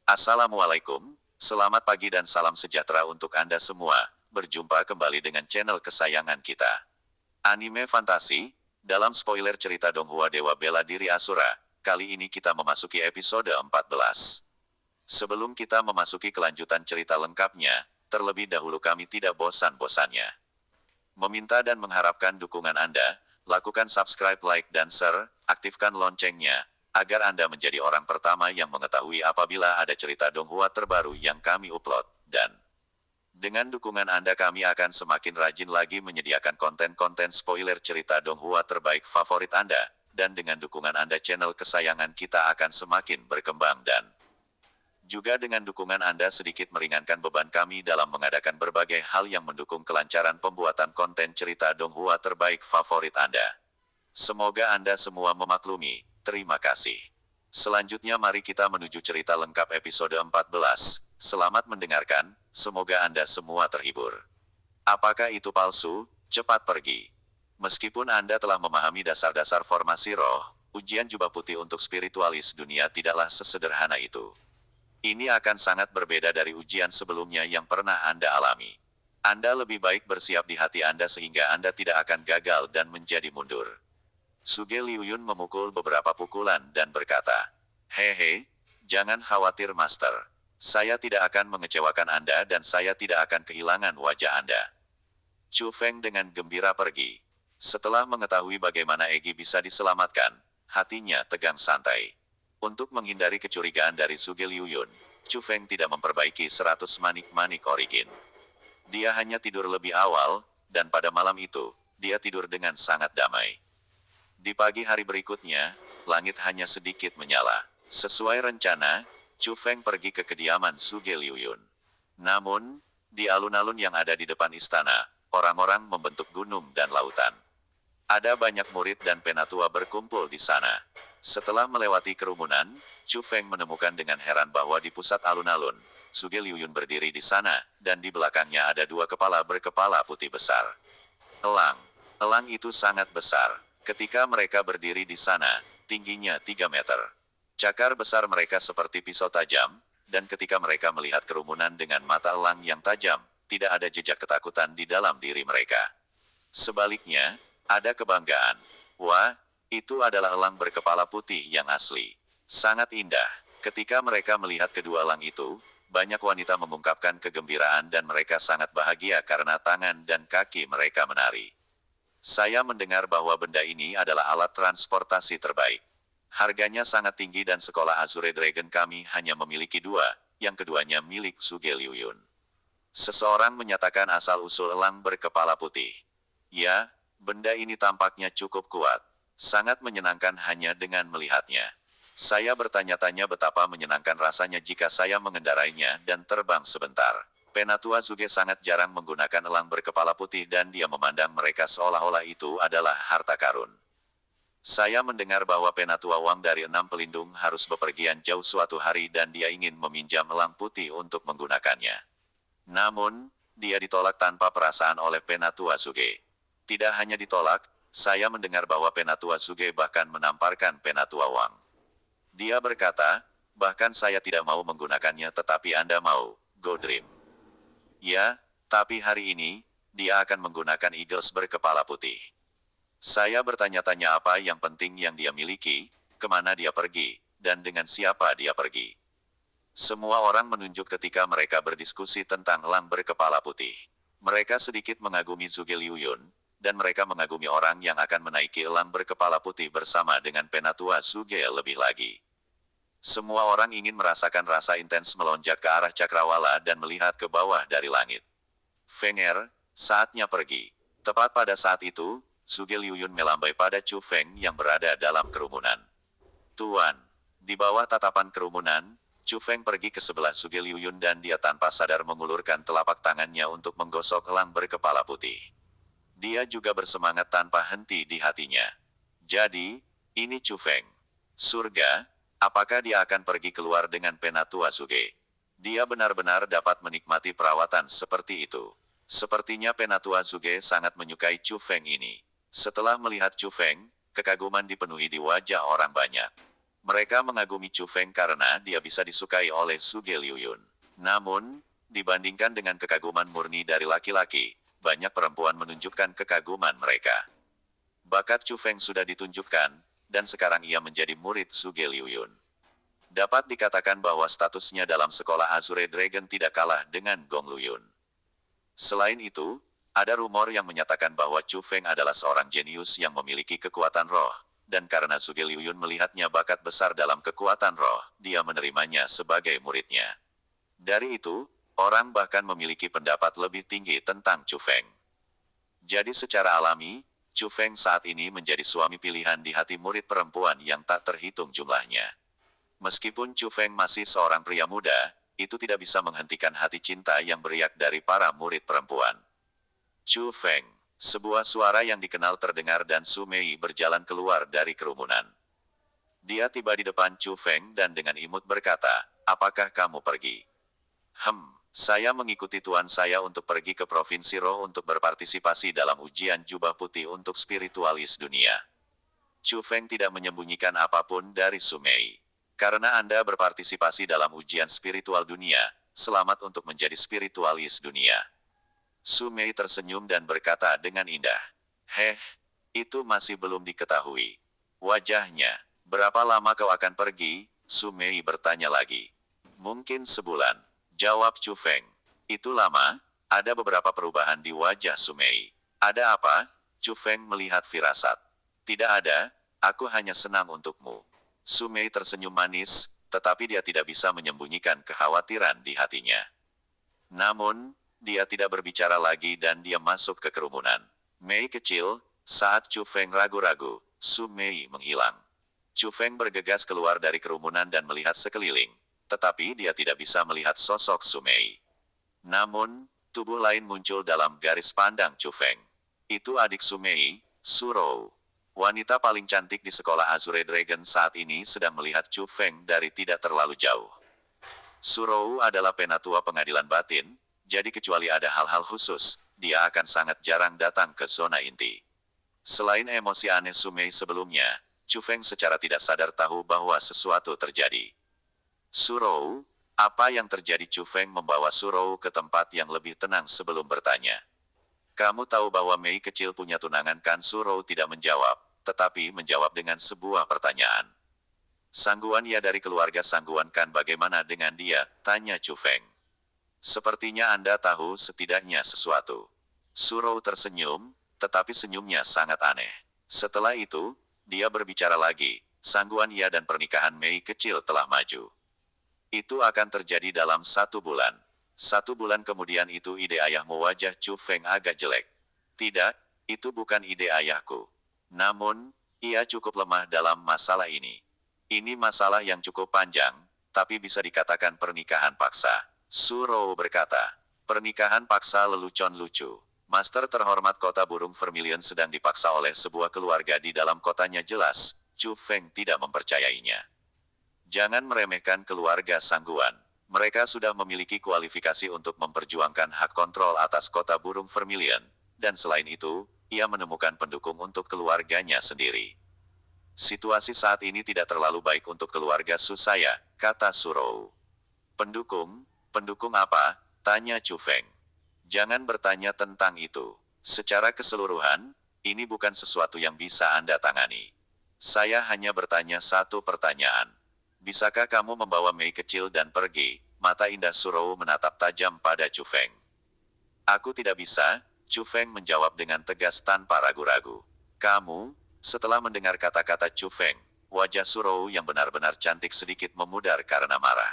Assalamualaikum, selamat pagi dan salam sejahtera untuk Anda semua. Berjumpa kembali dengan channel kesayangan kita. Anime fantasi, dalam spoiler cerita Donghua Dewa Bela Diri Asura, kali ini kita memasuki episode 14. Sebelum kita memasuki kelanjutan cerita lengkapnya, terlebih dahulu kami tidak bosan-bosannya meminta dan mengharapkan dukungan Anda, lakukan subscribe, like, dan share, aktifkan loncengnya, agar Anda menjadi orang pertama yang mengetahui apabila ada cerita Donghua terbaru yang kami upload, dan dengan dukungan Anda kami akan semakin rajin lagi menyediakan konten-konten spoiler cerita Donghua terbaik favorit Anda, dan dengan dukungan Anda channel kesayangan kita akan semakin berkembang dan juga dengan dukungan Anda sedikit meringankan beban kami dalam mengadakan berbagai hal yang mendukung kelancaran pembuatan konten cerita Donghua terbaik favorit Anda. Semoga Anda semua memaklumi. Terima kasih. Selanjutnya mari kita menuju cerita lengkap episode 14. Selamat mendengarkan, semoga Anda semua terhibur. Apakah itu palsu? Cepat pergi. Meskipun Anda telah memahami dasar-dasar formasi roh, ujian jubah putih untuk spiritualis dunia tidaklah sesederhana itu. Ini akan sangat berbeda dari ujian sebelumnya yang pernah Anda alami. Anda lebih baik bersiap di hati Anda sehingga Anda tidak akan gagal dan menjadi mundur. Suge Liuyun memukul beberapa pukulan dan berkata, "Hehe, jangan khawatir Master. Saya tidak akan mengecewakan Anda dan saya tidak akan kehilangan wajah Anda." Chu Feng dengan gembira pergi. Setelah mengetahui bagaimana Egi bisa diselamatkan, hatinya tegang santai. Untuk menghindari kecurigaan dari Suge Liuyun, Chu Feng tidak memperbaiki 100 manik-manik origin. Dia hanya tidur lebih awal, dan pada malam itu, dia tidur dengan sangat damai. Di pagi hari berikutnya, langit hanya sedikit menyala. Sesuai rencana, Chu Feng pergi ke kediaman Suge Liuyun. Namun, di alun-alun yang ada di depan istana, orang-orang membentuk gunung dan lautan. Ada banyak murid dan penatua berkumpul di sana. Setelah melewati kerumunan, Chu Feng menemukan dengan heran bahwa di pusat alun-alun, Suge Liuyun berdiri di sana, dan di belakangnya ada dua kepala berkepala putih besar. Elang. Elang itu sangat besar. Ketika mereka berdiri di sana, tingginya 3 meter. Cakar besar mereka seperti pisau tajam, dan ketika mereka melihat kerumunan dengan mata elang yang tajam, tidak ada jejak ketakutan di dalam diri mereka. Sebaliknya, ada kebanggaan. Wah, itu adalah elang berkepala putih yang asli. Sangat indah. Ketika mereka melihat kedua elang itu, banyak wanita mengungkapkan kegembiraan dan mereka sangat bahagia karena tangan dan kaki mereka menari. Saya mendengar bahwa benda ini adalah alat transportasi terbaik. Harganya sangat tinggi dan sekolah Azure Dragon kami hanya memiliki dua, yang keduanya milik Suge Liuyun. Seseorang menyatakan asal-usul elang berkepala putih. Ya, benda ini tampaknya cukup kuat. Sangat menyenangkan hanya dengan melihatnya. Saya bertanya-tanya betapa menyenangkan rasanya jika saya mengendarainya dan terbang sebentar. Penatua Suge sangat jarang menggunakan elang berkepala putih dan dia memandang mereka seolah-olah itu adalah harta karun. Saya mendengar bahwa Penatua Wang dari 6 pelindung harus bepergian jauh suatu hari dan dia ingin meminjam elang putih untuk menggunakannya. Namun, dia ditolak tanpa perasaan oleh Penatua Suge. Tidak hanya ditolak, saya mendengar bahwa Penatua Suge bahkan menamparkan Penatua Wang. Dia berkata, bahkan saya tidak mau menggunakannya tetapi Anda mau, Go Dream. Ya, tapi hari ini, dia akan menggunakan Eagles berkepala putih. Saya bertanya-tanya apa yang penting yang dia miliki, kemana dia pergi, dan dengan siapa dia pergi. Semua orang menunjuk ketika mereka berdiskusi tentang elang berkepala putih. Mereka sedikit mengagumi Suge Liuyun, dan mereka mengagumi orang yang akan menaiki elang berkepala putih bersama dengan Penatua Suge lebih lagi. Semua orang ingin merasakan rasa intens melonjak ke arah cakrawala dan melihat ke bawah dari langit. Fenger, saatnya pergi. Tepat pada saat itu, Suge Liuyun melambai pada Chu Feng yang berada dalam kerumunan. Tuan, di bawah tatapan kerumunan, Chu Feng pergi ke sebelah Suge Liuyun dan dia tanpa sadar mengulurkan telapak tangannya untuk menggosok elang berkepala putih. Dia juga bersemangat tanpa henti di hatinya. Jadi, ini Chu Feng. Surga, apakah dia akan pergi keluar dengan Penatua Suge? Dia benar-benar dapat menikmati perawatan seperti itu. Sepertinya Penatua Suge sangat menyukai Chu Feng ini. Setelah melihat Chu Feng, kekaguman dipenuhi di wajah orang banyak. Mereka mengagumi Chu Feng karena dia bisa disukai oleh Suge Liuyun. Namun, dibandingkan dengan kekaguman murni dari laki-laki, banyak perempuan menunjukkan kekaguman mereka. Bakat Chu Feng sudah ditunjukkan, dan sekarang ia menjadi murid Suge Liuyun. Dapat dikatakan bahwa statusnya dalam sekolah Azure Dragon tidak kalah dengan Gong Luyun. Selain itu, ada rumor yang menyatakan bahwa Chu Feng adalah seorang jenius yang memiliki kekuatan roh, dan karena Suge Liuyun melihatnya bakat besar dalam kekuatan roh, dia menerimanya sebagai muridnya. Dari itu, orang bahkan memiliki pendapat lebih tinggi tentang Chu Feng. Jadi secara alami, Chu Feng saat ini menjadi suami pilihan di hati murid perempuan yang tak terhitung jumlahnya. Meskipun Chu Feng masih seorang pria muda, itu tidak bisa menghentikan hati cinta yang beriak dari para murid perempuan. Chu Feng, sebuah suara yang dikenal terdengar dan Su Mei berjalan keluar dari kerumunan. Dia tiba di depan Chu Feng dan dengan imut berkata, "Apakah kamu pergi?" Saya mengikuti tuan saya untuk pergi ke Provinsi Roh untuk berpartisipasi dalam ujian jubah putih untuk spiritualis dunia." Chu Feng tidak menyembunyikan apapun dari Su Mei. "Karena Anda berpartisipasi dalam ujian spiritual dunia, selamat untuk menjadi spiritualis dunia." Su Mei tersenyum dan berkata dengan indah, Itu masih belum diketahui." Wajahnya, "Berapa lama kau akan pergi?" Su Mei bertanya lagi. "Mungkin sebulan," jawab Chu Feng. "Itu lama?" Ada beberapa perubahan di wajah Su Mei. "Ada apa?" Chu Feng melihat firasat. "Tidak ada, aku hanya senang untukmu." Su Mei tersenyum manis, tetapi dia tidak bisa menyembunyikan kekhawatiran di hatinya. Namun, dia tidak berbicara lagi dan dia masuk ke kerumunan. Mei kecil, saat Chu Feng ragu-ragu, Su Mei menghilang. Chu Feng bergegas keluar dari kerumunan dan melihat sekeliling, tetapi dia tidak bisa melihat sosok Su Mei. Namun, tubuh lain muncul dalam garis pandang Chu Feng. Itu adik Su Mei, Su Rou. Wanita paling cantik di sekolah Azure Dragon saat ini sedang melihat Chu Feng dari tidak terlalu jauh. Su Rou adalah penatua pengadilan batin, jadi kecuali ada hal-hal khusus, dia akan sangat jarang datang ke zona inti. Selain emosi aneh Su Mei sebelumnya, Chu Feng secara tidak sadar tahu bahwa sesuatu terjadi. "Su Rou, apa yang terjadi?" Chu Feng membawa Su Rou ke tempat yang lebih tenang sebelum bertanya. "Kamu tahu bahwa Mei kecil punya tunangan kan?" Su Rou tidak menjawab, tetapi menjawab dengan sebuah pertanyaan. "Sangguan ya dari keluarga Sangguan kan? Bagaimana dengan dia?" tanya Chu Feng. "Sepertinya Anda tahu setidaknya sesuatu." Su Rou tersenyum, tetapi senyumnya sangat aneh. Setelah itu, dia berbicara lagi, "Sangguan ya dan pernikahan Mei kecil telah maju. Itu akan terjadi dalam 1 bulan. 1 bulan kemudian." "Itu ide ayahmu?" Wajah Chu Feng agak jelek. "Tidak, itu bukan ide ayahku. Namun, ia cukup lemah dalam masalah ini. Ini masalah yang cukup panjang, tapi bisa dikatakan pernikahan paksa." Su Rou berkata, "Pernikahan paksa?" Lelucon lucu. Master terhormat kota burung Vermilion sedang dipaksa oleh sebuah keluarga di dalam kotanya. Jelas, Chu Feng tidak mempercayainya. "Jangan meremehkan keluarga Sangguan. Mereka sudah memiliki kualifikasi untuk memperjuangkan hak kontrol atas kota burung Vermilion, dan selain itu, ia menemukan pendukung untuk keluarganya sendiri. Situasi saat ini tidak terlalu baik untuk keluarga Su saya," kata Su Rou. "Pendukung? Pendukung apa?" tanya Chu Feng. "Jangan bertanya tentang itu. Secara keseluruhan, ini bukan sesuatu yang bisa Anda tangani. Saya hanya bertanya satu pertanyaan. Bisakah kamu membawa Mei kecil dan pergi?" Mata indah Su Rou menatap tajam pada Chu Feng. "Aku tidak bisa," Chu Feng menjawab dengan tegas tanpa ragu-ragu. "Kamu?" Setelah mendengar kata-kata Chu Feng, wajah Su Rou yang benar-benar cantik sedikit memudar karena marah.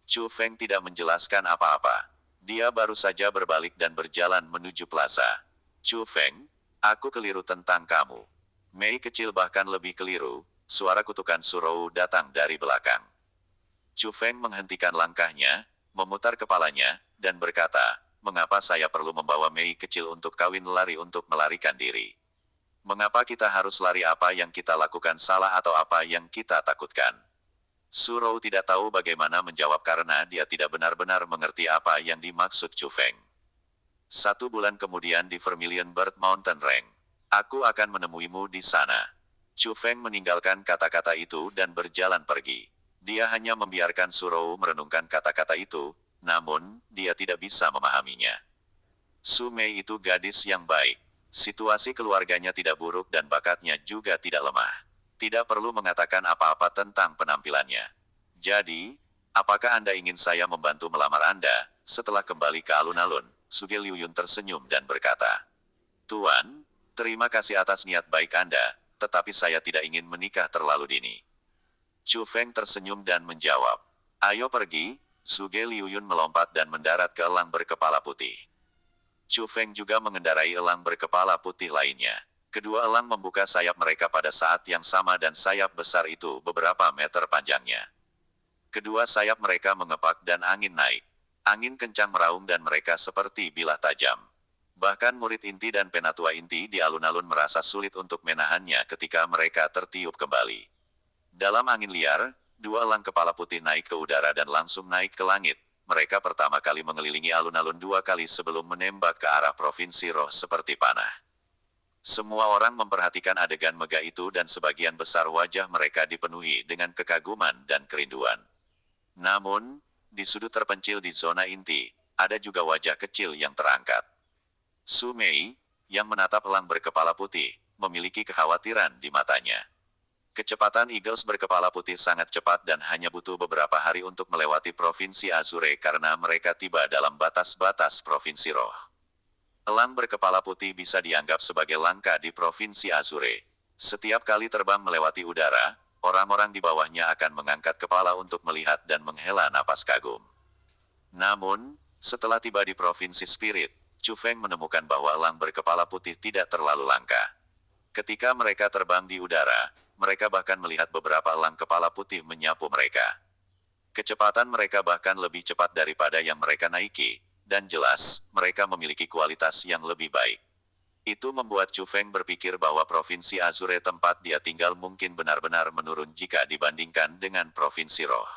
Chu Feng tidak menjelaskan apa-apa. Dia baru saja berbalik dan berjalan menuju plaza. "Chu Feng, aku keliru tentang kamu." "Mei kecil bahkan lebih keliru." Suara kutukan Su Rou datang dari belakang. Chu Feng menghentikan langkahnya, memutar kepalanya, dan berkata, "Mengapa saya perlu membawa Mei kecil untuk kawin lari untuk melarikan diri? Mengapa kita harus lari? Apa yang kita lakukan salah atau apa yang kita takutkan?" Su Rou tidak tahu bagaimana menjawab karena dia tidak benar-benar mengerti apa yang dimaksud Chu Feng. 1 bulan kemudian di Vermilion Bird Mountain Range. "Aku akan menemuimu di sana." Chu Feng meninggalkan kata-kata itu dan berjalan pergi. Dia hanya membiarkan Surou merenungkan kata-kata itu, namun, dia tidak bisa memahaminya. Su Mei itu gadis yang baik. Situasi keluarganya tidak buruk dan bakatnya juga tidak lemah. Tidak perlu mengatakan apa-apa tentang penampilannya. Jadi, apakah Anda ingin saya membantu melamar Anda? Setelah kembali ke alun-alun, Suge Liuyun tersenyum dan berkata, Tuan, terima kasih atas niat baik Anda, tetapi saya tidak ingin menikah terlalu dini. Chu Feng tersenyum dan menjawab, ayo pergi. Suge Liuyun melompat dan mendarat ke elang berkepala putih. Chu Feng juga mengendarai elang berkepala putih lainnya. Kedua elang membuka sayap mereka pada saat yang sama dan sayap besar itu beberapa meter panjangnya. Kedua sayap mereka mengepak dan angin naik. Angin kencang meraung dan mereka seperti bilah tajam. Bahkan murid inti dan penatua inti di alun-alun merasa sulit untuk menahannya ketika mereka tertiup kembali. Dalam angin liar, dua elang kepala putih naik ke udara dan langsung naik ke langit. Mereka pertama kali mengelilingi alun-alun 2 kali sebelum menembak ke arah provinsi roh seperti panah. Semua orang memperhatikan adegan megah itu dan sebagian besar wajah mereka dipenuhi dengan kekaguman dan kerinduan. Namun, di sudut terpencil di zona inti, ada juga wajah kecil yang terangkat. Su Mei, yang menatap elang berkepala putih, memiliki kekhawatiran di matanya. Kecepatan Eagles berkepala putih sangat cepat dan hanya butuh beberapa hari untuk melewati Provinsi Azure karena mereka tiba dalam batas-batas Provinsi Roh. Elang berkepala putih bisa dianggap sebagai langka di Provinsi Azure. Setiap kali terbang melewati udara, orang-orang di bawahnya akan mengangkat kepala untuk melihat dan menghela napas kagum. Namun, setelah tiba di Provinsi Spirit, Chu Feng menemukan bahwa elang berkepala putih tidak terlalu langka. Ketika mereka terbang di udara, mereka bahkan melihat beberapa elang kepala putih menyapu mereka. Kecepatan mereka bahkan lebih cepat daripada yang mereka naiki, dan jelas, mereka memiliki kualitas yang lebih baik. Itu membuat Chu Feng berpikir bahwa Provinsi Azure tempat dia tinggal mungkin benar-benar menurun jika dibandingkan dengan Provinsi Roh.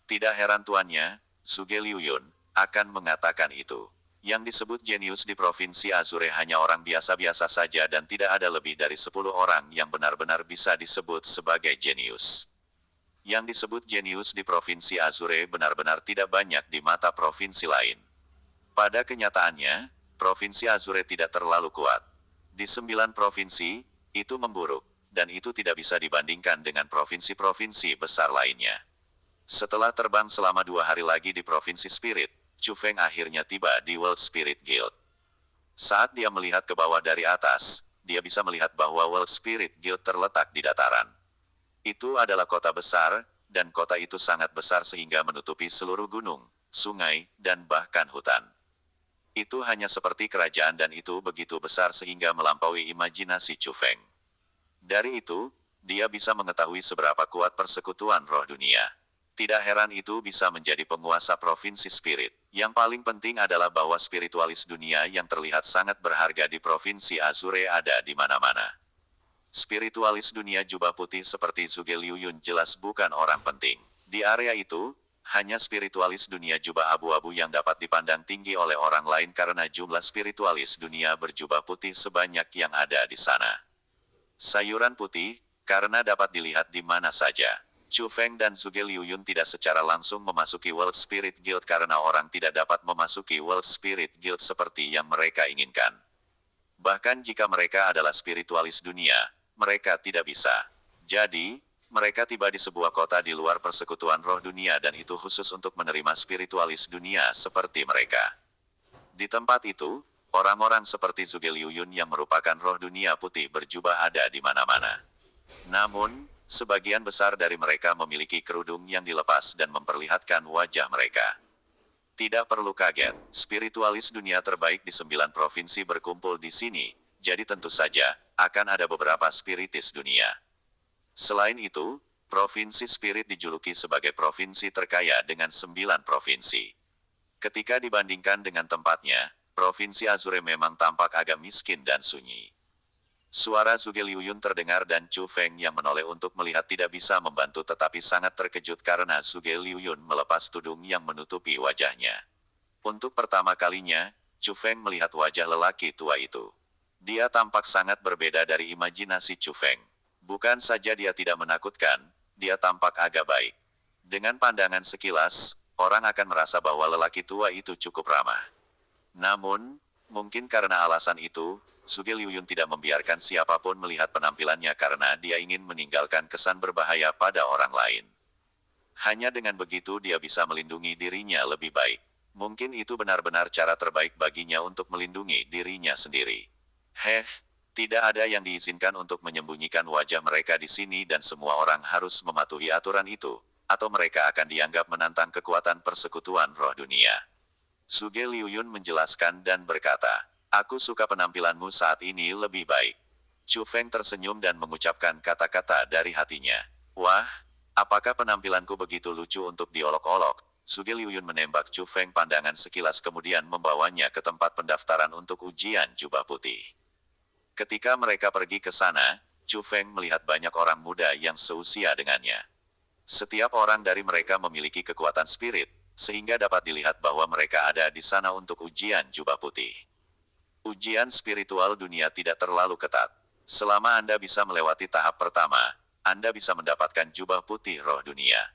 Tidak heran tuannya, Suge Liuyun, akan mengatakan itu. Yang disebut jenius di Provinsi Azure hanya orang biasa-biasa saja dan tidak ada lebih dari 10 orang yang benar-benar bisa disebut sebagai jenius. Yang disebut jenius di Provinsi Azure benar-benar tidak banyak di mata provinsi lain. Pada kenyataannya, Provinsi Azure tidak terlalu kuat. Di 9 provinsi, itu memburuk, dan itu tidak bisa dibandingkan dengan provinsi-provinsi besar lainnya. Setelah terbang selama 2 hari lagi di Provinsi Spirit, Chu Feng akhirnya tiba di World Spirit Guild. Saat dia melihat ke bawah dari atas, dia bisa melihat bahwa World Spirit Guild terletak di dataran. Itu adalah kota besar, dan kota itu sangat besar sehingga menutupi seluruh gunung, sungai, dan bahkan hutan. Itu hanya seperti kerajaan dan itu begitu besar sehingga melampaui imajinasi Chu Feng. Dari itu, dia bisa mengetahui seberapa kuat persekutuan roh dunia. Tidak heran itu bisa menjadi penguasa Provinsi Spirit. Yang paling penting adalah bahwa spiritualis dunia yang terlihat sangat berharga di Provinsi Azure ada di mana-mana. Spiritualis dunia jubah putih seperti Suge Liuyun jelas bukan orang penting. Di area itu, hanya spiritualis dunia jubah abu-abu yang dapat dipandang tinggi oleh orang lain karena jumlah spiritualis dunia berjubah putih sebanyak yang ada di sana. Sayuran putih, karena dapat dilihat di mana saja. Chu Feng dan Suge Liuyun tidak secara langsung memasuki World Spirit Guild karena orang tidak dapat memasuki World Spirit Guild seperti yang mereka inginkan. Bahkan jika mereka adalah spiritualis dunia, mereka tidak bisa. Jadi, mereka tiba di sebuah kota di luar persekutuan roh dunia dan itu khusus untuk menerima spiritualis dunia seperti mereka. Di tempat itu, orang-orang seperti Suge Liuyun yang merupakan roh dunia putih berjubah ada di mana-mana. Namun, sebagian besar dari mereka memiliki kerudung yang dilepas dan memperlihatkan wajah mereka. Tidak perlu kaget, spiritualis dunia terbaik di 9 provinsi berkumpul di sini, jadi tentu saja, akan ada beberapa spiritis dunia. Selain itu, Provinsi Spirit dijuluki sebagai provinsi terkaya dengan 9 provinsi. Ketika dibandingkan dengan tempatnya, Provinsi Azure memang tampak agak miskin dan sunyi. Suara Suge Liuyun terdengar dan Chu Feng yang menoleh untuk melihat tidak bisa membantu tetapi sangat terkejut karena Suge Liuyun melepas tudung yang menutupi wajahnya. Untuk pertama kalinya, Chu Feng melihat wajah lelaki tua itu. Dia tampak sangat berbeda dari imajinasi Chu Feng. Bukan saja dia tidak menakutkan, dia tampak agak baik. Dengan pandangan sekilas, orang akan merasa bahwa lelaki tua itu cukup ramah. Namun, mungkin karena alasan itu, Suge Liuyun tidak membiarkan siapapun melihat penampilannya karena dia ingin meninggalkan kesan berbahaya pada orang lain. Hanya dengan begitu dia bisa melindungi dirinya lebih baik. Mungkin itu benar-benar cara terbaik baginya untuk melindungi dirinya sendiri. Tidak ada yang diizinkan untuk menyembunyikan wajah mereka di sini dan semua orang harus mematuhi aturan itu, atau mereka akan dianggap menantang kekuatan persekutuan roh dunia. Suge Liuyun menjelaskan dan berkata, "Aku suka penampilanmu saat ini lebih baik." Chu Feng tersenyum dan mengucapkan kata-kata dari hatinya. "Wah, apakah penampilanku begitu lucu untuk diolok-olok?" Suge Liuyun menembak Chu Feng pandangan sekilas kemudian membawanya ke tempat pendaftaran untuk ujian jubah putih. Ketika mereka pergi ke sana, Chu Feng melihat banyak orang muda yang seusia dengannya. Setiap orang dari mereka memiliki kekuatan spirit, sehingga dapat dilihat bahwa mereka ada di sana untuk ujian jubah putih. Ujian spiritual dunia tidak terlalu ketat. Selama Anda bisa melewati tahap pertama, Anda bisa mendapatkan jubah putih roh dunia.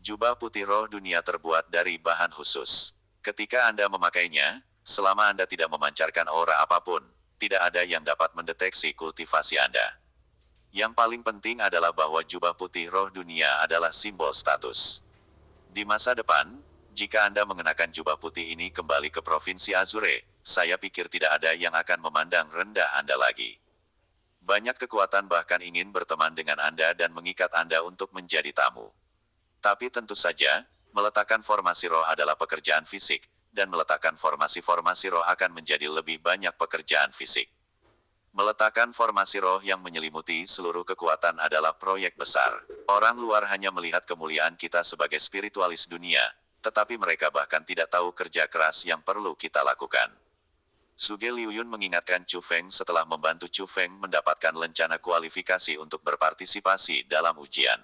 Jubah putih roh dunia terbuat dari bahan khusus. Ketika Anda memakainya, selama Anda tidak memancarkan aura apapun, tidak ada yang dapat mendeteksi kultivasi Anda. Yang paling penting adalah bahwa jubah putih roh dunia adalah simbol status. Di masa depan, jika Anda mengenakan jubah putih ini kembali ke Provinsi Azure, saya pikir tidak ada yang akan memandang rendah Anda lagi. Banyak kekuatan bahkan ingin berteman dengan Anda dan mengikat Anda untuk menjadi tamu. Tapi tentu saja, meletakkan formasi roh adalah pekerjaan fisik, dan meletakkan formasi-formasi roh akan menjadi lebih banyak pekerjaan fisik. Meletakkan formasi roh yang menyelimuti seluruh kekuatan adalah proyek besar. Orang luar hanya melihat kemuliaan kita sebagai spiritualis dunia, tetapi mereka bahkan tidak tahu kerja keras yang perlu kita lakukan. Suge Liuyun mengingatkan Chu Feng setelah membantu Chu Feng mendapatkan lencana kualifikasi untuk berpartisipasi dalam ujian.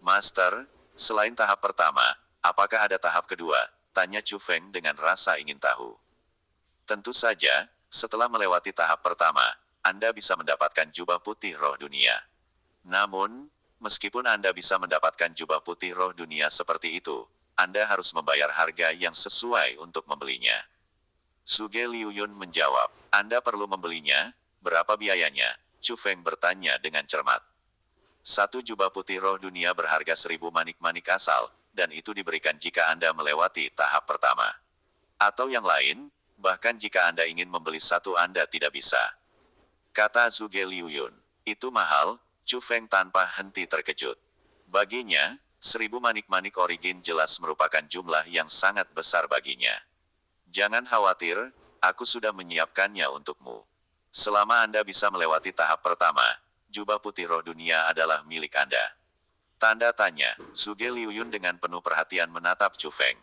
"Master, selain tahap pertama, apakah ada tahap kedua?" tanya Chu Feng dengan rasa ingin tahu. "Tentu saja, setelah melewati tahap pertama, Anda bisa mendapatkan jubah putih roh dunia. Namun, meskipun Anda bisa mendapatkan jubah putih roh dunia seperti itu, Anda harus membayar harga yang sesuai untuk membelinya." Suge Liuyun menjawab, "Anda perlu membelinya, berapa biayanya?" Chu Feng bertanya dengan cermat. "Satu jubah putih roh dunia berharga 1000 manik-manik asal, dan itu diberikan jika Anda melewati tahap pertama. Atau yang lain, bahkan jika Anda ingin membeli satu Anda tidak bisa," kata Suge Liuyun. "Itu mahal?" Chu Feng tanpa henti terkejut. Baginya, 1000 manik-manik origin jelas merupakan jumlah yang sangat besar baginya. "Jangan khawatir, aku sudah menyiapkannya untukmu. Selama Anda bisa melewati tahap pertama, jubah putih roh dunia adalah milik Anda." Tanda tanya, Suge Liuyun dengan penuh perhatian menatap Chu Feng.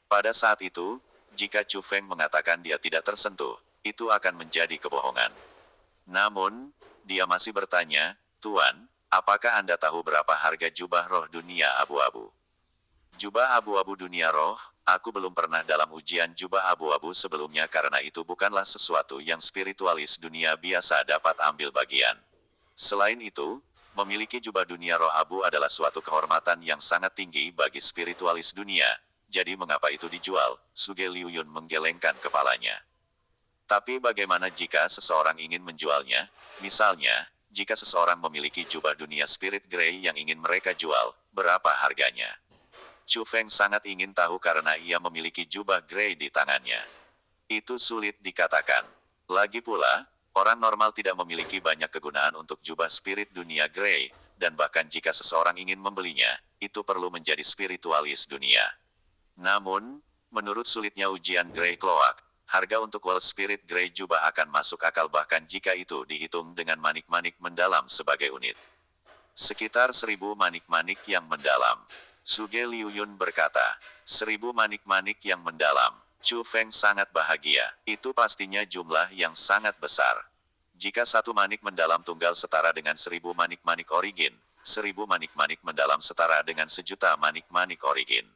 Pada saat itu, jika Chu Feng mengatakan dia tidak tersentuh, itu akan menjadi kebohongan. Namun, dia masih bertanya, "Tuan, apakah Anda tahu berapa harga jubah roh dunia abu-abu?" "Jubah abu-abu dunia roh, aku belum pernah dalam ujian jubah abu-abu sebelumnya karena itu bukanlah sesuatu yang spiritualis dunia biasa dapat ambil bagian. Selain itu, memiliki jubah dunia roh abu adalah suatu kehormatan yang sangat tinggi bagi spiritualis dunia, jadi mengapa itu dijual?" Suge Liuyun menggelengkan kepalanya. "Tapi bagaimana jika seseorang ingin menjualnya? Misalnya, jika seseorang memiliki jubah dunia spirit grey yang ingin mereka jual, berapa harganya?" Chu Feng sangat ingin tahu karena ia memiliki jubah grey di tangannya. Itu sulit dikatakan. Lagi pula, orang normal tidak memiliki banyak kegunaan untuk jubah spirit dunia grey, dan bahkan jika seseorang ingin membelinya, itu perlu menjadi spiritualis dunia. Namun, menurut sulitnya ujian Grey Cloak, harga untuk World Spirit Grey jubah akan masuk akal bahkan jika itu dihitung dengan manik-manik mendalam sebagai unit. "Sekitar 1000 manik-manik yang mendalam," Suge Liuyun berkata. 1000 manik-manik yang mendalam. Chu Feng sangat bahagia. Itu pastinya jumlah yang sangat besar. Jika satu manik mendalam tunggal setara dengan 1000 manik-manik origin, 1000 manik-manik mendalam setara dengan 1.000.000 manik-manik origin.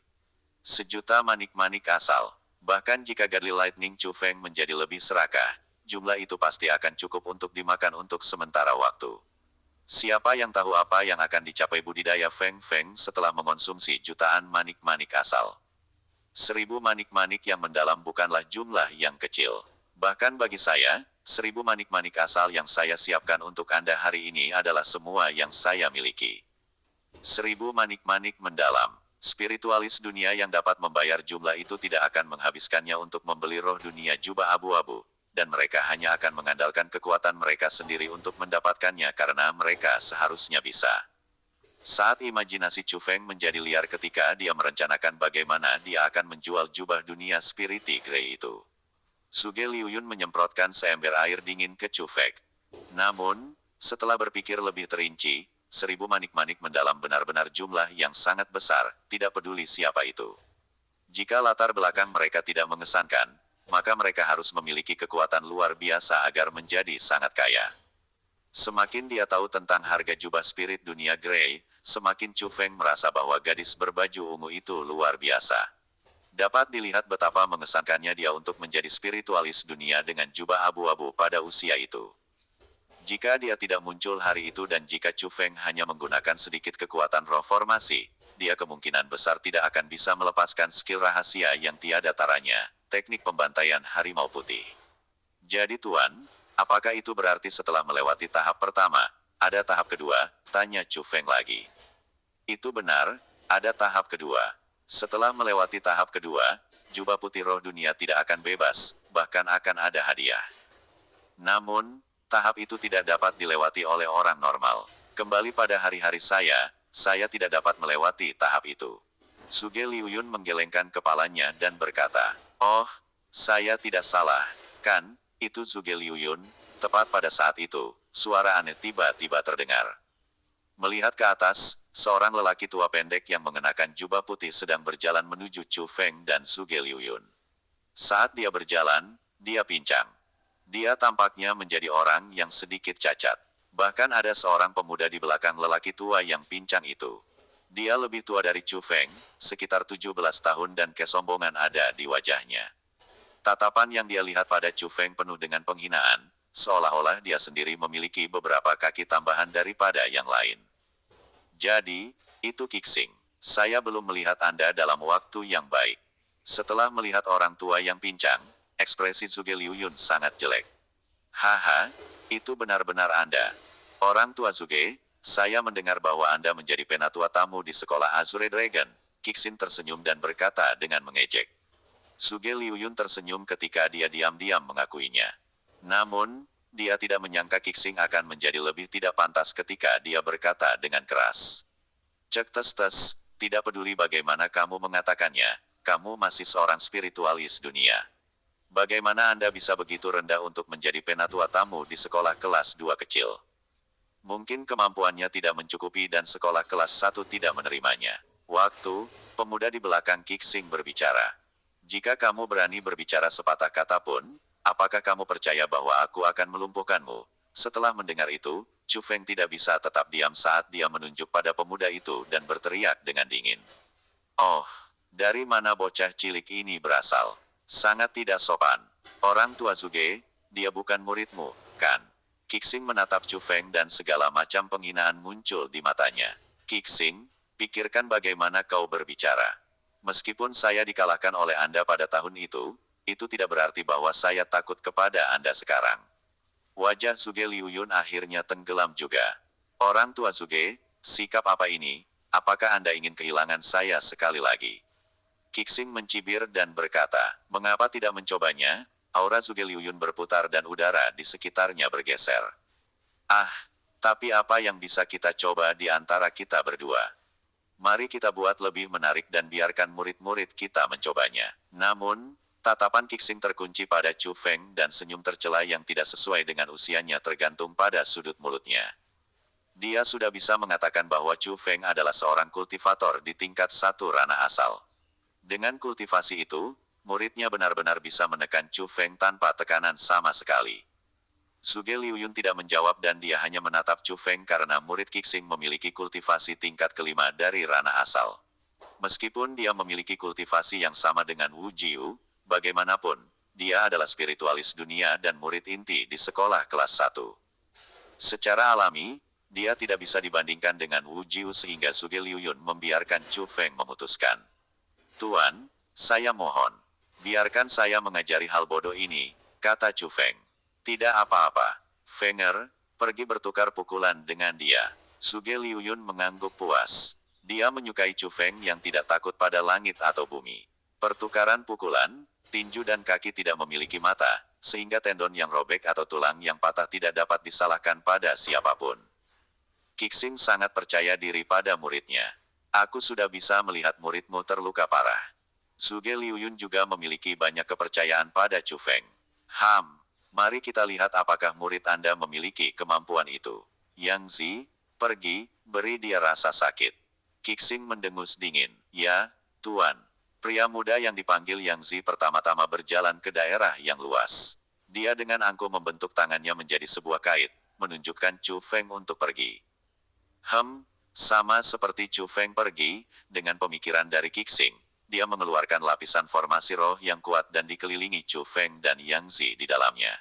1.000.000 manik-manik asal. Bahkan jika Godly Lightning Chu Feng menjadi lebih serakah, jumlah itu pasti akan cukup untuk dimakan untuk sementara waktu. Siapa yang tahu apa yang akan dicapai budidaya Feng Feng setelah mengonsumsi jutaan manik-manik asal? 1.000 manik-manik yang mendalam bukanlah jumlah yang kecil. Bahkan bagi saya, 1.000 manik-manik asal yang saya siapkan untuk Anda hari ini adalah semua yang saya miliki. 1.000 manik-manik mendalam. Spiritualis dunia yang dapat membayar jumlah itu tidak akan menghabiskannya untuk membeli roh dunia jubah abu-abu, dan mereka hanya akan mengandalkan kekuatan mereka sendiri untuk mendapatkannya karena mereka seharusnya bisa. Saat imajinasi Chu Feng menjadi liar ketika dia merencanakan bagaimana dia akan menjual jubah dunia Spirity Grey itu. Suge Liuyun menyemprotkan seember air dingin ke Chu Feng. Namun, setelah berpikir lebih terinci, 1.000 manik-manik mendalam benar-benar jumlah yang sangat besar, tidak peduli siapa itu. Jika latar belakang mereka tidak mengesankan, maka mereka harus memiliki kekuatan luar biasa agar menjadi sangat kaya. Semakin dia tahu tentang harga jubah spirit dunia Grey, semakin Chu Feng merasa bahwa gadis berbaju ungu itu luar biasa. Dapat dilihat betapa mengesankannya dia untuk menjadi spiritualis dunia dengan jubah abu-abu pada usia itu. Jika dia tidak muncul hari itu dan jika Chu Feng hanya menggunakan sedikit kekuatan roh formasi, dia kemungkinan besar tidak akan bisa melepaskan skill rahasia yang tiada taranya, teknik pembantaian harimau putih. Jadi Tuan, apakah itu berarti setelah melewati tahap pertama, ada tahap kedua? Tanya Chu Feng lagi. Itu benar, ada tahap kedua. Setelah melewati tahap kedua, jubah putih roh dunia tidak akan bebas, bahkan akan ada hadiah. Namun, tahap itu tidak dapat dilewati oleh orang normal. Kembali pada hari-hari saya tidak dapat melewati tahap itu. Suge Liuyun menggelengkan kepalanya dan berkata, "Oh, saya tidak salah, kan?" Itu Suge Liuyun. Tepat pada saat itu, suara aneh tiba-tiba terdengar. Melihat ke atas, seorang lelaki tua pendek yang mengenakan jubah putih sedang berjalan menuju Chu Feng dan Suge Liuyun. Saat dia berjalan, dia pincang. Dia tampaknya menjadi orang yang sedikit cacat. Bahkan ada seorang pemuda di belakang lelaki tua yang pincang itu. Dia lebih tua dari Chu Feng, sekitar 17 tahun dan kesombongan ada di wajahnya. Tatapan yang dia lihat pada Chu Feng penuh dengan penghinaan, seolah-olah dia sendiri memiliki beberapa kaki tambahan daripada yang lain. Jadi, itu Kixing. Saya belum melihat Anda dalam waktu yang baik. Setelah melihat orang tua yang pincang, ekspresi Suge Liuyun sangat jelek. "Haha, itu benar-benar Anda. Orang tua Suge, saya mendengar bahwa Anda menjadi penatua tamu di sekolah Azure Dragon." Kixin tersenyum dan berkata dengan mengejek. Suge Liuyun tersenyum ketika dia diam-diam mengakuinya. Namun, dia tidak menyangka Kixing akan menjadi lebih tidak pantas ketika dia berkata dengan keras. "Cek tes-tes, tidak peduli bagaimana kamu mengatakannya, kamu masih seorang spiritualis dunia. Bagaimana Anda bisa begitu rendah untuk menjadi penatua tamu di sekolah kelas 2 kecil? Mungkin kemampuannya tidak mencukupi dan sekolah kelas 1 tidak menerimanya." Waktu, pemuda di belakang Kixing berbicara. "Jika kamu berani berbicara sepatah kata pun, apakah kamu percaya bahwa aku akan melumpuhkanmu?" Setelah mendengar itu, Chu Feng tidak bisa tetap diam saat dia menunjuk pada pemuda itu dan berteriak dengan dingin. "Oh, dari mana bocah cilik ini berasal? Sangat tidak sopan. Orang tua Suge, dia bukan muridmu, kan?" Kixing menatap Chu Feng dan segala macam penghinaan muncul di matanya. "Kixing, pikirkan bagaimana kau berbicara. Meskipun saya dikalahkan oleh Anda pada tahun itu tidak berarti bahwa saya takut kepada Anda sekarang." Wajah Suge Liuyun akhirnya tenggelam juga. "Orang tua Suge, sikap apa ini? Apakah Anda ingin kehilangan saya sekali lagi?" Kixing mencibir dan berkata, "Mengapa tidak mencobanya?" Aura Suge Liuyun berputar dan udara di sekitarnya bergeser. "Ah, tapi apa yang bisa kita coba di antara kita berdua? Mari kita buat lebih menarik dan biarkan murid-murid kita mencobanya." Namun, tatapan Kixing terkunci pada Chu Feng dan senyum tercela yang tidak sesuai dengan usianya tergantung pada sudut mulutnya. Dia sudah bisa mengatakan bahwa Chu Feng adalah seorang kultivator di tingkat 1 ranah asal. Dengan kultivasi itu, muridnya benar-benar bisa menekan Chu Feng tanpa tekanan sama sekali. Suge Liuyun tidak menjawab dan dia hanya menatap Chu Feng karena murid Kixing memiliki kultivasi tingkat kelima dari ranah asal. Meskipun dia memiliki kultivasi yang sama dengan Wu Jiu, bagaimanapun, dia adalah spiritualis dunia dan murid inti di sekolah kelas 1. Secara alami, Dia tidak bisa dibandingkan dengan Wu Jiu sehingga Suge Liuyun membiarkan Chu Feng memutuskan. Tuan, saya mohon. Biarkan saya mengajari hal bodoh ini, kata Chu Feng. Tidak apa-apa. Fenger, pergi bertukar pukulan dengan dia. Suge Liuyun mengangguk puas. Dia menyukai Chu Feng yang tidak takut pada langit atau bumi. Pertukaran pukulan, tinju dan kaki tidak memiliki mata, sehingga tendon yang robek atau tulang yang patah tidak dapat disalahkan pada siapapun. Kixing sangat percaya diri pada muridnya. Aku sudah bisa melihat muridmu terluka parah. Suge Liuyun juga memiliki banyak kepercayaan pada Chu Feng. Mari kita lihat apakah murid Anda memiliki kemampuan itu. Yang Zi, pergi, beri dia rasa sakit. Kixing mendengus dingin. Ya, Tuan. Pria muda yang dipanggil Yang Zi pertama-tama berjalan ke daerah yang luas. Dia dengan angkuh membentuk tangannya menjadi sebuah kait, menunjukkan Chu Feng untuk pergi. Sama seperti Chu Feng pergi, dengan pemikiran dari Kixing, dia mengeluarkan lapisan formasi roh yang kuat dan dikelilingi Chu Feng dan Yang Zi di dalamnya.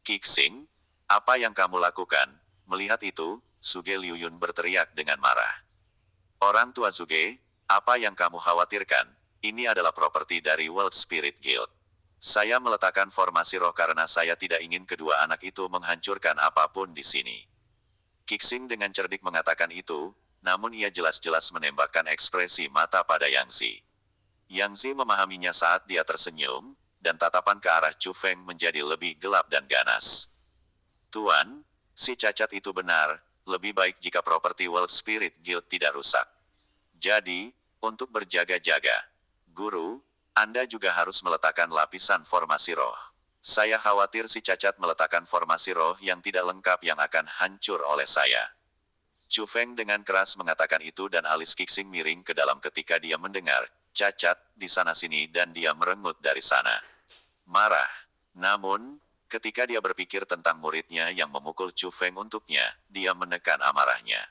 Kixing, apa yang kamu lakukan? Melihat itu, Suge Liuyun berteriak dengan marah. Orang tua Suge, apa yang kamu khawatirkan? Ini adalah properti dari World Spirit Guild. Saya meletakkan formasi roh karena saya tidak ingin kedua anak itu menghancurkan apapun di sini. Kixing dengan cerdik mengatakan itu, namun ia jelas-jelas menembakkan ekspresi mata pada Yang Zi. Yang Zi memahaminya saat dia tersenyum, dan tatapan ke arah Chu Feng menjadi lebih gelap dan ganas. Tuan, si cacat itu benar, lebih baik jika properti World Spirit Guild tidak rusak. Jadi, untuk berjaga-jaga, Guru, Anda juga harus meletakkan lapisan formasi roh. Saya khawatir si cacat meletakkan formasi roh yang tidak lengkap yang akan hancur oleh saya. Chu Feng dengan keras mengatakan itu dan alis Kixing miring ke dalam ketika dia mendengar, cacat, di sana-sini dan dia merengut dari sana. Marah. Namun, ketika dia berpikir tentang muridnya yang memukul Chu Feng untuknya, dia menekan amarahnya.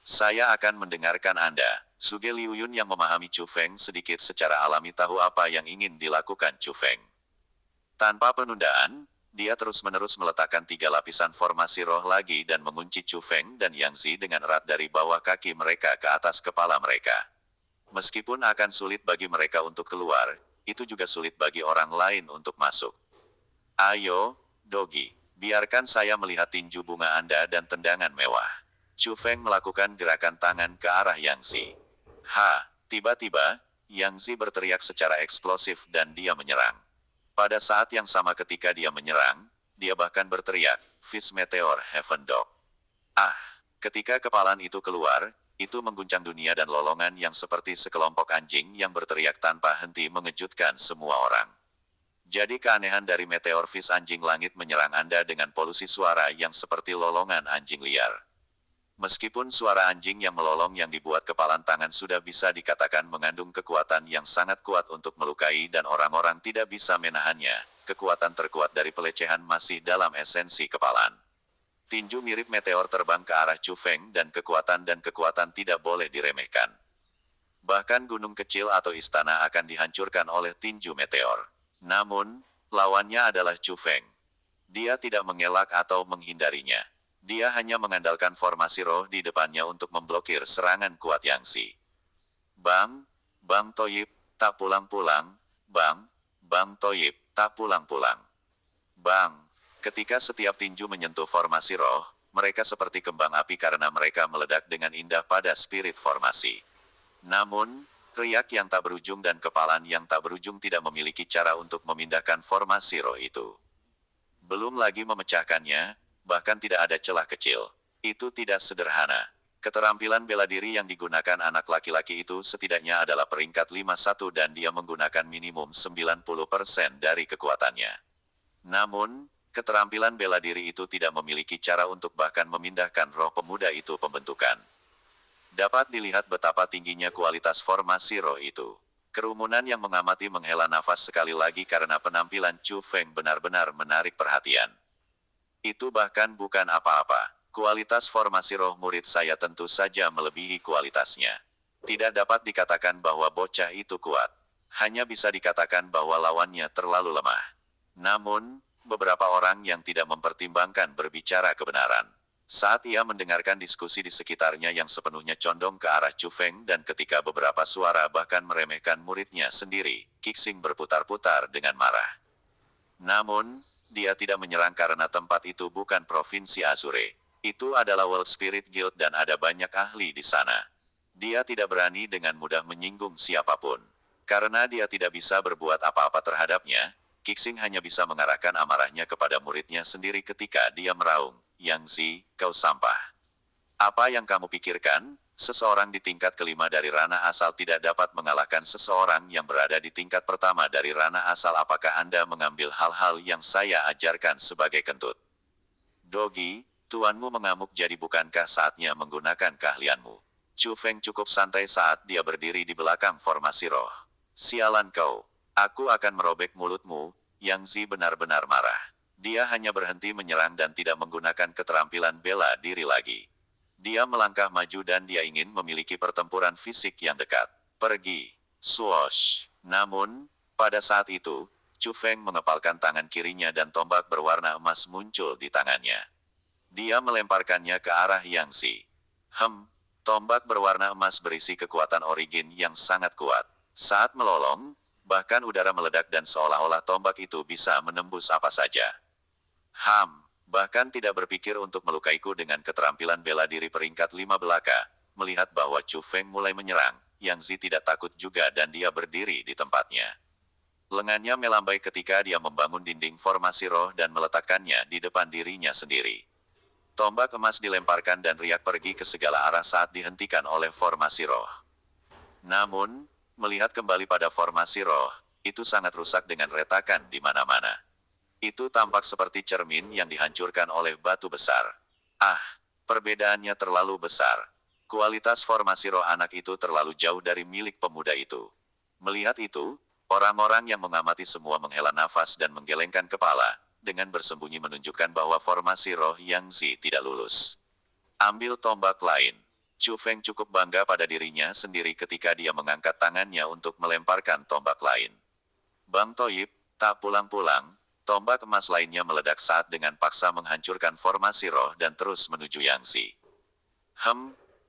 Saya akan mendengarkan Anda. Suge Liuyun yang memahami Chu Feng sedikit secara alami tahu apa yang ingin dilakukan Chu Feng. Tanpa penundaan, dia terus-menerus meletakkan 3 lapisan formasi roh lagi dan mengunci Chu Feng dan Yang Zi dengan erat dari bawah kaki mereka ke atas kepala mereka. Meskipun akan sulit bagi mereka untuk keluar, itu juga sulit bagi orang lain untuk masuk. Ayo, Dogi, biarkan saya melihat tinju bunga Anda dan tendangan mewah. Chu Feng melakukan gerakan tangan ke arah Yang Zi. Tiba-tiba, Yang Zi berteriak secara eksplosif dan dia menyerang. Pada saat yang sama ketika dia menyerang, dia bahkan berteriak, Fist Meteor Heaven Dog. Ketika kepalan itu keluar, itu mengguncang dunia dan lolongan yang seperti sekelompok anjing yang berteriak tanpa henti mengejutkan semua orang. Jadi keanehan dari meteor Fist anjing langit menyerang Anda dengan polusi suara yang seperti lolongan anjing liar. Meskipun suara anjing yang melolong yang dibuat kepalan tangan sudah bisa dikatakan mengandung kekuatan yang sangat kuat untuk melukai dan orang-orang tidak bisa menahannya, kekuatan terkuat dari pelecehan masih dalam esensi kepalan. Tinju mirip meteor terbang ke arah Chu Feng dan kekuatan tidak boleh diremehkan. Bahkan gunung kecil atau istana akan dihancurkan oleh tinju meteor. Namun, lawannya adalah Chu Feng. Dia tidak mengelak atau menghindarinya. Dia hanya mengandalkan formasi roh di depannya untuk memblokir serangan kuat Yang Zi. Bang Toyib, tak pulang-pulang, Bang Toyib, tak pulang-pulang. Ketika setiap tinju menyentuh formasi roh, mereka seperti kembang api karena mereka meledak dengan indah pada spirit formasi. Namun, riak yang tak berujung dan kepalan yang tak berujung tidak memiliki cara untuk memindahkan formasi roh itu. Belum lagi memecahkannya, bahkan tidak ada celah kecil. Itu tidak sederhana. Keterampilan bela diri yang digunakan anak laki-laki itu setidaknya adalah peringkat 51 dan dia menggunakan minimum 90% dari kekuatannya. Namun, keterampilan bela diri itu tidak memiliki cara untuk bahkan memindahkan roh pemuda itu pembentukan. Dapat dilihat betapa tingginya kualitas formasi roh itu. Kerumunan yang mengamati menghela nafas sekali lagi karena penampilan Chu Feng benar-benar menarik perhatian. Itu bahkan bukan apa-apa. Kualitas formasi roh murid saya tentu saja melebihi kualitasnya. Tidak dapat dikatakan bahwa bocah itu kuat. Hanya bisa dikatakan bahwa lawannya terlalu lemah. Namun, beberapa orang yang tidak mempertimbangkan berbicara kebenaran. Saat ia mendengarkan diskusi di sekitarnya yang sepenuhnya condong ke arah Chu Feng dan ketika beberapa suara bahkan meremehkan muridnya sendiri, Kixing berputar-putar dengan marah. Namun, dia tidak menyerang karena tempat itu bukan provinsi Azure. Itu adalah World Spirit Guild dan ada banyak ahli di sana. Dia tidak berani dengan mudah menyinggung siapapun. Karena dia tidak bisa berbuat apa-apa terhadapnya, Kixing hanya bisa mengarahkan amarahnya kepada muridnya sendiri ketika dia meraung, "Yang Zi, kau sampah. Apa yang kamu pikirkan? Seseorang di tingkat kelima dari ranah asal tidak dapat mengalahkan seseorang yang berada di tingkat pertama dari ranah asal. Apakah Anda mengambil hal-hal yang saya ajarkan sebagai kentut? Dogi, tuanmu mengamuk jadi bukankah saatnya menggunakan keahlianmu?" Chu Feng cukup santai saat dia berdiri di belakang formasi roh. "Sialan kau. Aku akan merobek mulutmu." Yang Zi benar-benar marah. Dia hanya berhenti menyerang dan tidak menggunakan keterampilan bela diri lagi. Dia melangkah maju dan dia ingin memiliki pertempuran fisik yang dekat. "Pergi." Swoosh. Namun, pada saat itu, Chu Feng mengepalkan tangan kirinya dan tombak berwarna emas muncul di tangannya. Dia melemparkannya ke arah Yang Zi. Tombak berwarna emas berisi kekuatan origin yang sangat kuat. Saat melolong, bahkan udara meledak dan seolah-olah tombak itu bisa menembus apa saja. Bahkan tidak berpikir untuk melukaiku dengan keterampilan bela diri peringkat 5 belaka. Melihat bahwa Chu Feng mulai menyerang, Yang Zi tidak takut juga dan dia berdiri di tempatnya. Lengannya melambai ketika dia membangun dinding formasi roh dan meletakkannya di depan dirinya sendiri. Tombak emas dilemparkan dan riak pergi ke segala arah saat dihentikan oleh formasi roh. Namun, melihat kembali pada formasi roh, itu sangat rusak dengan retakan di mana-mana. Itu tampak seperti cermin yang dihancurkan oleh batu besar. Perbedaannya terlalu besar. Kualitas formasi roh anak itu terlalu jauh dari milik pemuda itu. Melihat itu, orang-orang yang mengamati semua menghela nafas dan menggelengkan kepala, dengan bersembunyi menunjukkan bahwa formasi roh Yang Zi tidak lulus. Ambil tombak lain. Chu Feng cukup bangga pada dirinya sendiri ketika dia mengangkat tangannya untuk melemparkan tombak lain. Bang Toyib, tak pulang-pulang, tombak emas lainnya meledak saat dengan paksa menghancurkan formasi roh dan terus menuju Yang Zi.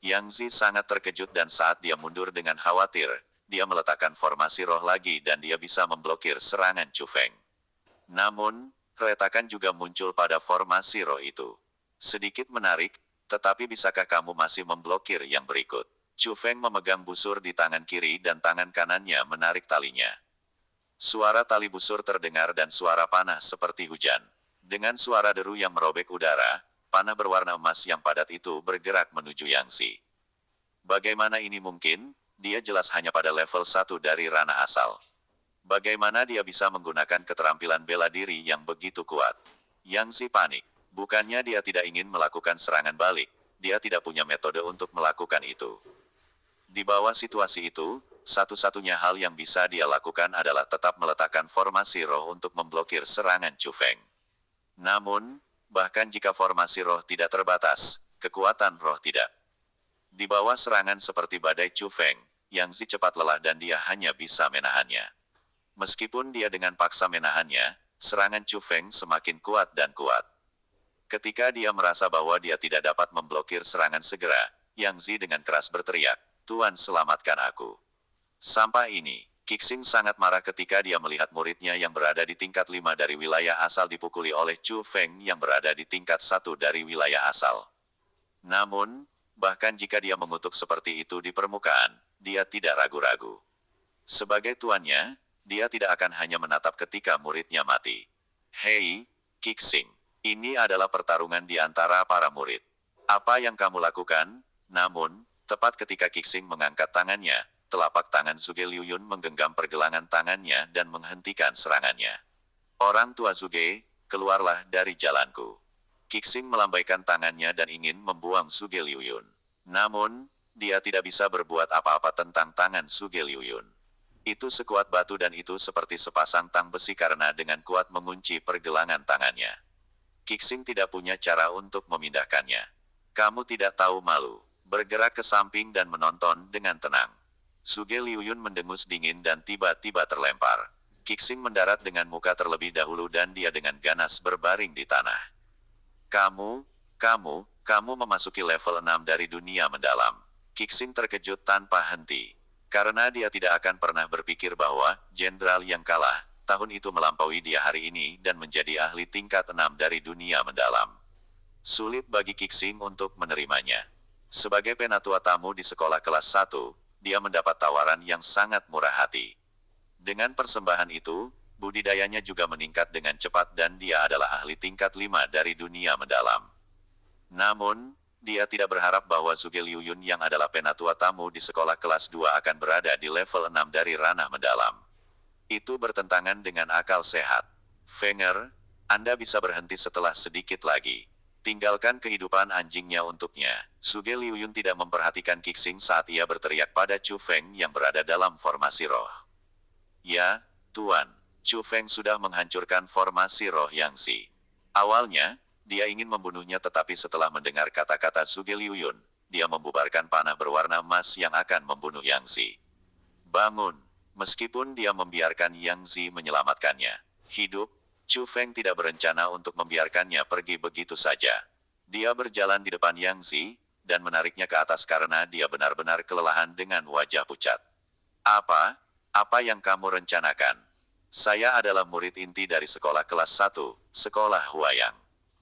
Yang Zi sangat terkejut dan saat dia mundur dengan khawatir, dia meletakkan formasi roh lagi dan dia bisa memblokir serangan Chu Feng. Namun, retakan juga muncul pada formasi roh itu. Sedikit menarik, tetapi bisakah kamu masih memblokir yang berikut? Chu Feng memegang busur di tangan kiri dan tangan kanannya menarik talinya. Suara tali busur terdengar dan suara panah seperti hujan. Dengan suara deru yang merobek udara, panah berwarna emas yang padat itu bergerak menuju Yang Zi. Bagaimana ini mungkin? Dia jelas hanya pada level 1 dari ranah asal. Bagaimana dia bisa menggunakan keterampilan bela diri yang begitu kuat? Yang Zi panik. Bukannya dia tidak ingin melakukan serangan balik, dia tidak punya metode untuk melakukan itu. Di bawah situasi itu, satu-satunya hal yang bisa dia lakukan adalah tetap meletakkan formasi roh untuk memblokir serangan Chu Feng. Namun, bahkan jika formasi roh tidak terbatas, kekuatan roh tidak. Di bawah serangan seperti badai Chu Feng, Yang Zi cepat lelah dan dia hanya bisa menahannya. Meskipun dia dengan paksa menahannya, serangan Chu Feng semakin kuat dan kuat. Ketika dia merasa bahwa dia tidak dapat memblokir serangan segera, Yang Zi dengan keras berteriak, "Tuan, selamatkan aku." Sampai ini, Kixing sangat marah ketika dia melihat muridnya yang berada di tingkat 5 dari wilayah asal dipukuli oleh Chu Feng yang berada di tingkat 1 dari wilayah asal. Namun, bahkan jika dia mengutuk seperti itu di permukaan, dia tidak ragu-ragu. Sebagai tuannya, dia tidak akan hanya menatap ketika muridnya mati. "Hei, Kixing. Ini adalah pertarungan di antara para murid. Apa yang kamu lakukan?" Namun, tepat ketika Kixing mengangkat tangannya, telapak tangan Zhuge Liuyun menggenggam pergelangan tangannya dan menghentikan serangannya. "Orang tua Zhuge, keluarlah dari jalanku." Kixing melambaikan tangannya dan ingin membuang Zhuge Liuyun. Namun, dia tidak bisa berbuat apa-apa tentang tangan Zhuge Liuyun. Itu sekuat batu dan itu seperti sepasang tang besi karena dengan kuat mengunci pergelangan tangannya. Kixing tidak punya cara untuk memindahkannya. "Kamu tidak tahu malu." Bergerak ke samping dan menonton dengan tenang. Zhuge Liuyun mendengus dingin dan tiba-tiba terlempar. Kixing mendarat dengan muka terlebih dahulu dan dia dengan ganas berbaring di tanah. Kamu, Kamu memasuki level 6 dari dunia mendalam. Kixing terkejut tanpa henti. Karena dia tidak akan pernah berpikir bahwa jenderal yang kalah tahun itu melampaui dia hari ini dan menjadi ahli tingkat 6 dari dunia mendalam. Sulit bagi Kixing untuk menerimanya. Sebagai penatua tamu di sekolah kelas 1, dia mendapat tawaran yang sangat murah hati. Dengan persembahan itu, budidayanya juga meningkat dengan cepat dan dia adalah ahli tingkat 5 dari dunia mendalam. Namun, dia tidak berharap bahwa Zhuge Liuyun yang adalah penatua tamu di sekolah kelas 2 akan berada di level 6 dari ranah mendalam. Itu bertentangan dengan akal sehat. Fenger, Anda bisa berhenti setelah sedikit lagi. Tinggalkan kehidupan anjingnya untuknya. Zhuge Liuyun tidak memperhatikan Kixing saat ia berteriak pada Chu Feng yang berada dalam formasi roh. Ya, Tuan. Chu Feng sudah menghancurkan formasi roh Yangzi. Awalnya, dia ingin membunuhnya tetapi setelah mendengar kata-kata Zhuge Liuyun, dia membubarkan panah berwarna emas yang akan membunuh Yangzi. Bangun. Meskipun dia membiarkan Yangzi menyelamatkannya hidup, Chu Feng tidak berencana untuk membiarkannya pergi begitu saja. Dia berjalan di depan Yangzi, dan menariknya ke atas karena dia benar-benar kelelahan dengan wajah pucat. Apa yang kamu rencanakan? Saya adalah murid inti dari sekolah kelas 1, sekolah Huayang.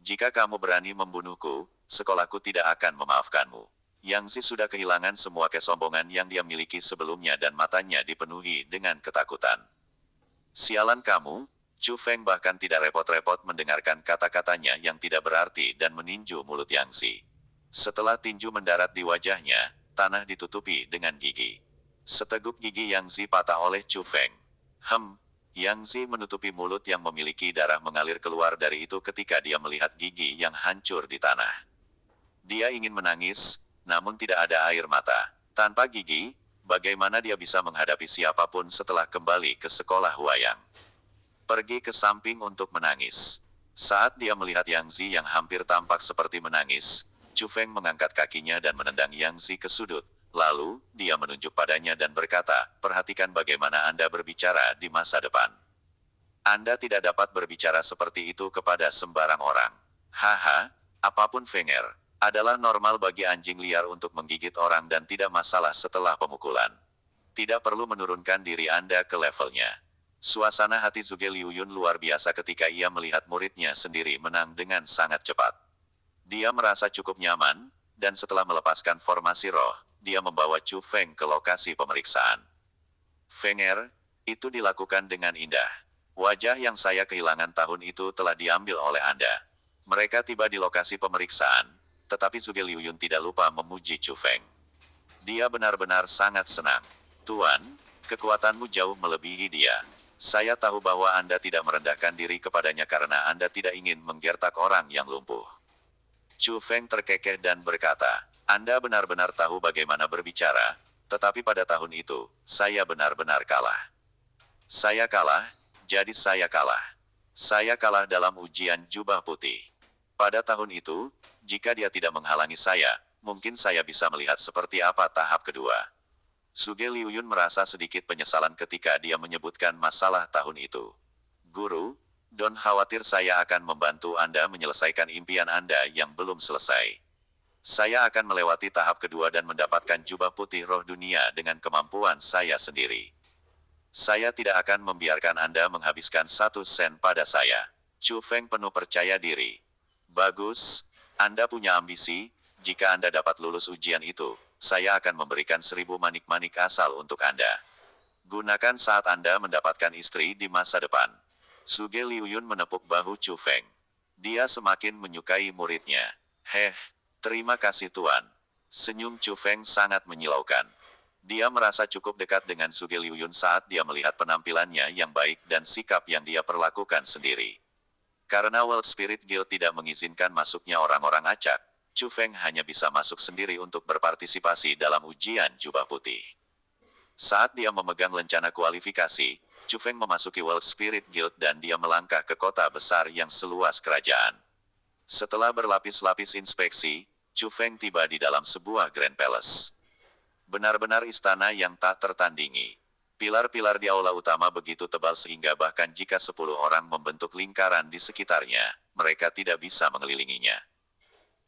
Jika kamu berani membunuhku, sekolahku tidak akan memaafkanmu. Yangzi sudah kehilangan semua kesombongan yang dia miliki sebelumnya dan matanya dipenuhi dengan ketakutan. Sialan kamu! Chu Feng bahkan tidak repot-repot mendengarkan kata-katanya yang tidak berarti dan meninju mulut Yangzi. Setelah tinju mendarat di wajahnya, tanah ditutupi dengan gigi. Seteguk gigi Yangzi patah oleh Chu Feng. Yangzi menutupi mulut yang memiliki darah mengalir keluar dari itu ketika dia melihat gigi yang hancur di tanah. Dia ingin menangis, namun tidak ada air mata. Tanpa gigi, bagaimana dia bisa menghadapi siapapun setelah kembali ke sekolah Huayang? Pergi ke samping untuk menangis. Saat dia melihat Yangzi yang hampir tampak seperti menangis, Chu Feng mengangkat kakinya dan menendang Yangzi ke sudut. Lalu, dia menunjuk padanya dan berkata, perhatikan bagaimana Anda berbicara di masa depan. Anda tidak dapat berbicara seperti itu kepada sembarang orang. Apapun Fenger, adalah normal bagi anjing liar untuk menggigit orang dan tidak masalah setelah pemukulan. Tidak perlu menurunkan diri Anda ke levelnya. Suasana hati Zhuge Liuyun luar biasa ketika ia melihat muridnya sendiri menang dengan sangat cepat. Dia merasa cukup nyaman, dan setelah melepaskan formasi roh, dia membawa Chu Feng ke lokasi pemeriksaan. Fenger, itu dilakukan dengan indah. Wajah yang saya kehilangan tahun itu telah diambil oleh Anda. Mereka tiba di lokasi pemeriksaan, tetapi Zhuge Liuyun tidak lupa memuji Chu Feng. Dia benar-benar sangat senang. Tuan, kekuatanmu jauh melebihi dia. Saya tahu bahwa Anda tidak merendahkan diri kepadanya karena Anda tidak ingin menggertak orang yang lumpuh. Chu Feng terkekeh dan berkata, Anda benar-benar tahu bagaimana berbicara, tetapi pada tahun itu, saya benar-benar kalah. Saya kalah, jadi saya kalah. Saya kalah dalam ujian jubah putih. Pada tahun itu, jika dia tidak menghalangi saya, mungkin saya bisa melihat seperti apa tahap kedua. Zhuge Liuyun merasa sedikit penyesalan ketika dia menyebutkan masalah tahun itu. Guru, don't khawatir, saya akan membantu Anda menyelesaikan impian Anda yang belum selesai. Saya akan melewati tahap kedua dan mendapatkan jubah putih roh dunia dengan kemampuan saya sendiri. Saya tidak akan membiarkan Anda menghabiskan 1 sen pada saya. Chu Feng penuh percaya diri. Bagus, Anda punya ambisi. Jika Anda dapat lulus ujian itu, saya akan memberikan 1000 manik-manik asal untuk Anda. Gunakan saat Anda mendapatkan istri di masa depan. Zhuge Liuyun menepuk bahu Chu Feng. Dia semakin menyukai muridnya. Terima kasih Tuan. Senyum Chu Feng sangat menyilaukan. Dia merasa cukup dekat dengan Zhuge Liuyun saat dia melihat penampilannya yang baik dan sikap yang dia perlakukan sendiri. Karena World Spirit Guild tidak mengizinkan masuknya orang-orang acak, Chu Feng hanya bisa masuk sendiri untuk berpartisipasi dalam ujian jubah putih. Saat dia memegang lencana kualifikasi, Chu Feng memasuki World Spirit Guild dan dia melangkah ke kota besar yang seluas kerajaan. Setelah berlapis-lapis inspeksi, Chu Feng tiba di dalam sebuah Grand Palace. Benar-benar istana yang tak tertandingi. Pilar-pilar di aula utama begitu tebal sehingga bahkan jika 10 orang membentuk lingkaran di sekitarnya, mereka tidak bisa mengelilinginya.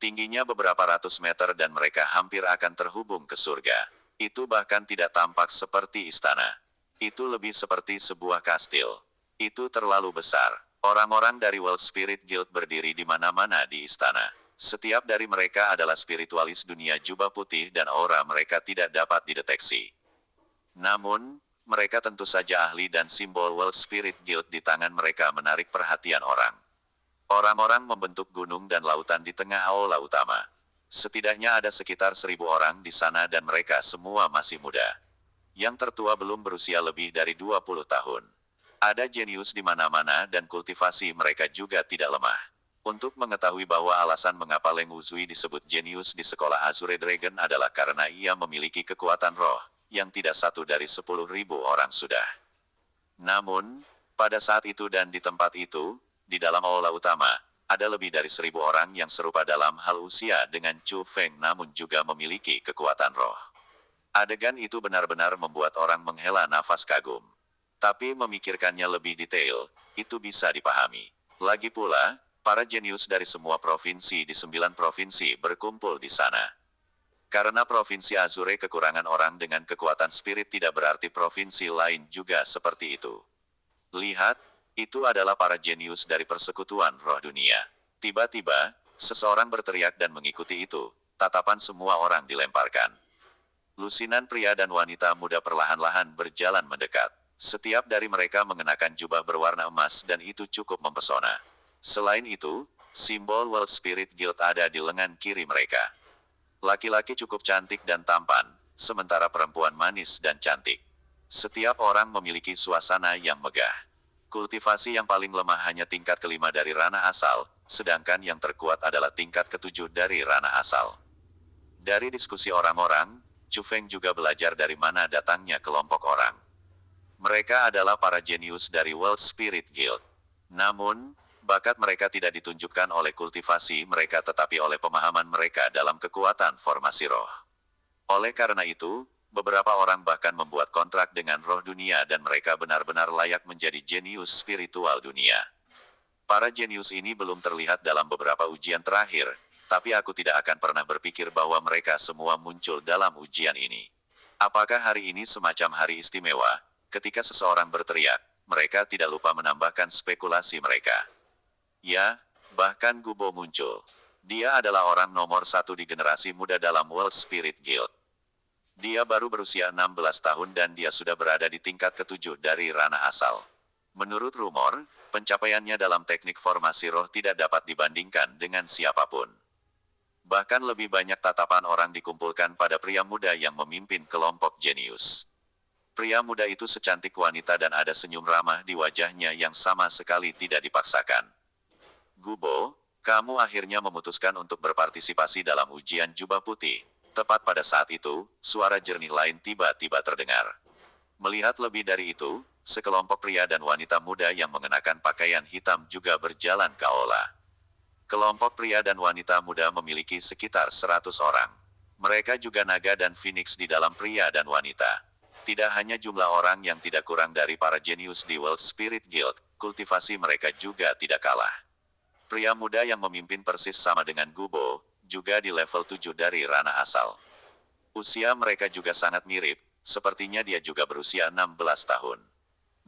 Tingginya beberapa ratus meter dan mereka hampir akan terhubung ke surga. Itu bahkan tidak tampak seperti istana. Itu lebih seperti sebuah kastil. Itu terlalu besar. Orang-orang dari World Spirit Guild berdiri di mana-mana di istana. Setiap dari mereka adalah spiritualis dunia jubah putih dan aura mereka tidak dapat dideteksi. Namun, mereka tentu saja ahli dan simbol World Spirit Guild di tangan mereka menarik perhatian orang. Orang-orang membentuk gunung dan lautan di tengah aula utama. Setidaknya ada sekitar 1.000 orang di sana dan mereka semua masih muda. Yang tertua belum berusia lebih dari 20 tahun. Ada jenius di mana-mana dan kultivasi mereka juga tidak lemah. Untuk mengetahui bahwa alasan mengapa Leng Wuzui disebut jenius di sekolah Azure Dragon adalah karena ia memiliki kekuatan roh, yang tidak satu dari 10.000 orang sudah. Namun, pada saat itu dan di tempat itu, di dalam aula utama, ada lebih dari 1.000 orang yang serupa dalam hal usia dengan Chu Feng namun juga memiliki kekuatan roh. Adegan itu benar-benar membuat orang menghela nafas kagum. Tapi memikirkannya lebih detail, itu bisa dipahami. Lagi pula, para jenius dari semua provinsi di 9 provinsi berkumpul di sana. Karena provinsi Azure kekurangan orang dengan kekuatan spirit tidak berarti provinsi lain juga seperti itu. Lihat, itu adalah para jenius dari persekutuan roh dunia. Tiba-tiba, seseorang berteriak dan mengikuti itu, tatapan semua orang dilemparkan. Lusinan pria dan wanita muda perlahan-lahan berjalan mendekat. Setiap dari mereka mengenakan jubah berwarna emas dan itu cukup mempesona. Selain itu, simbol World Spirit Guild ada di lengan kiri mereka. Laki-laki cukup cantik dan tampan, sementara perempuan manis dan cantik. Setiap orang memiliki suasana yang megah. Kultivasi yang paling lemah hanya tingkat kelima dari ranah asal, sedangkan yang terkuat adalah tingkat ketujuh dari ranah asal. Dari diskusi orang-orang, Chu Feng juga belajar dari mana datangnya kelompok orang. Mereka adalah para jenius dari World Spirit Guild. Namun, bakat mereka tidak ditunjukkan oleh kultivasi mereka tetapi oleh pemahaman mereka dalam kekuatan formasi roh. Oleh karena itu, beberapa orang bahkan membuat kontrak dengan roh dunia dan mereka benar-benar layak menjadi jenius spiritual dunia. Para jenius ini belum terlihat dalam beberapa ujian terakhir, tapi aku tidak akan pernah berpikir bahwa mereka semua muncul dalam ujian ini. Apakah hari ini semacam hari istimewa? Ketika seseorang berteriak, mereka tidak lupa menambahkan spekulasi mereka. Ya, bahkan Gubo muncul. Dia adalah orang nomor 1 di generasi muda dalam World Spirit Guild. Dia baru berusia 16 tahun dan dia sudah berada di tingkat ketujuh dari ranah asal. Menurut rumor, pencapaiannya dalam teknik formasi roh tidak dapat dibandingkan dengan siapapun. Bahkan lebih banyak tatapan orang dikumpulkan pada pria muda yang memimpin kelompok jenius. Pria muda itu secantik wanita dan ada senyum ramah di wajahnya yang sama sekali tidak dipaksakan. Gubo, kamu akhirnya memutuskan untuk berpartisipasi dalam ujian jubah putih. Tepat pada saat itu, suara jernih lain tiba-tiba terdengar. Melihat lebih dari itu, sekelompok pria dan wanita muda yang mengenakan pakaian hitam juga berjalan ke aula. Kelompok pria dan wanita muda memiliki sekitar 100 orang. Mereka juga naga dan phoenix di dalam pria dan wanita. Tidak hanya jumlah orang yang tidak kurang dari para jenius di World Spirit Guild, kultivasi mereka juga tidak kalah. Pria muda yang memimpin persis sama dengan Gubo, juga di level 7 dari ranah asal. Usia mereka juga sangat mirip, sepertinya dia juga berusia 16 tahun.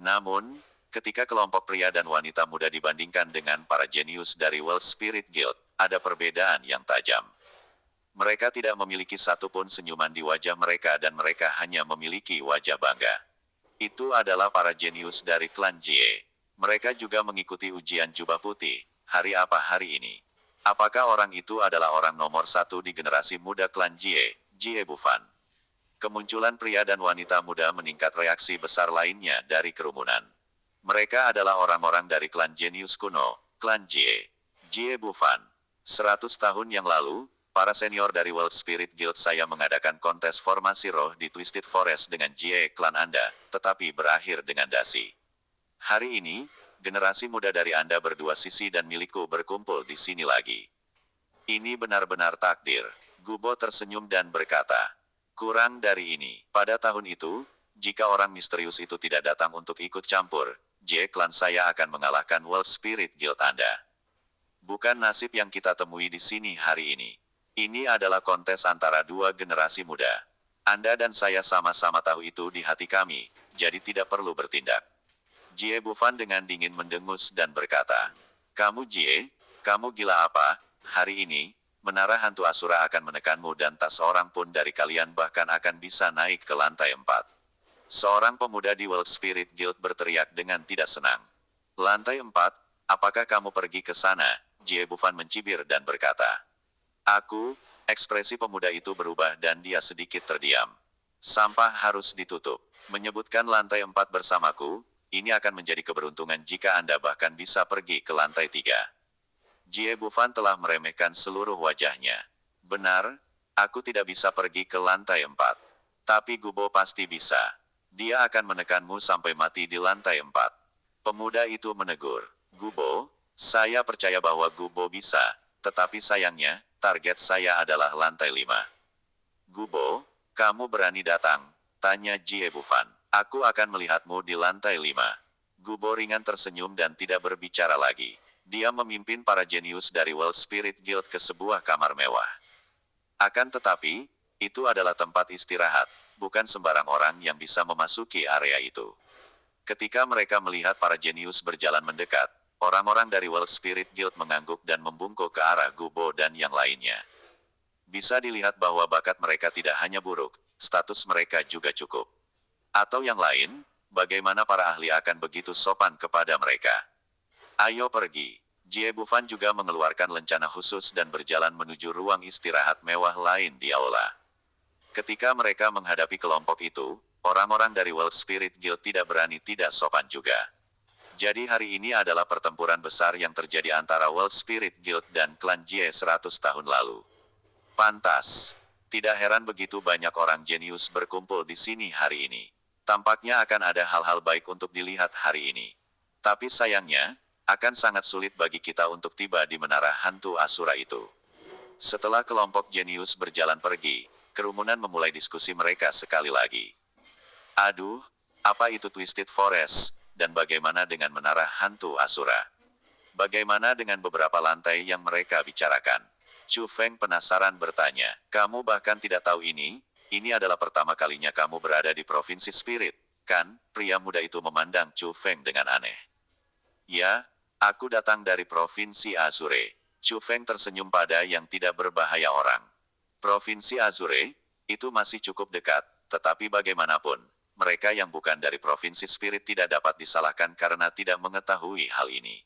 Namun, ketika kelompok pria dan wanita muda dibandingkan dengan para jenius dari World Spirit Guild, ada perbedaan yang tajam. Mereka tidak memiliki satupun senyuman di wajah mereka dan mereka hanya memiliki wajah bangga. Itu adalah para jenius dari klan Jie. Mereka juga mengikuti ujian jubah putih. Hari apa hari ini? Apakah orang itu adalah orang nomor 1 di generasi muda klan Jie, Jie Bufan? Kemunculan pria dan wanita muda meningkat reaksi besar lainnya dari kerumunan. Mereka adalah orang-orang dari klan jenius kuno, klan Jie, Jie Bufan. 100 tahun yang lalu, para senior dari World Spirit Guild saya mengadakan kontes formasi roh di Twisted Forest dengan Jie klan Anda, tetapi berakhir dengan dasi. Hari ini, generasi muda dari Anda berdua sisi dan milikku berkumpul di sini lagi. Ini benar-benar takdir. Gubo tersenyum dan berkata, kurang dari ini. Pada tahun itu, jika orang misterius itu tidak datang untuk ikut campur, J klan saya akan mengalahkan World Spirit Guild Anda. Bukan nasib yang kita temui di sini hari ini. Ini adalah kontes antara dua generasi muda. Anda dan saya sama-sama tahu itu di hati kami, jadi tidak perlu bertindak. Jie Bufan dengan dingin mendengus dan berkata, "Kamu Jie, kamu gila apa? Hari ini, menara hantu Asura akan menekanmu dan tak seorang pun dari kalian bahkan akan bisa naik ke lantai 4. Seorang pemuda di World Spirit Guild berteriak dengan tidak senang. "Lantai 4, apakah kamu pergi ke sana?" Jie Bufan mencibir dan berkata. "Aku," ekspresi pemuda itu berubah dan dia sedikit terdiam. "Sampah harus ditutup. Menyebutkan lantai 4 bersamaku, ini akan menjadi keberuntungan jika Anda bahkan bisa pergi ke lantai 3. Jie Bufan telah meremehkan seluruh wajahnya. "Benar, aku tidak bisa pergi ke lantai 4. Tapi Gubo pasti bisa. Dia akan menekanmu sampai mati di lantai 4. Pemuda itu menegur. "Gubo, saya percaya bahwa Gubo bisa, tetapi sayangnya, target saya adalah lantai 5. "Gubo, kamu berani datang?" tanya Jie Bufan. "Aku akan melihatmu di lantai 5. Gubo ringan tersenyum dan tidak berbicara lagi. Dia memimpin para jenius dari World Spirit Guild ke sebuah kamar mewah. Akan tetapi, itu adalah tempat istirahat, bukan sembarang orang yang bisa memasuki area itu. Ketika mereka melihat para jenius berjalan mendekat, orang-orang dari World Spirit Guild mengangguk dan membungkuk ke arah Gubo dan yang lainnya. Bisa dilihat bahwa bakat mereka tidak hanya buruk, status mereka juga cukup. Atau yang lain, bagaimana para ahli akan begitu sopan kepada mereka? Ayo pergi." Jie Bufan juga mengeluarkan lencana khusus dan berjalan menuju ruang istirahat mewah lain di aula. Ketika mereka menghadapi kelompok itu, orang-orang dari World Spirit Guild tidak berani tidak sopan juga. Jadi hari ini adalah pertempuran besar yang terjadi antara World Spirit Guild dan klan Jie 100 tahun lalu. Pantas. Tidak heran begitu banyak orang jenius berkumpul di sini hari ini. Tampaknya akan ada hal-hal baik untuk dilihat hari ini. Tapi sayangnya, akan sangat sulit bagi kita untuk tiba di menara hantu Asura itu. Setelah kelompok jenius berjalan pergi, kerumunan memulai diskusi mereka sekali lagi. "Aduh, apa itu Twisted Forest, dan bagaimana dengan menara hantu Asura? Bagaimana dengan beberapa lantai yang mereka bicarakan?" Chu Feng penasaran bertanya, "Kamu bahkan tidak tahu ini? Ini adalah pertama kalinya kamu berada di Provinsi Spirit, kan?" Pria muda itu memandang Chu Feng dengan aneh. "Ya, aku datang dari Provinsi Azure." Chu Feng tersenyum pada yang tidak berbahaya orang. Provinsi Azure, itu masih cukup dekat, tetapi bagaimanapun, mereka yang bukan dari Provinsi Spirit tidak dapat disalahkan karena tidak mengetahui hal ini.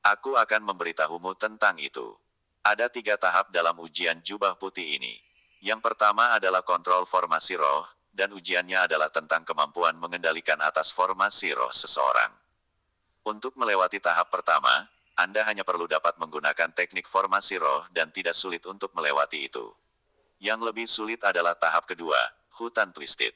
Aku akan memberitahumu tentang itu. Ada 3 tahap dalam ujian jubah putih ini. Yang pertama adalah kontrol formasi roh, dan ujiannya adalah tentang kemampuan mengendalikan atas formasi roh seseorang. Untuk melewati tahap pertama, Anda hanya perlu dapat menggunakan teknik formasi roh dan tidak sulit untuk melewati itu. Yang lebih sulit adalah tahap kedua, hutan Twisted.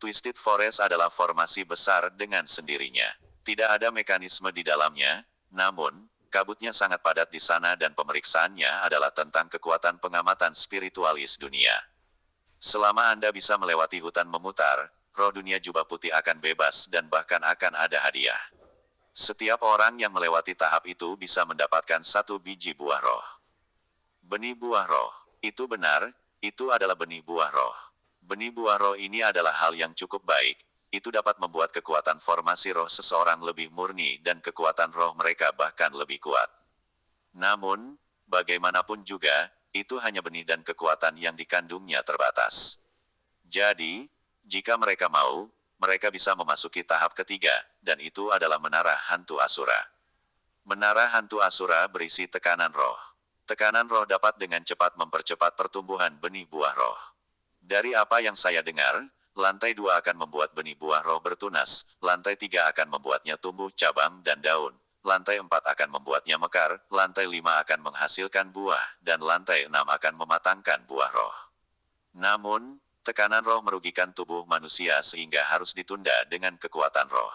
Twisted Forest adalah formasi besar dengan sendirinya. Tidak ada mekanisme di dalamnya, namun, kabutnya sangat padat di sana dan pemeriksaannya adalah tentang kekuatan pengamatan spiritualis dunia. Selama Anda bisa melewati hutan memutar, roh dunia jubah putih akan bebas dan bahkan akan ada hadiah. Setiap orang yang melewati tahap itu bisa mendapatkan 1 biji buah roh. Benih buah roh. Itu benar, itu adalah benih buah roh. Benih buah roh ini adalah hal yang cukup baik. Itu dapat membuat kekuatan formasi roh seseorang lebih murni dan kekuatan roh mereka bahkan lebih kuat. Namun, bagaimanapun juga, itu hanya benih dan kekuatan yang dikandungnya terbatas. Jadi, jika mereka mau, mereka bisa memasuki tahap ketiga, dan itu adalah menara hantu Asura. Menara hantu Asura berisi tekanan roh. Tekanan roh dapat dengan cepat mempercepat pertumbuhan benih buah roh. Dari apa yang saya dengar, lantai 2 akan membuat benih buah roh bertunas, lantai 3 akan membuatnya tumbuh cabang dan daun, lantai 4 akan membuatnya mekar, lantai 5 akan menghasilkan buah, dan lantai 6 akan mematangkan buah roh. Namun, tekanan roh merugikan tubuh manusia sehingga harus ditunda dengan kekuatan roh.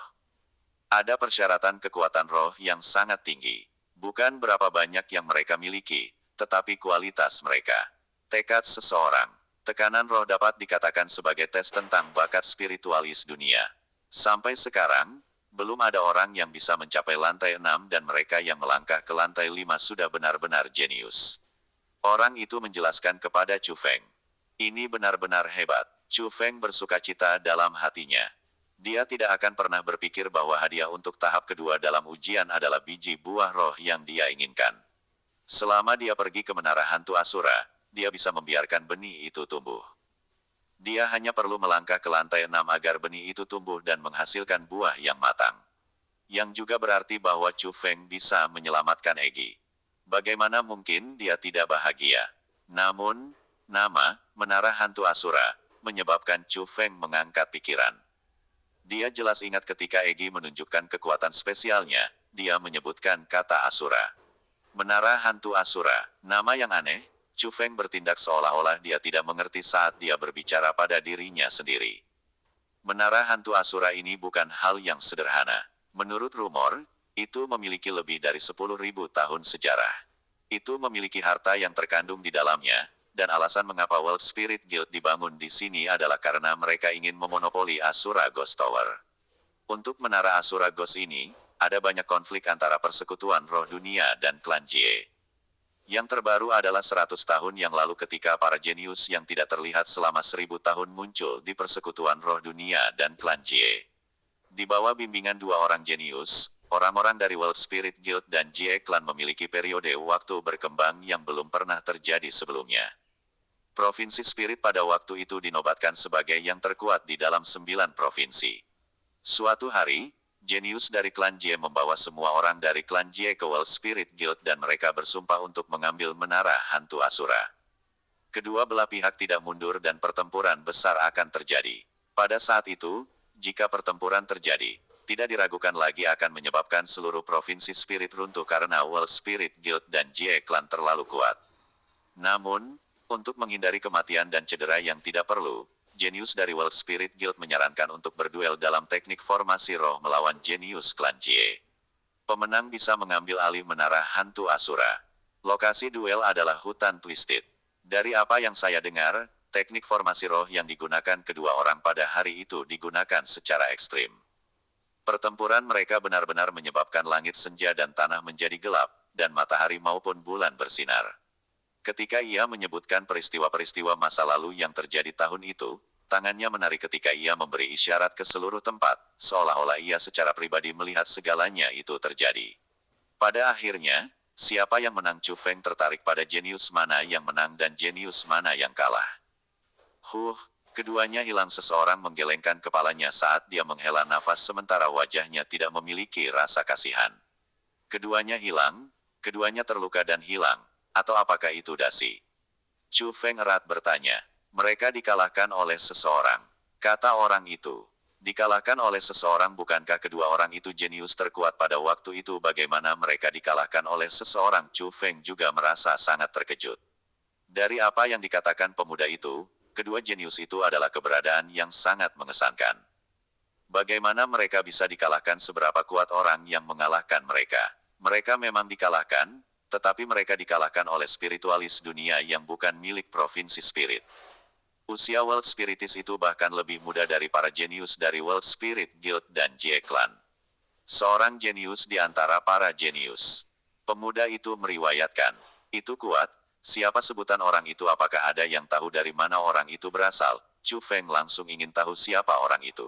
Ada persyaratan kekuatan roh yang sangat tinggi. Bukan berapa banyak yang mereka miliki, tetapi kualitas mereka. Tekad seseorang. Tekanan roh dapat dikatakan sebagai tes tentang bakat spiritualis dunia. Sampai sekarang, Belum ada orang yang bisa mencapai lantai 6 dan mereka yang melangkah ke lantai 5 sudah benar-benar jenius. Orang itu menjelaskan kepada Chu Feng. Ini benar-benar hebat. Chu Feng bersukacita dalam hatinya. Dia tidak akan pernah berpikir bahwa hadiah untuk tahap kedua dalam ujian adalah biji buah roh yang dia inginkan. Selama dia pergi ke menara hantu Asura, dia bisa membiarkan benih itu tumbuh. Dia hanya perlu melangkah ke lantai 6 agar benih itu tumbuh dan menghasilkan buah yang matang. Yang juga berarti bahwa Chu Feng bisa menyelamatkan Egi. Bagaimana mungkin dia tidak bahagia? Namun, nama Menara Hantu Asura menyebabkan Chu Feng mengangkat pikiran. Dia jelas ingat ketika Egi menunjukkan kekuatan spesialnya, dia menyebutkan kata Asura. Menara Hantu Asura, nama yang aneh. Chu Feng bertindak seolah-olah dia tidak mengerti saat dia berbicara pada dirinya sendiri. Menara Hantu Asura ini bukan hal yang sederhana. Menurut rumor, itu memiliki lebih dari 10.000 tahun sejarah. Itu memiliki harta yang terkandung di dalamnya, dan alasan mengapa World Spirit Guild dibangun di sini adalah karena mereka ingin memonopoli Asura Ghost Tower. Untuk Menara Asura Ghost ini, ada banyak konflik antara Persekutuan Roh Dunia dan klan Jie. Yang terbaru adalah 100 tahun yang lalu ketika para jenius yang tidak terlihat selama 1000 tahun muncul di Persekutuan Roh Dunia dan klan Jie. Di bawah bimbingan dua orang jenius, orang-orang dari World Spirit Guild dan Jie Clan memiliki periode waktu berkembang yang belum pernah terjadi sebelumnya. Provinsi Spirit pada waktu itu dinobatkan sebagai yang terkuat di dalam 9 provinsi. Suatu hari, jenius dari klan Jie membawa semua orang dari klan Jie ke World Spirit Guild dan mereka bersumpah untuk mengambil menara hantu Asura. Kedua belah pihak tidak mundur dan pertempuran besar akan terjadi. Pada saat itu, jika pertempuran terjadi, tidak diragukan lagi akan menyebabkan seluruh provinsi Spirit runtuh karena World Spirit Guild dan Jie Clan terlalu kuat. Namun, untuk menghindari kematian dan cedera yang tidak perlu, jenius dari World Spirit Guild menyarankan untuk berduel dalam teknik formasi roh melawan jenius klan Jie. Pemenang bisa mengambil alih menara hantu Asura. Lokasi duel adalah hutan Twisted. Dari apa yang saya dengar, teknik formasi roh yang digunakan kedua orang pada hari itu digunakan secara ekstrim. Pertempuran mereka benar-benar menyebabkan langit senja dan tanah menjadi gelap, dan matahari maupun bulan bersinar. Ketika ia menyebutkan peristiwa-peristiwa masa lalu yang terjadi tahun itu, tangannya menari ketika ia memberi isyarat ke seluruh tempat, seolah-olah ia secara pribadi melihat segalanya itu terjadi. Pada akhirnya, siapa yang menang? Chu Feng tertarik pada jenius mana yang menang dan jenius mana yang kalah. Keduanya hilang. Seseorang menggelengkan kepalanya saat dia menghela nafas sementara wajahnya tidak memiliki rasa kasihan. Keduanya hilang, keduanya terluka dan hilang. Atau apakah itu dasi? Chu Feng erat bertanya. Mereka dikalahkan oleh seseorang. Kata orang itu. Dikalahkan oleh seseorang. Bukankah kedua orang itu jenius terkuat pada waktu itu? Bagaimana mereka dikalahkan oleh seseorang? Chu Feng juga merasa sangat terkejut. Dari apa yang dikatakan pemuda itu, kedua jenius itu adalah keberadaan yang sangat mengesankan. Bagaimana mereka bisa dikalahkan? Seberapa kuat orang yang mengalahkan mereka? Mereka memang dikalahkan, tetapi mereka dikalahkan oleh spiritualis dunia yang bukan milik provinsi Spirit. Usia World Spiritis itu bahkan lebih muda dari para jenius dari World Spirit Guild dan Jie Clan. Seorang jenius di antara para jenius. Pemuda itu meriwayatkan. Itu kuat. Siapa sebutan orang itu? Apakah ada yang tahu dari mana orang itu berasal? Chu Feng langsung ingin tahu siapa orang itu.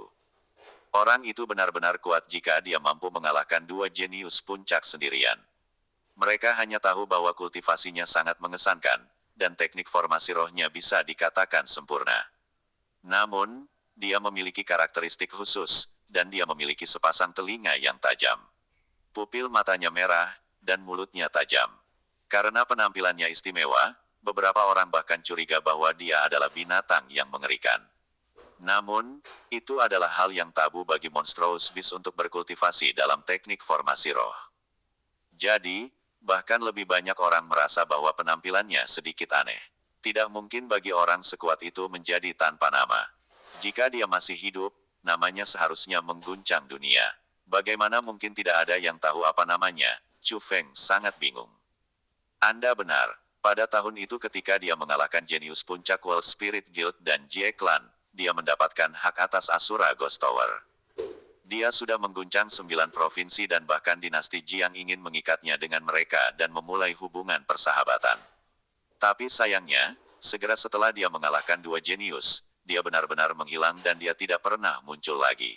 Orang itu benar-benar kuat jika dia mampu mengalahkan dua jenius puncak sendirian. Mereka hanya tahu bahwa kultivasinya sangat mengesankan, dan teknik formasi rohnya bisa dikatakan sempurna. Namun, dia memiliki karakteristik khusus, dan dia memiliki sepasang telinga yang tajam. Pupil matanya merah, dan mulutnya tajam. Karena penampilannya istimewa, beberapa orang bahkan curiga bahwa dia adalah binatang yang mengerikan. Namun, itu adalah hal yang tabu bagi Monstrous Beast untuk berkultivasi dalam teknik formasi roh. Jadi, bahkan lebih banyak orang merasa bahwa penampilannya sedikit aneh. Tidak mungkin bagi orang sekuat itu menjadi tanpa nama. Jika dia masih hidup, namanya seharusnya mengguncang dunia. Bagaimana mungkin tidak ada yang tahu apa namanya? Chu Feng sangat bingung. Anda benar. Pada tahun itu ketika dia mengalahkan jenius puncak World Spirit Guild dan Jie Clan, dia mendapatkan hak atas Asura Ghost Tower. Dia sudah mengguncang 9 provinsi dan bahkan dinasti Jiang ingin mengikatnya dengan mereka dan memulai hubungan persahabatan. Tapi sayangnya, segera setelah dia mengalahkan dua jenius, dia benar-benar menghilang dan dia tidak pernah muncul lagi.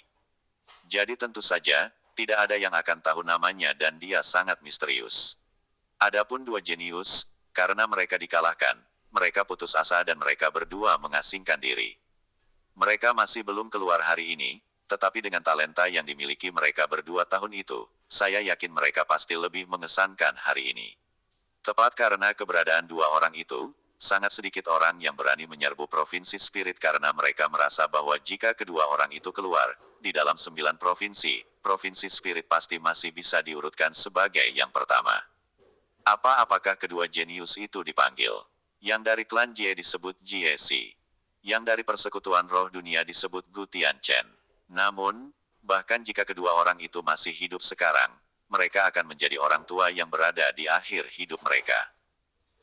Jadi tentu saja, tidak ada yang akan tahu namanya dan dia sangat misterius. Adapun dua jenius, karena mereka dikalahkan, mereka putus asa dan mereka berdua mengasingkan diri. Mereka masih belum keluar hari ini, tetapi dengan talenta yang dimiliki mereka berdua tahun itu, saya yakin mereka pasti lebih mengesankan hari ini. Tepat karena keberadaan dua orang itu, sangat sedikit orang yang berani menyerbu Provinsi Spirit karena mereka merasa bahwa jika kedua orang itu keluar, di dalam 9 provinsi, Provinsi Spirit pasti masih bisa diurutkan sebagai yang pertama. Apakah kedua jenius itu dipanggil? Yang dari klan Jie disebut Jie Si. Yang dari persekutuan roh dunia disebut Gu Tianchen. Namun, bahkan jika kedua orang itu masih hidup sekarang, mereka akan menjadi orang tua yang berada di akhir hidup mereka.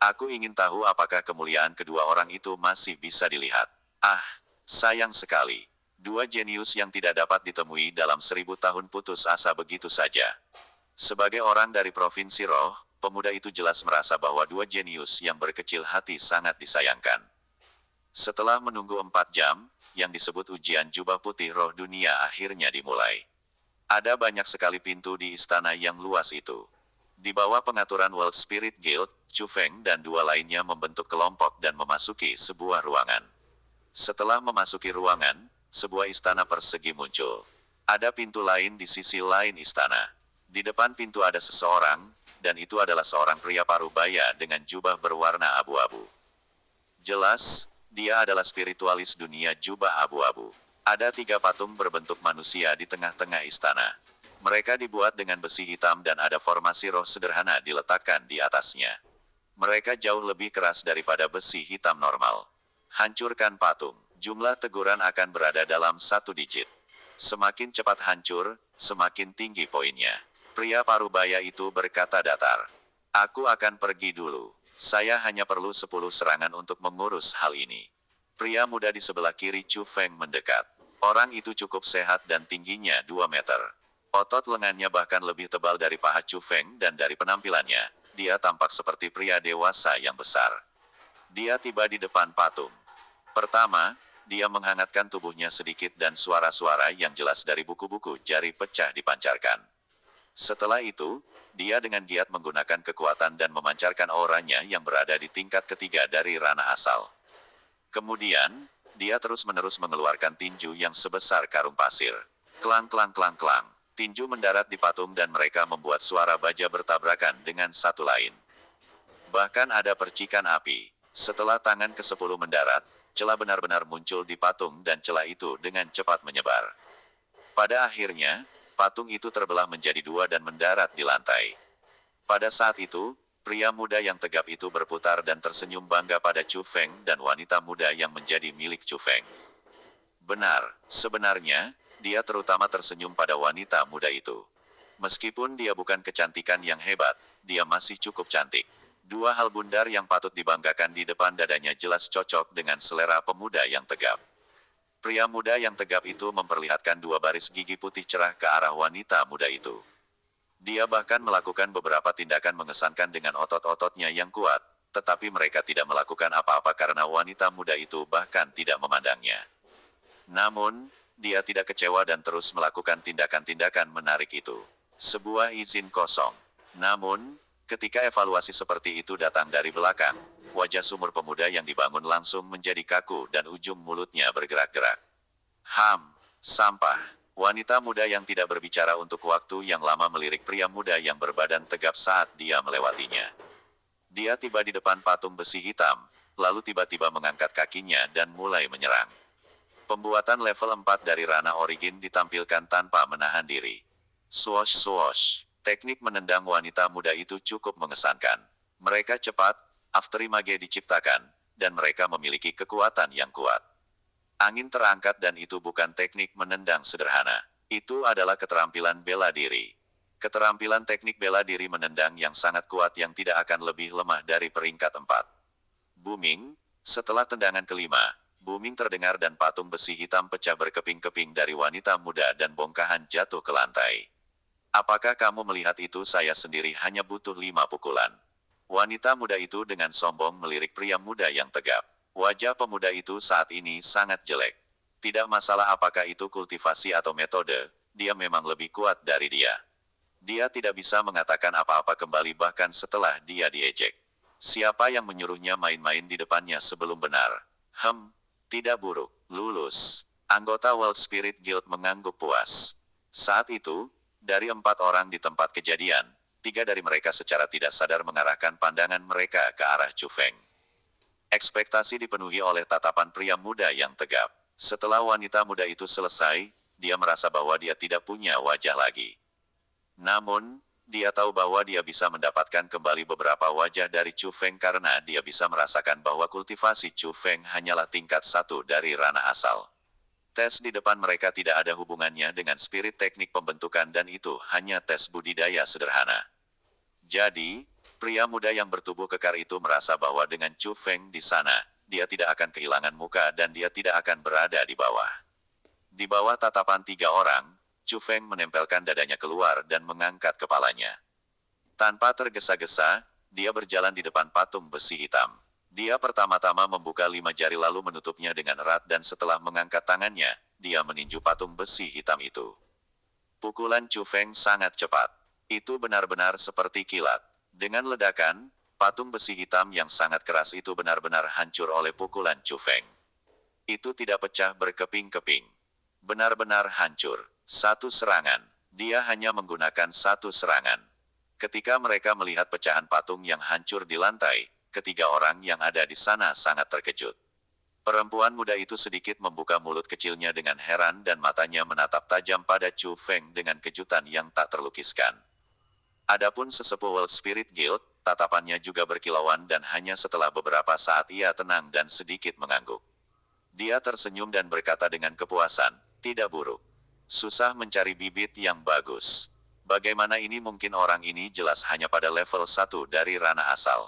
Aku ingin tahu apakah kemuliaan kedua orang itu masih bisa dilihat. Sayang sekali. Dua jenius yang tidak dapat ditemui dalam 1000 tahun putus asa begitu saja. Sebagai orang dari Provinsi Roh, pemuda itu jelas merasa bahwa dua jenius yang berkecil hati sangat disayangkan. Setelah menunggu 4 jam, yang disebut ujian jubah putih roh dunia akhirnya dimulai. Ada banyak sekali pintu di istana yang luas itu. Di bawah pengaturan World Spirit Guild, Chu Feng dan dua lainnya membentuk kelompok dan memasuki sebuah ruangan. Setelah memasuki ruangan, sebuah istana persegi muncul. Ada pintu lain di sisi lain istana. Di depan pintu ada seseorang, dan itu adalah seorang pria parubaya dengan jubah berwarna abu-abu. Jelas, dia adalah spiritualis dunia jubah abu-abu. Ada 3 patung berbentuk manusia di tengah-tengah istana. Mereka dibuat dengan besi hitam dan ada formasi roh sederhana diletakkan di atasnya. Mereka jauh lebih keras daripada besi hitam normal. Hancurkan patung. Jumlah teguran akan berada dalam 1 digit. Semakin cepat hancur, semakin tinggi poinnya. Pria parubaya itu berkata datar. Aku akan pergi dulu. Saya hanya perlu 10 serangan untuk mengurus hal ini. Pria muda di sebelah kiri Chu Feng mendekat. Orang itu cukup sehat dan tingginya 2 meter. Otot lengannya bahkan lebih tebal dari paha Chu Feng dan dari penampilannya, dia tampak seperti pria dewasa yang besar. Dia tiba di depan patung. Pertama, dia menghangatkan tubuhnya sedikit dan suara-suara yang jelas dari buku-buku jari pecah dipancarkan. Setelah itu, dia dengan giat menggunakan kekuatan dan memancarkan auranya yang berada di tingkat ketiga dari ranah asal. Kemudian, dia terus-menerus mengeluarkan tinju yang sebesar karung pasir. Klang klang klang klang. Tinju mendarat di patung dan mereka membuat suara baja bertabrakan dengan satu lain. Bahkan ada percikan api. Setelah tangan ke-10 mendarat, celah benar-benar muncul di patung dan celah itu dengan cepat menyebar. Pada akhirnya, patung itu terbelah menjadi 2 dan mendarat di lantai. Pada saat itu, pria muda yang tegap itu berputar dan tersenyum bangga pada Chu Feng dan wanita muda yang menjadi milik Chu Feng. Benar, sebenarnya, dia terutama tersenyum pada wanita muda itu. Meskipun dia bukan kecantikan yang hebat, dia masih cukup cantik. 2 hal bundar yang patut dibanggakan di depan dadanya jelas cocok dengan selera pemuda yang tegap. Pria muda yang tegap itu memperlihatkan 2 baris gigi putih cerah ke arah wanita muda itu. Dia bahkan melakukan beberapa tindakan mengesankan dengan otot-ototnya yang kuat, tetapi mereka tidak melakukan apa-apa karena wanita muda itu bahkan tidak memandangnya. Namun, dia tidak kecewa dan terus melakukan tindakan-tindakan menarik itu. Sebuah izin kosong. Namun, ketika evaluasi seperti itu datang dari belakang, wajah sumur pemuda yang dibangun langsung menjadi kaku dan ujung mulutnya bergerak-gerak. Sampah. Wanita muda yang tidak berbicara untuk waktu yang lama melirik pria muda yang berbadan tegap saat dia melewatinya. Dia tiba di depan patung besi hitam, lalu tiba-tiba mengangkat kakinya dan mulai menyerang. Pembuatan level 4 dari ranah origin ditampilkan tanpa menahan diri. Swoosh swoosh. Teknik menendang wanita muda itu cukup mengesankan. Mereka cepat, afterimage diciptakan, dan mereka memiliki kekuatan yang kuat. Angin terangkat dan itu bukan teknik menendang sederhana. Itu adalah keterampilan bela diri. Keterampilan teknik bela diri menendang yang sangat kuat yang tidak akan lebih lemah dari peringkat 4. Booming, setelah tendangan kelima, Booming terdengar dan patung besi hitam pecah berkeping-keping dari wanita muda dan bongkahan jatuh ke lantai. Apakah kamu melihat itu? Saya sendiri hanya butuh 5 pukulan. Wanita muda itu dengan sombong melirik pria muda yang tegap. Wajah pemuda itu saat ini sangat jelek. Tidak masalah apakah itu kultivasi atau metode, dia memang lebih kuat dari dia. Dia tidak bisa mengatakan apa-apa kembali bahkan setelah dia diejek. Siapa yang menyuruhnya main-main di depannya sebelum benar? Tidak buruk, lulus. Anggota World Spirit Guild mengangguk puas. Saat itu, dari 4 orang di tempat kejadian, 3 dari mereka secara tidak sadar mengarahkan pandangan mereka ke arah Chu Feng. Ekspektasi dipenuhi oleh tatapan pria muda yang tegap. Setelah wanita muda itu selesai, dia merasa bahwa dia tidak punya wajah lagi. Namun, dia tahu bahwa dia bisa mendapatkan kembali beberapa wajah dari Chu Feng karena dia bisa merasakan bahwa kultivasi Chu Feng hanyalah tingkat 1 dari ranah asal. Tes di depan mereka tidak ada hubungannya dengan spirit teknik pembentukan dan itu hanya tes budidaya sederhana. Jadi, pria muda yang bertubuh kekar itu merasa bahwa dengan Chu Feng di sana, dia tidak akan kehilangan muka dan dia tidak akan berada di bawah. Di bawah tatapan 3 orang, Chu Feng menempelkan dadanya keluar dan mengangkat kepalanya. Tanpa tergesa-gesa, dia berjalan di depan patung besi hitam. Dia pertama-tama membuka 5 jari lalu menutupnya dengan erat dan setelah mengangkat tangannya, dia meninju patung besi hitam itu. Pukulan Chu Feng sangat cepat. Itu benar-benar seperti kilat. Dengan ledakan, patung besi hitam yang sangat keras itu benar-benar hancur oleh pukulan Chu Feng. Itu tidak pecah berkeping-keping. Benar-benar hancur. 1 serangan. Dia hanya menggunakan 1 serangan. Ketika mereka melihat pecahan patung yang hancur di lantai, ketiga orang yang ada di sana sangat terkejut. Perempuan muda itu sedikit membuka mulut kecilnya dengan heran dan matanya menatap tajam pada Chu Feng dengan kejutan yang tak terlukiskan. Adapun sesepuh World Spirit Guild, tatapannya juga berkilauan dan hanya setelah beberapa saat ia tenang dan sedikit mengangguk. Dia tersenyum dan berkata dengan kepuasan, "Tidak buruk. Susah mencari bibit yang bagus. Bagaimana ini mungkin? Orang ini jelas hanya pada level 1 dari ranah asal.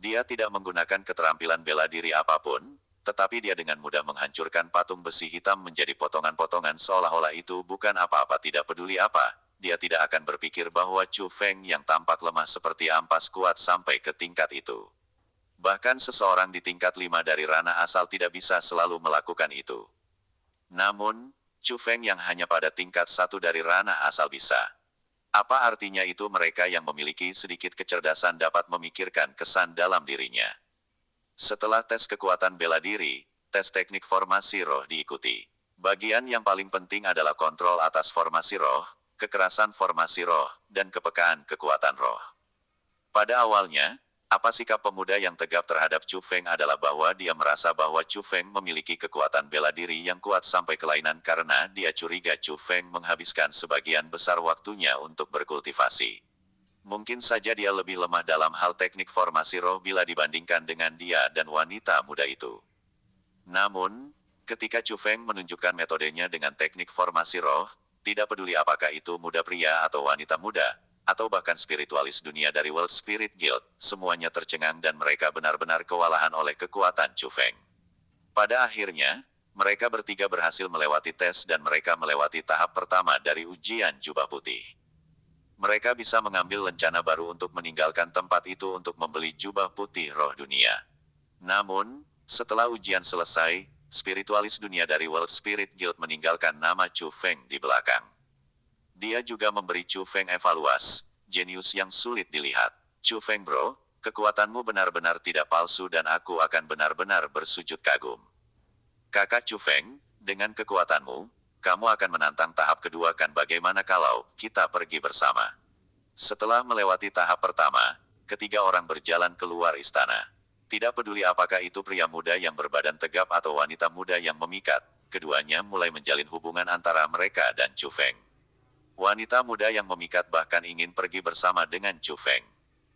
Dia tidak menggunakan keterampilan bela diri apapun, tetapi dia dengan mudah menghancurkan patung besi hitam menjadi potongan-potongan seolah-olah itu bukan apa-apa. Tidak peduli apa, dia tidak akan berpikir bahwa Chu Feng yang tampak lemah seperti ampas kuat sampai ke tingkat itu. Bahkan seseorang di tingkat 5 dari ranah asal tidak bisa selalu melakukan itu. Namun, Chu Feng yang hanya pada tingkat 1 dari ranah asal bisa. Apa artinya itu? Mereka yang memiliki sedikit kecerdasan dapat memikirkan kesan dalam dirinya. Setelah tes kekuatan bela diri, tes teknik formasi roh diikuti. Bagian yang paling penting adalah kontrol atas formasi roh, kekerasan formasi roh, dan kepekaan kekuatan roh. Pada awalnya, apa sikap pemuda yang tegap terhadap Chu Feng adalah bahwa dia merasa bahwa Chu Feng memiliki kekuatan bela diri yang kuat sampai kelainan karena dia curiga Chu Feng menghabiskan sebagian besar waktunya untuk berkultivasi. Mungkin saja dia lebih lemah dalam hal teknik formasi roh bila dibandingkan dengan dia dan wanita muda itu. Namun, ketika Chu Feng menunjukkan metodenya dengan teknik formasi roh, tidak peduli apakah itu muda pria atau wanita muda, atau bahkan spiritualis dunia dari World Spirit Guild, semuanya tercengang dan mereka benar-benar kewalahan oleh kekuatan Chu Feng. Pada akhirnya, mereka bertiga berhasil melewati tes dan mereka melewati tahap pertama dari ujian jubah putih. Mereka bisa mengambil rencana baru untuk meninggalkan tempat itu untuk membeli jubah putih roh dunia. Namun, setelah ujian selesai, spiritualis dunia dari World Spirit Guild meninggalkan nama Chu Feng di belakang. Dia juga memberi Chu Feng evaluasi, jenius yang sulit dilihat. Chu Feng bro, kekuatanmu benar-benar tidak palsu dan aku akan benar-benar bersujud kagum. Kakak Chu Feng, dengan kekuatanmu, kamu akan menantang tahap kedua kan? Bagaimana kalau kita pergi bersama? Setelah melewati tahap pertama, ketiga orang berjalan keluar istana. Tidak peduli apakah itu pria muda yang berbadan tegap atau wanita muda yang memikat, keduanya mulai menjalin hubungan antara mereka dan Chu Feng. Wanita muda yang memikat bahkan ingin pergi bersama dengan Chu Feng.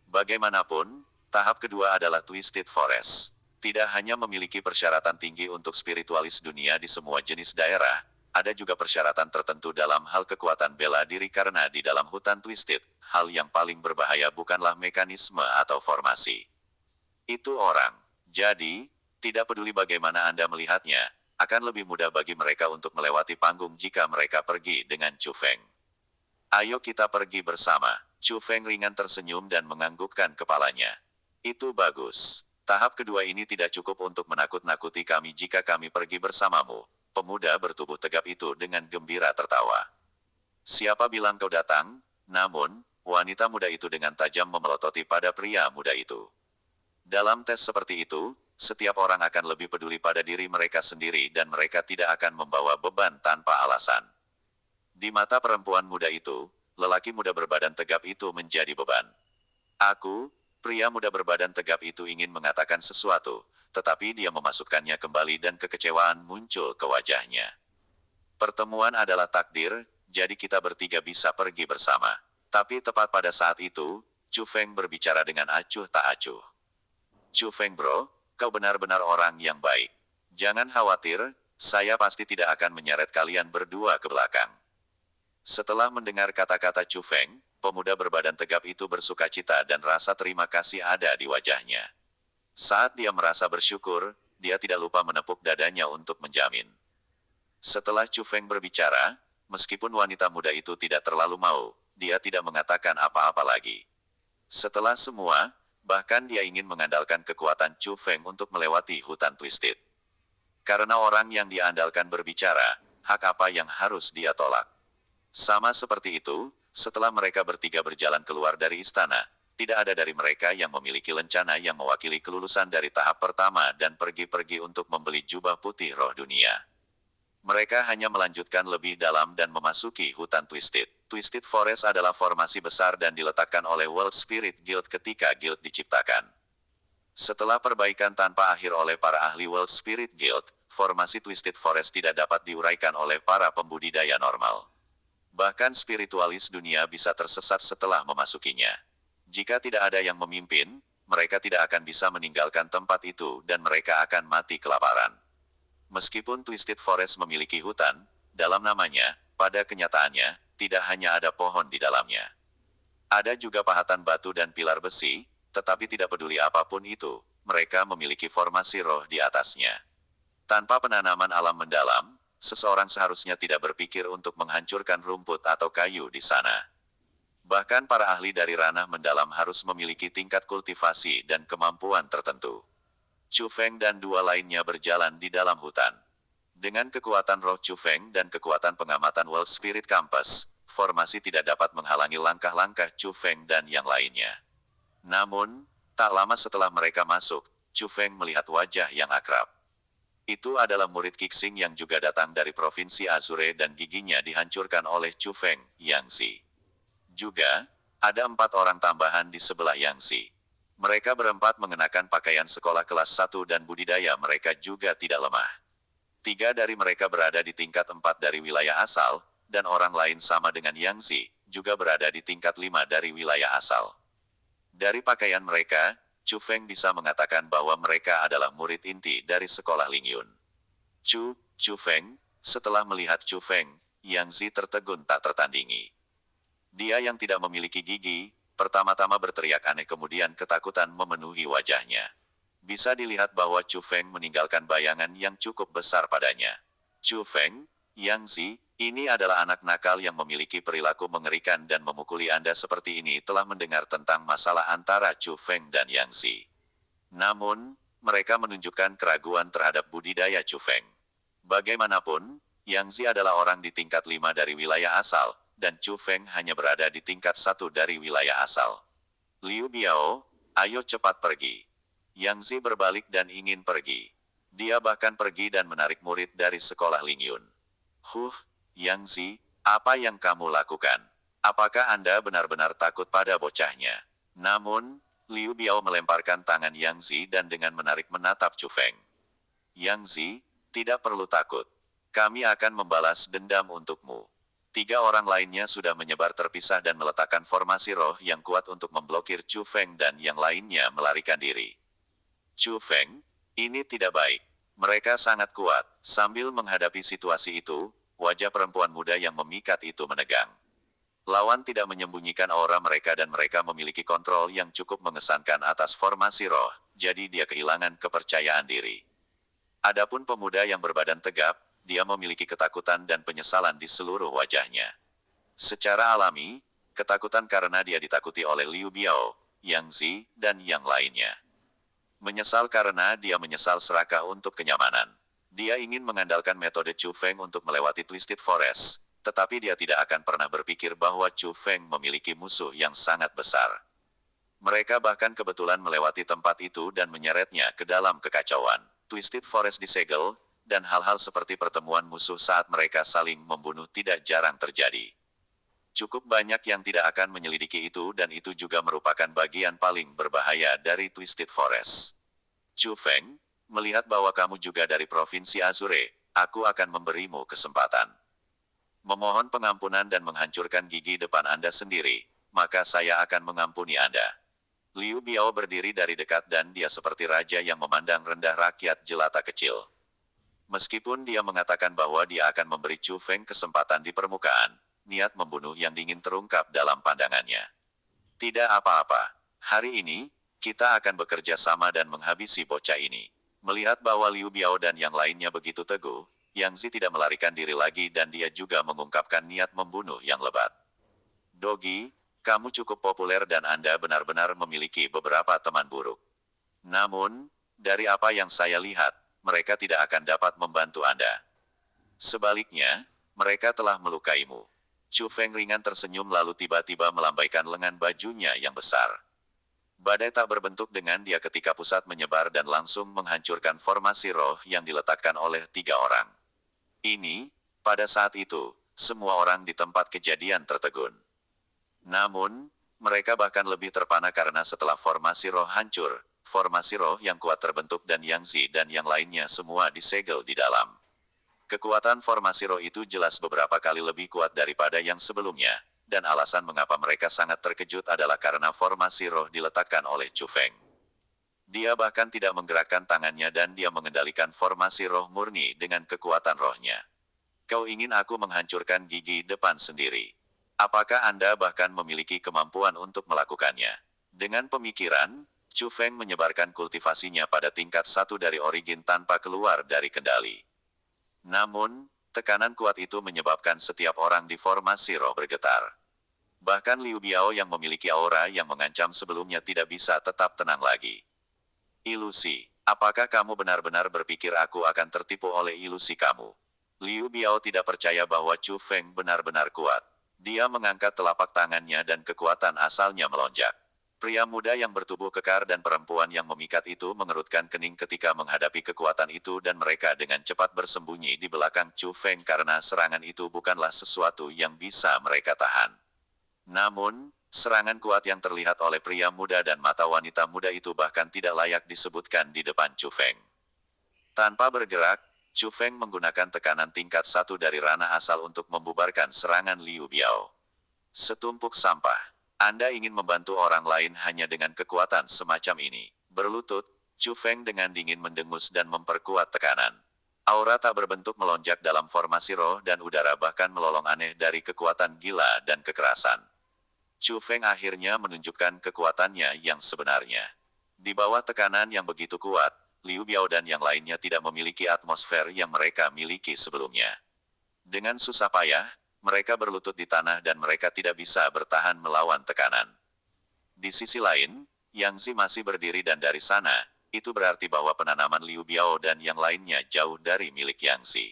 Bagaimanapun, tahap kedua adalah Twisted Forest. Tidak hanya memiliki persyaratan tinggi untuk spiritualis dunia di semua jenis daerah, ada juga persyaratan tertentu dalam hal kekuatan bela diri karena di dalam hutan Twisted, hal yang paling berbahaya bukanlah mekanisme atau formasi. Itu orang. Jadi, Tidak peduli bagaimana Anda melihatnya, akan lebih mudah bagi mereka untuk melewati panggung jika mereka pergi dengan Chu Feng. Ayo kita pergi bersama. Chu Feng ringan tersenyum dan menganggukkan kepalanya. Itu bagus. Tahap kedua ini tidak cukup untuk menakut-nakuti kami jika kami pergi bersamamu. Pemuda bertubuh tegap itu dengan gembira tertawa. Siapa bilang kau datang? Namun, wanita muda itu dengan tajam memelototi pada pria muda itu. Dalam tes seperti itu, setiap orang akan lebih peduli pada diri mereka sendiri dan mereka tidak akan membawa beban tanpa alasan. Di mata perempuan muda itu, lelaki muda berbadan tegap itu menjadi beban. Aku, pria muda berbadan tegap itu ingin mengatakan sesuatu, tetapi dia memasukkannya kembali dan kekecewaan muncul ke wajahnya. Pertemuan adalah takdir, jadi kita bertiga bisa pergi bersama. Tapi tepat pada saat itu, Chu Feng berbicara dengan acuh tak acuh. Chu Feng bro, kau benar-benar orang yang baik. Jangan khawatir, saya pasti tidak akan menyeret kalian berdua ke belakang. Setelah mendengar kata-kata Chu Feng, pemuda berbadan tegap itu bersukacita dan rasa terima kasih ada di wajahnya. Saat dia merasa bersyukur, dia tidak lupa menepuk dadanya untuk menjamin. Setelah Chu Feng berbicara, meskipun wanita muda itu tidak terlalu mau, dia tidak mengatakan apa-apa lagi. Setelah semua, bahkan dia ingin mengandalkan kekuatan Chu Feng untuk melewati hutan Twisted. Karena orang yang diandalkan berbicara, hak apa yang harus dia tolak? Sama seperti itu, setelah mereka bertiga berjalan keluar dari istana, tidak ada dari mereka yang memiliki lencana yang mewakili kelulusan dari tahap pertama dan pergi-pergi untuk membeli jubah putih roh dunia. Mereka hanya melanjutkan lebih dalam dan memasuki hutan Twisted. Twisted Forest adalah formasi besar dan diletakkan oleh World Spirit Guild ketika guild diciptakan. Setelah perbaikan tanpa akhir oleh para ahli World Spirit Guild, formasi Twisted Forest tidak dapat diuraikan oleh para pembudidaya normal. Bahkan spiritualis dunia bisa tersesat setelah memasukinya. Jika tidak ada yang memimpin, mereka tidak akan bisa meninggalkan tempat itu dan mereka akan mati kelaparan. Meskipun Twisted Forest memiliki hutan, dalam namanya, pada kenyataannya, tidak hanya ada pohon di dalamnya. Ada juga pahatan batu dan pilar besi, tetapi tidak peduli apapun itu, mereka memiliki formasi roh di atasnya. Tanpa penanaman alam mendalam, seseorang seharusnya tidak berpikir untuk menghancurkan rumput atau kayu di sana. Bahkan para ahli dari ranah mendalam harus memiliki tingkat kultivasi dan kemampuan tertentu. Chu Feng dan dua lainnya berjalan di dalam hutan. Dengan kekuatan roh Chu Feng dan kekuatan pengamatan World Spirit Compass, formasi tidak dapat menghalangi langkah-langkah Chu Feng dan yang lainnya. Namun, tak lama setelah mereka masuk, Chu Feng melihat wajah yang akrab. Itu adalah murid Kixing yang juga datang dari Provinsi Azure dan giginya dihancurkan oleh Chu Feng, Yangzi. Juga, ada 4 orang tambahan di sebelah Yangzi. Mereka berempat mengenakan pakaian sekolah kelas 1 dan budidaya mereka juga tidak lemah. 3 dari mereka berada di tingkat 4 dari wilayah asal, dan orang lain sama dengan Yangzi, juga berada di tingkat 5 dari wilayah asal. Dari pakaian mereka, Chu Feng bisa mengatakan bahwa mereka adalah murid inti dari sekolah Lingyun. Chu Feng, setelah melihat Chu Feng, Yangzi tertegun tak tertandingi. Dia yang tidak memiliki gigi, pertama-tama berteriak aneh kemudian ketakutan memenuhi wajahnya. Bisa dilihat bahwa Chu Feng meninggalkan bayangan yang cukup besar padanya. Chu Feng, Yangzi, ini adalah anak nakal yang memiliki perilaku mengerikan dan memukuli Anda seperti ini telah mendengar tentang masalah antara Chu Feng dan Yangzi. Namun, mereka menunjukkan keraguan terhadap budidaya Chu Feng. Bagaimanapun, Yangzi adalah orang di tingkat 5 dari wilayah asal, dan Chu Feng hanya berada di tingkat 1 dari wilayah asal. Liu Biao, ayo cepat pergi. Yangzi berbalik dan ingin pergi. Dia bahkan pergi dan menarik murid dari sekolah Lingyun. Yangzi, apa yang kamu lakukan? Apakah Anda benar-benar takut pada bocahnya? Namun, Liu Biao melemparkan tangan Yangzi dan dengan menarik menatap Chu Feng. Yangzi, tidak perlu takut. Kami akan membalas dendam untukmu. 3 orang lainnya sudah menyebar terpisah dan meletakkan formasi roh yang kuat untuk memblokir Chu Feng dan yang lainnya melarikan diri. Chu Feng, ini tidak baik. Mereka sangat kuat. Sambil menghadapi situasi itu, wajah perempuan muda yang memikat itu menegang. Lawan tidak menyembunyikan aura mereka dan mereka memiliki kontrol yang cukup mengesankan atas formasi roh, jadi dia kehilangan kepercayaan diri. Adapun pemuda yang berbadan tegap, dia memiliki ketakutan dan penyesalan di seluruh wajahnya. Secara alami, ketakutan karena dia ditakuti oleh Liu Biao, Yang Zi, dan yang lainnya. Menyesal karena dia menyesal serakah untuk kenyamanan. Dia ingin mengandalkan metode Chu Feng untuk melewati Twisted Forest, tetapi dia tidak akan pernah berpikir bahwa Chu Feng memiliki musuh yang sangat besar. Mereka bahkan kebetulan melewati tempat itu dan menyeretnya ke dalam kekacauan. Twisted Forest disegel, dan hal-hal seperti pertemuan musuh saat mereka saling membunuh tidak jarang terjadi. Cukup banyak yang tidak akan menyelidiki itu dan itu juga merupakan bagian paling berbahaya dari Twisted Forest. Chu Feng, melihat bahwa kamu juga dari Provinsi Azure, aku akan memberimu kesempatan. Memohon pengampunan dan menghancurkan gigi depan Anda sendiri, maka saya akan mengampuni Anda. Liu Biao berdiri dari dekat dan dia seperti raja yang memandang rendah rakyat jelata kecil. Meskipun dia mengatakan bahwa dia akan memberi Chu Feng kesempatan di permukaan, niat membunuh yang dingin terungkap dalam pandangannya. Tidak apa-apa, hari ini, kita akan bekerja sama dan menghabisi bocah ini. Melihat bahwa Liu Biao dan yang lainnya begitu teguh, Yang Zi tidak melarikan diri lagi dan dia juga mengungkapkan niat membunuh yang lebat. Dogi, kamu cukup populer dan Anda benar-benar memiliki beberapa teman buruk. Namun, dari apa yang saya lihat, mereka tidak akan dapat membantu Anda. Sebaliknya, mereka telah melukaimu. Chu Feng ringan tersenyum lalu tiba-tiba melambaikan lengan bajunya yang besar. Badai tak berbentuk dengan dia ketika pusat menyebar dan langsung menghancurkan formasi roh yang diletakkan oleh 3 orang. Pada saat itu, semua orang di tempat kejadian tertegun. Namun, mereka bahkan lebih terpana karena setelah formasi roh hancur, formasi roh yang kuat terbentuk dan Yang Zi dan yang lainnya semua disegel di dalam. Kekuatan formasi roh itu jelas beberapa kali lebih kuat daripada yang sebelumnya, dan alasan mengapa mereka sangat terkejut adalah karena formasi roh diletakkan oleh Chu Feng. Dia bahkan tidak menggerakkan tangannya dan dia mengendalikan formasi roh murni dengan kekuatan rohnya. Kau ingin aku menghancurkan gigi depan sendiri? Apakah Anda bahkan memiliki kemampuan untuk melakukannya? Dengan pemikiran, Chu Feng menyebarkan kultivasinya pada tingkat 1 dari origin tanpa keluar dari kendali. Namun, tekanan kuat itu menyebabkan setiap orang di formasi roh bergetar. Bahkan Liu Biao yang memiliki aura yang mengancam sebelumnya tidak bisa tetap tenang lagi. Ilusi, apakah kamu benar-benar berpikir aku akan tertipu oleh ilusi kamu? Liu Biao tidak percaya bahwa Chu Feng benar-benar kuat. Dia mengangkat telapak tangannya dan kekuatan asalnya melonjak. Pria muda yang bertubuh kekar dan perempuan yang memikat itu mengerutkan kening ketika menghadapi kekuatan itu dan mereka dengan cepat bersembunyi di belakang Chu Feng karena serangan itu bukanlah sesuatu yang bisa mereka tahan. Namun, serangan kuat yang terlihat oleh pria muda dan mata wanita muda itu bahkan tidak layak disebutkan di depan Chu Feng. Tanpa bergerak, Chu Feng menggunakan tekanan tingkat 1 dari ranah asal untuk membubarkan serangan Liu Biao. Setumpuk sampah. Anda ingin membantu orang lain hanya dengan kekuatan semacam ini. Berlutut, Chu Feng dengan dingin mendengus dan memperkuat tekanan. Aura tak berbentuk melonjak dalam formasi roh dan udara bahkan melolong aneh dari kekuatan gila dan kekerasan. Chu Feng akhirnya menunjukkan kekuatannya yang sebenarnya. Di bawah tekanan yang begitu kuat, Liu Biao dan yang lainnya tidak memiliki atmosfer yang mereka miliki sebelumnya. Dengan susah payah, mereka berlutut di tanah dan mereka tidak bisa bertahan melawan tekanan. Di sisi lain, Yang Zi masih berdiri dan dari sana, itu berarti bahwa penanaman Liu Biao dan yang lainnya jauh dari milik Yang Zi.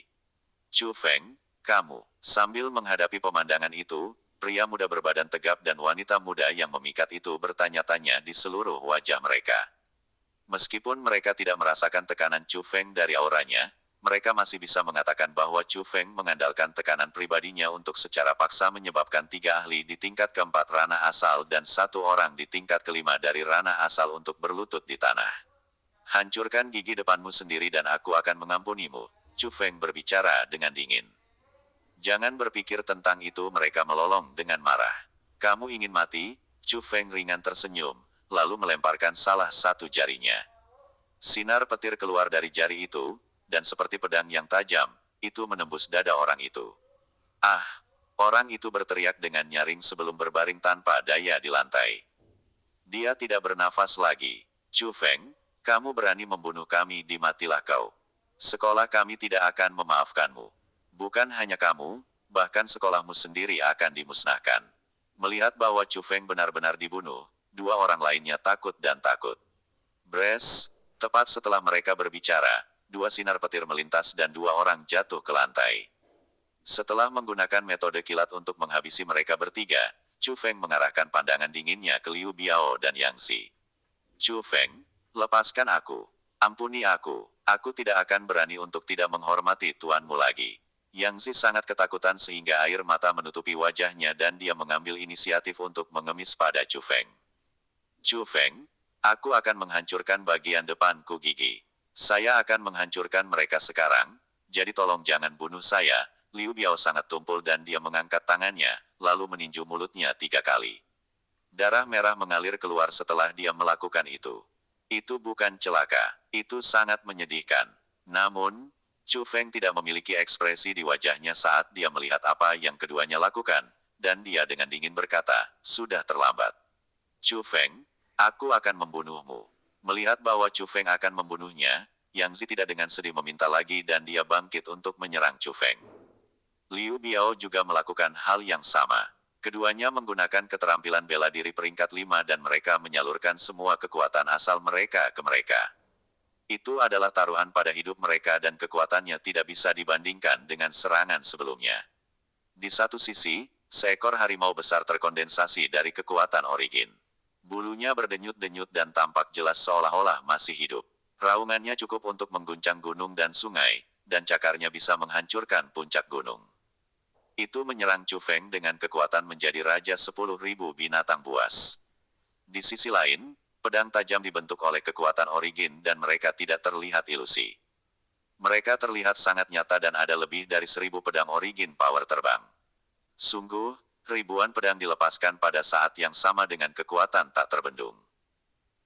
Chu Feng, kamu, sambil menghadapi pemandangan itu, pria muda berbadan tegap dan wanita muda yang memikat itu bertanya-tanya di seluruh wajah mereka. Meskipun mereka tidak merasakan tekanan Chu Feng dari auranya, mereka masih bisa mengatakan bahwa Chu Feng mengandalkan tekanan pribadinya untuk secara paksa menyebabkan 3 ahli di tingkat keempat ranah asal dan 1 orang di tingkat kelima dari ranah asal untuk berlutut di tanah. Hancurkan gigi depanmu sendiri dan aku akan mengampunimu, Chu Feng berbicara dengan dingin. Jangan berpikir tentang itu, mereka melolong dengan marah. Kamu ingin mati? Chu Feng ringan tersenyum, lalu melemparkan salah satu jarinya. Sinar petir keluar dari jari itu, dan seperti pedang yang tajam, itu menembus dada orang itu. Ah! Orang itu berteriak dengan nyaring sebelum berbaring tanpa daya di lantai. Dia tidak bernafas lagi. Chu Feng, kamu berani membunuh kami, dimatilah kau. Sekolah kami tidak akan memaafkanmu. Bukan hanya kamu, bahkan sekolahmu sendiri akan dimusnahkan. Melihat bahwa Chu Feng benar-benar dibunuh, dua orang lainnya takut dan takut. Bres, tepat setelah mereka berbicara, dua sinar petir melintas dan dua orang jatuh ke lantai. Setelah menggunakan metode kilat untuk menghabisi mereka bertiga, Chu Feng mengarahkan pandangan dinginnya ke Liu Biao dan Yang Zi. Chu Feng, lepaskan aku. Ampuni aku. Aku tidak akan berani untuk tidak menghormati tuanmu lagi. Yang Zi sangat ketakutan sehingga air mata menutupi wajahnya dan dia mengambil inisiatif untuk mengemis pada Chu Feng. Chu Feng, aku akan menghancurkan bagian depanku gigi. Saya akan menghancurkan mereka sekarang, jadi tolong jangan bunuh saya. Liu Biao sangat tumpul dan dia mengangkat tangannya, lalu meninju mulutnya 3 kali. Darah merah mengalir keluar setelah dia melakukan itu. Itu bukan celaka, itu sangat menyedihkan. Namun, Chu Feng tidak memiliki ekspresi di wajahnya saat dia melihat apa yang keduanya lakukan, dan dia dengan dingin berkata, sudah terlambat. Chu Feng, aku akan membunuhmu. Melihat bahwa Chu Feng akan membunuhnya, Yang Zi tidak dengan sedih meminta lagi dan dia bangkit untuk menyerang Chu Feng. Liu Biao juga melakukan hal yang sama. Keduanya menggunakan keterampilan bela diri peringkat 5 dan mereka menyalurkan semua kekuatan asal mereka ke mereka. Itu adalah taruhan pada hidup mereka dan kekuatannya tidak bisa dibandingkan dengan serangan sebelumnya. Di satu sisi, seekor harimau besar terkondensasi dari kekuatan Origin. Bulunya berdenyut-denyut dan tampak jelas seolah-olah masih hidup. Raungannya cukup untuk mengguncang gunung dan sungai, dan cakarnya bisa menghancurkan puncak gunung. Itu menyerang Chu Feng dengan kekuatan menjadi raja 10.000 binatang buas. Di sisi lain, pedang tajam dibentuk oleh kekuatan Origin dan mereka tidak terlihat ilusi. Mereka terlihat sangat nyata dan ada lebih dari 1.000 pedang Origin power terbang. Sungguh, ribuan pedang dilepaskan pada saat yang sama dengan kekuatan tak terbendung.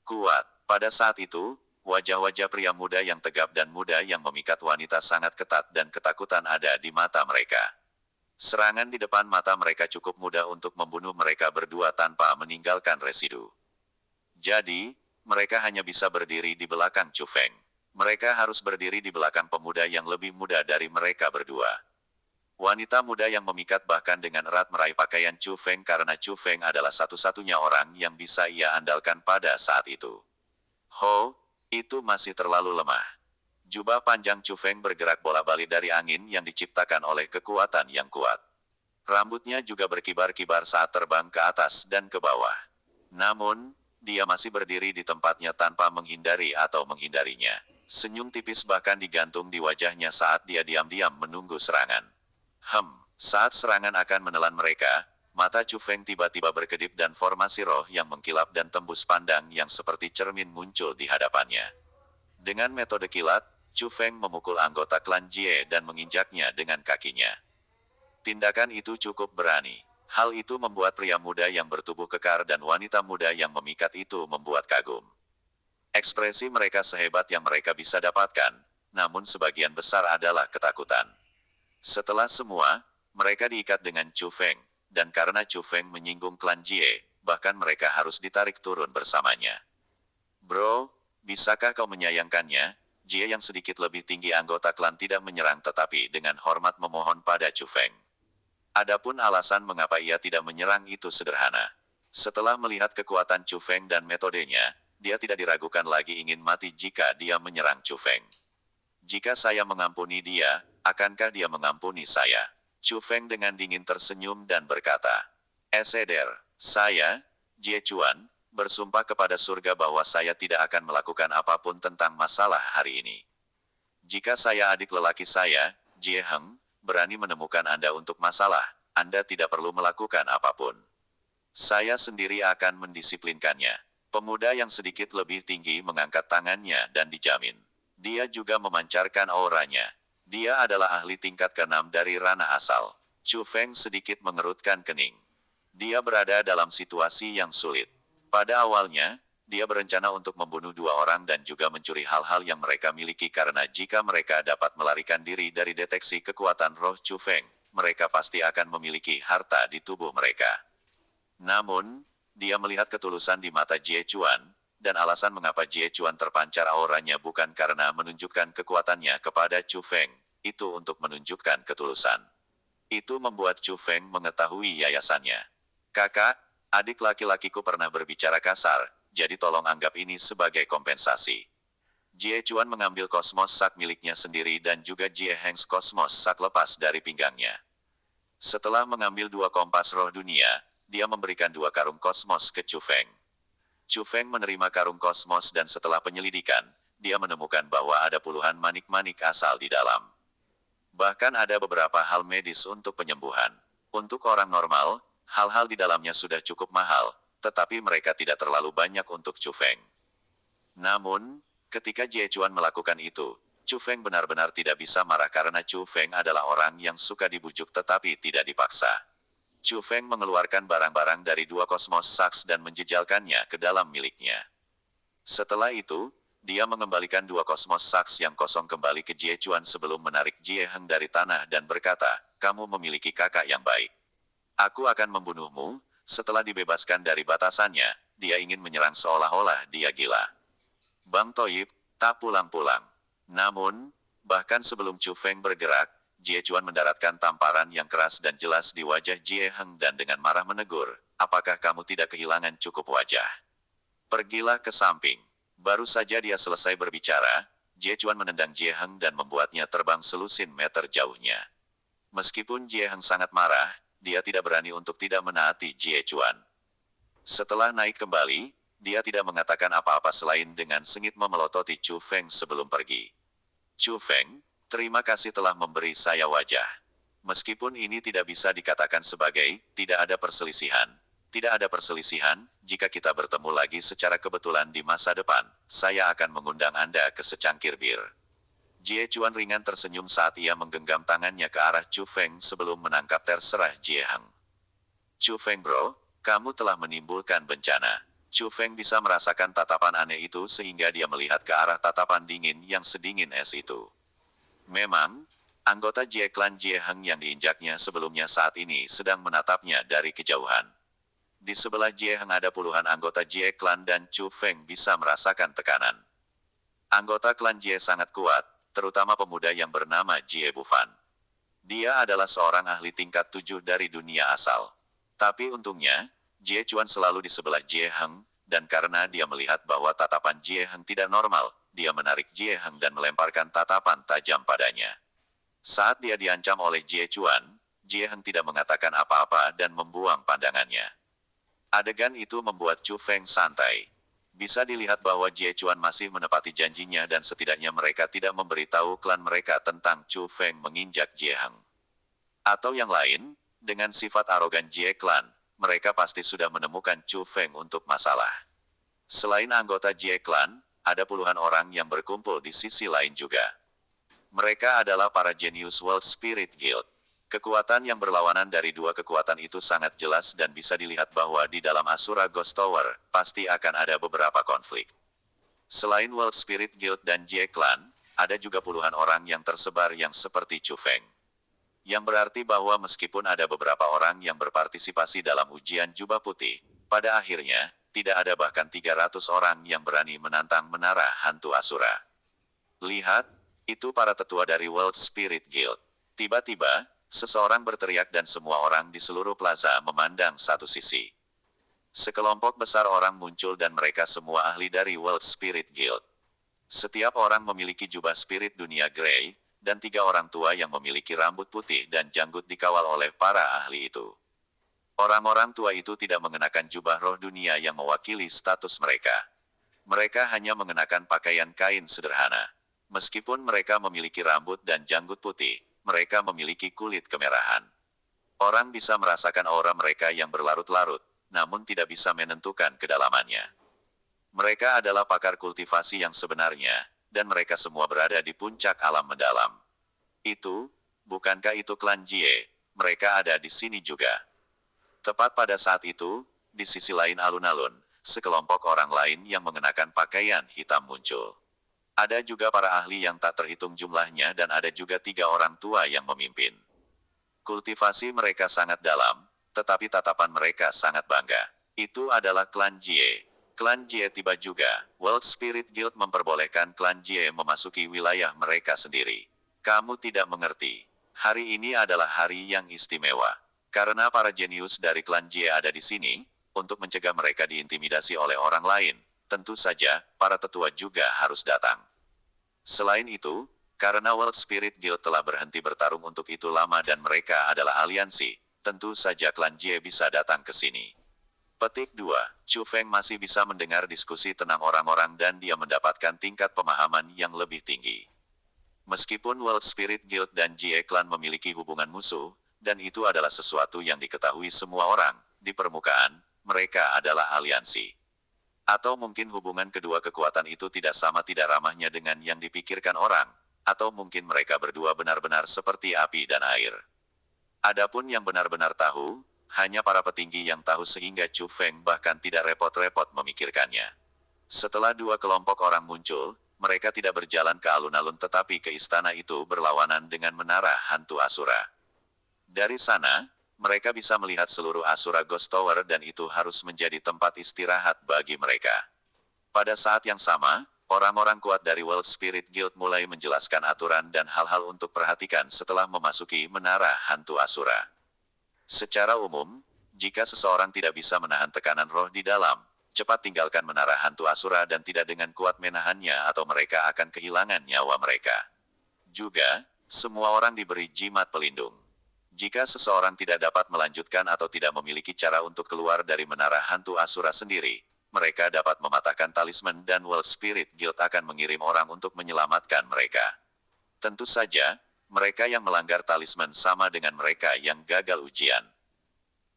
Kuat. Pada saat itu, wajah-wajah pria muda yang tegap dan muda yang memikat wanita sangat ketat dan ketakutan ada di mata mereka. Serangan di depan mata mereka cukup mudah untuk membunuh mereka berdua tanpa meninggalkan residu. Jadi, mereka hanya bisa berdiri di belakang Chu Feng. Mereka harus berdiri di belakang pemuda yang lebih muda dari mereka berdua. Wanita muda yang memikat bahkan dengan erat meraih pakaian Chu Feng karena Chu Feng adalah satu-satunya orang yang bisa ia andalkan pada saat itu. Ho, itu masih terlalu lemah. Jubah panjang Chu Feng bergerak bola-balik dari angin yang diciptakan oleh kekuatan yang kuat. Rambutnya juga berkibar-kibar saat terbang ke atas dan ke bawah. Namun, dia masih berdiri di tempatnya tanpa menghindari atau menghindarinya. Senyum tipis bahkan digantung di wajahnya saat dia diam-diam menunggu serangan. Saat serangan akan menelan mereka, mata Chu Feng tiba-tiba berkedip dan formasi roh yang mengkilap dan tembus pandang yang seperti cermin muncul di hadapannya. Dengan metode kilat, Chu Feng memukul anggota klan Jie dan menginjaknya dengan kakinya. Tindakan itu cukup berani. Hal itu membuat pria muda yang bertubuh kekar dan wanita muda yang memikat itu membuat kagum. Ekspresi mereka sehebat yang mereka bisa dapatkan, namun sebagian besar adalah ketakutan. Setelah semua, mereka diikat dengan Chu Feng, dan karena Chu Feng menyinggung klan Jie, bahkan mereka harus ditarik turun bersamanya. Bro, bisakah kau menyayangkannya? Jie yang sedikit lebih tinggi anggota klan tidak menyerang tetapi dengan hormat memohon pada Chu Feng. Adapun alasan mengapa ia tidak menyerang itu sederhana. Setelah melihat kekuatan Chu Feng dan metodenya, dia tidak diragukan lagi ingin mati jika dia menyerang Chu Feng. Jika saya mengampuni dia, akankah dia mengampuni saya? Chu Feng dengan dingin tersenyum dan berkata, Eseder, saya, Jie Chuan, bersumpah kepada surga bahwa saya tidak akan melakukan apapun tentang masalah hari ini. Jika saya adik lelaki saya, Jie Heng, berani menemukan Anda untuk masalah, Anda tidak perlu melakukan apapun. Saya sendiri akan mendisiplinkannya. Pemuda yang sedikit lebih tinggi mengangkat tangannya dan dijamin. Dia juga memancarkan auranya. Dia adalah ahli tingkat ke-6 dari ranah asal. Chu Feng sedikit mengerutkan kening. Dia berada dalam situasi yang sulit. Pada awalnya, dia berencana untuk membunuh 2 orang dan juga mencuri hal-hal yang mereka miliki karena jika mereka dapat melarikan diri dari deteksi kekuatan roh Chu Feng, mereka pasti akan memiliki harta di tubuh mereka. Namun, dia melihat ketulusan di mata Jie Chuan, dan alasan mengapa Jie Chuan terpancar auranya bukan karena menunjukkan kekuatannya kepada Chu Feng, itu untuk menunjukkan ketulusan. Itu membuat Chu Feng mengetahui yayasannya. Kakak, adik laki-lakiku pernah berbicara kasar, jadi tolong anggap ini sebagai kompensasi. Jie Chuan mengambil Kosmos Sak miliknya sendiri dan juga Jie Heng's Kosmos Sak lepas dari pinggangnya. Setelah mengambil 2 kompas roh dunia, dia memberikan 2 karung kosmos ke Chu Feng. Chu Feng menerima karung kosmos dan setelah penyelidikan, dia menemukan bahwa ada puluhan manik-manik asal di dalam. Bahkan ada beberapa hal medis untuk penyembuhan. Untuk orang normal, hal-hal di dalamnya sudah cukup mahal, tetapi mereka tidak terlalu banyak untuk Chu Feng. Namun, ketika Jie Chuan melakukan itu, Chu Feng benar-benar tidak bisa marah karena Chu Feng adalah orang yang suka dibujuk tetapi tidak dipaksa. Chu Feng mengeluarkan barang-barang dari 2 Kosmos Saks dan menjejalkannya ke dalam miliknya. Setelah itu, dia mengembalikan 2 Kosmos Saks yang kosong kembali ke Jie Chuan sebelum menarik Jie Heng dari tanah dan berkata, "Kamu memiliki kakak yang baik. Aku akan membunuhmu." Setelah dibebaskan dari batasannya, dia ingin menyerang seolah-olah dia gila. Bang Toyib, tak pulang-pulang. Namun, bahkan sebelum Chu Feng bergerak, Jie Chuan mendaratkan tamparan yang keras dan jelas di wajah Jie Heng dan dengan marah menegur, "Apakah kamu tidak kehilangan cukup wajah? Pergilah ke samping." Baru saja dia selesai berbicara, Jie Chuan menendang Jie Heng dan membuatnya terbang selusin meter jauhnya. Meskipun Jie Heng sangat marah, dia tidak berani untuk tidak menaati Jie Chuan. Setelah naik kembali, dia tidak mengatakan apa-apa selain dengan sengit memelototi Chu Feng sebelum pergi. "Chu Feng, terima kasih telah memberi saya wajah. Meskipun ini tidak bisa dikatakan sebagai, tidak ada perselisihan. Tidak ada perselisihan, jika kita bertemu lagi secara kebetulan di masa depan, saya akan mengundang Anda ke secangkir bir." Jie Chuan ringan tersenyum saat ia menggenggam tangannya ke arah Chu Feng sebelum menangkap terserah Jie Heng. "Chu Feng bro, kamu telah menimbulkan bencana." Chu Feng bisa merasakan tatapan aneh itu sehingga dia melihat ke arah tatapan dingin yang sedingin es itu. Memang, anggota Jie Clan Jie Heng yang diinjaknya sebelumnya saat ini sedang menatapnya dari kejauhan. Di sebelah Jie Heng ada puluhan anggota Jie Clan dan Chu Feng bisa merasakan tekanan. Anggota klan Jie sangat kuat, terutama pemuda yang bernama Jie Bufan. Dia adalah seorang ahli tingkat 7 dari dunia asal. Tapi untungnya, Jie Chuan selalu di sebelah Jie Heng, dan karena dia melihat bahwa tatapan Jie Heng tidak normal, dia menarik Jie Heng dan melemparkan tatapan tajam padanya. Saat dia diancam oleh Jie Chuan, Jie Heng tidak mengatakan apa-apa dan membuang pandangannya. Adegan itu membuat Chu Feng santai. Bisa dilihat bahwa Jie Chuan masih menepati janjinya dan setidaknya mereka tidak memberitahu klan mereka tentang Chu Feng menginjak Jie Heng. Atau yang lain, dengan sifat arogan Jie Clan, mereka pasti sudah menemukan Chu Feng untuk masalah. Selain anggota Jie Clan, ada puluhan orang yang berkumpul di sisi lain juga. Mereka adalah para jenius World Spirit Guild. Kekuatan yang berlawanan dari 2 kekuatan itu sangat jelas dan bisa dilihat bahwa di dalam Asura Ghost Tower, pasti akan ada beberapa konflik. Selain World Spirit Guild dan Jie Clan, ada juga puluhan orang yang tersebar yang seperti Chu Feng. Yang berarti bahwa meskipun ada beberapa orang yang berpartisipasi dalam ujian jubah putih, pada akhirnya, tidak ada bahkan 300 orang yang berani menantang menara hantu Asura. Lihat, itu para tetua dari World Spirit Guild. Tiba-tiba, seseorang berteriak dan semua orang di seluruh plaza memandang satu sisi. Sekelompok besar orang muncul dan mereka semua ahli dari World Spirit Guild. Setiap orang memiliki jubah spirit dunia Grey, dan 3 orang tua yang memiliki rambut putih dan janggut dikawal oleh para ahli itu. Orang-orang tua itu tidak mengenakan jubah roh dunia yang mewakili status mereka. Mereka hanya mengenakan pakaian kain sederhana. Meskipun mereka memiliki rambut dan janggut putih, mereka memiliki kulit kemerahan. Orang bisa merasakan aura mereka yang berlarut-larut, namun tidak bisa menentukan kedalamannya. Mereka adalah pakar kultivasi yang sebenarnya, dan mereka semua berada di puncak alam mendalam. Bukankah itu klan Jie? Mereka ada di sini juga. Tepat pada saat itu, di sisi lain alun-alun, sekelompok orang lain yang mengenakan pakaian hitam muncul. Ada juga para ahli yang tak terhitung jumlahnya dan ada juga 3 orang tua yang memimpin. Kultivasi mereka sangat dalam, tetapi tatapan mereka sangat bangga. Itu adalah klan Jie. Klan Jie tiba juga. World Spirit Guild memperbolehkan klan Jie memasuki wilayah mereka sendiri. Kamu tidak mengerti. Hari ini adalah hari yang istimewa. Karena para jenius dari klan Jie ada di sini, untuk mencegah mereka diintimidasi oleh orang lain, tentu saja, para tetua juga harus datang. Selain itu, karena World Spirit Guild telah berhenti bertarung untuk itu lama dan mereka adalah aliansi, tentu saja klan Jie bisa datang ke sini. Petik 2. Chu Feng masih bisa mendengar diskusi tenang orang-orang dan dia mendapatkan tingkat pemahaman yang lebih tinggi. Meskipun World Spirit Guild dan Jie Clan memiliki hubungan musuh, dan itu adalah sesuatu yang diketahui semua orang, di permukaan, mereka adalah aliansi. Atau mungkin hubungan kedua kekuatan itu tidak sama tidak ramahnya dengan yang dipikirkan orang, atau mungkin mereka berdua benar-benar seperti api dan air. Adapun yang benar-benar tahu, hanya para petinggi yang tahu sehingga Chu Feng bahkan tidak repot-repot memikirkannya. Setelah dua kelompok orang muncul, mereka tidak berjalan ke alun-alun tetapi ke istana itu berlawanan dengan menara hantu Asura. Dari sana, mereka bisa melihat seluruh Asura Ghost Tower dan itu harus menjadi tempat istirahat bagi mereka. Pada saat yang sama, orang-orang kuat dari World Spirit Guild mulai menjelaskan aturan dan hal-hal untuk perhatikan setelah memasuki menara hantu Asura. Secara umum, jika seseorang tidak bisa menahan tekanan roh di dalam, cepat tinggalkan menara hantu Asura dan tidak dengan kuat menahannya atau mereka akan kehilangan nyawa mereka. Juga, semua orang diberi jimat pelindung. Jika seseorang tidak dapat melanjutkan atau tidak memiliki cara untuk keluar dari menara hantu Asura sendiri, mereka dapat mematahkan talisman dan World Spirit Guild akan mengirim orang untuk menyelamatkan mereka. Tentu saja, mereka yang melanggar talisman sama dengan mereka yang gagal ujian.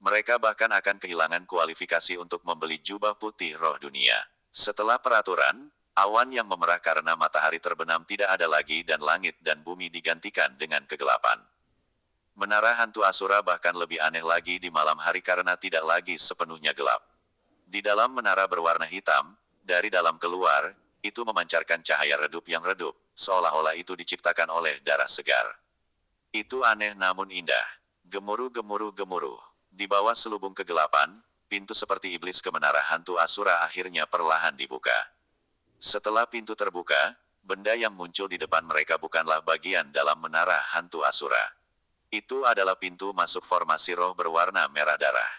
Mereka bahkan akan kehilangan kualifikasi untuk membeli jubah putih roh dunia. Setelah peraturan, awan yang memerah karena matahari terbenam tidak ada lagi dan langit dan bumi digantikan dengan kegelapan. Menara hantu Asura bahkan lebih aneh lagi di malam hari karena tidak lagi sepenuhnya gelap. Di dalam menara berwarna hitam, dari dalam keluar, itu memancarkan cahaya redup yang redup, seolah-olah itu diciptakan oleh darah segar. Itu aneh namun indah. Gemuruh-gemuruh-gemuruh. Di bawah selubung kegelapan, pintu seperti iblis ke menara hantu Asura akhirnya perlahan dibuka. Setelah pintu terbuka, benda yang muncul di depan mereka bukanlah bagian dalam menara hantu Asura. Itu adalah pintu masuk formasi roh berwarna merah darah.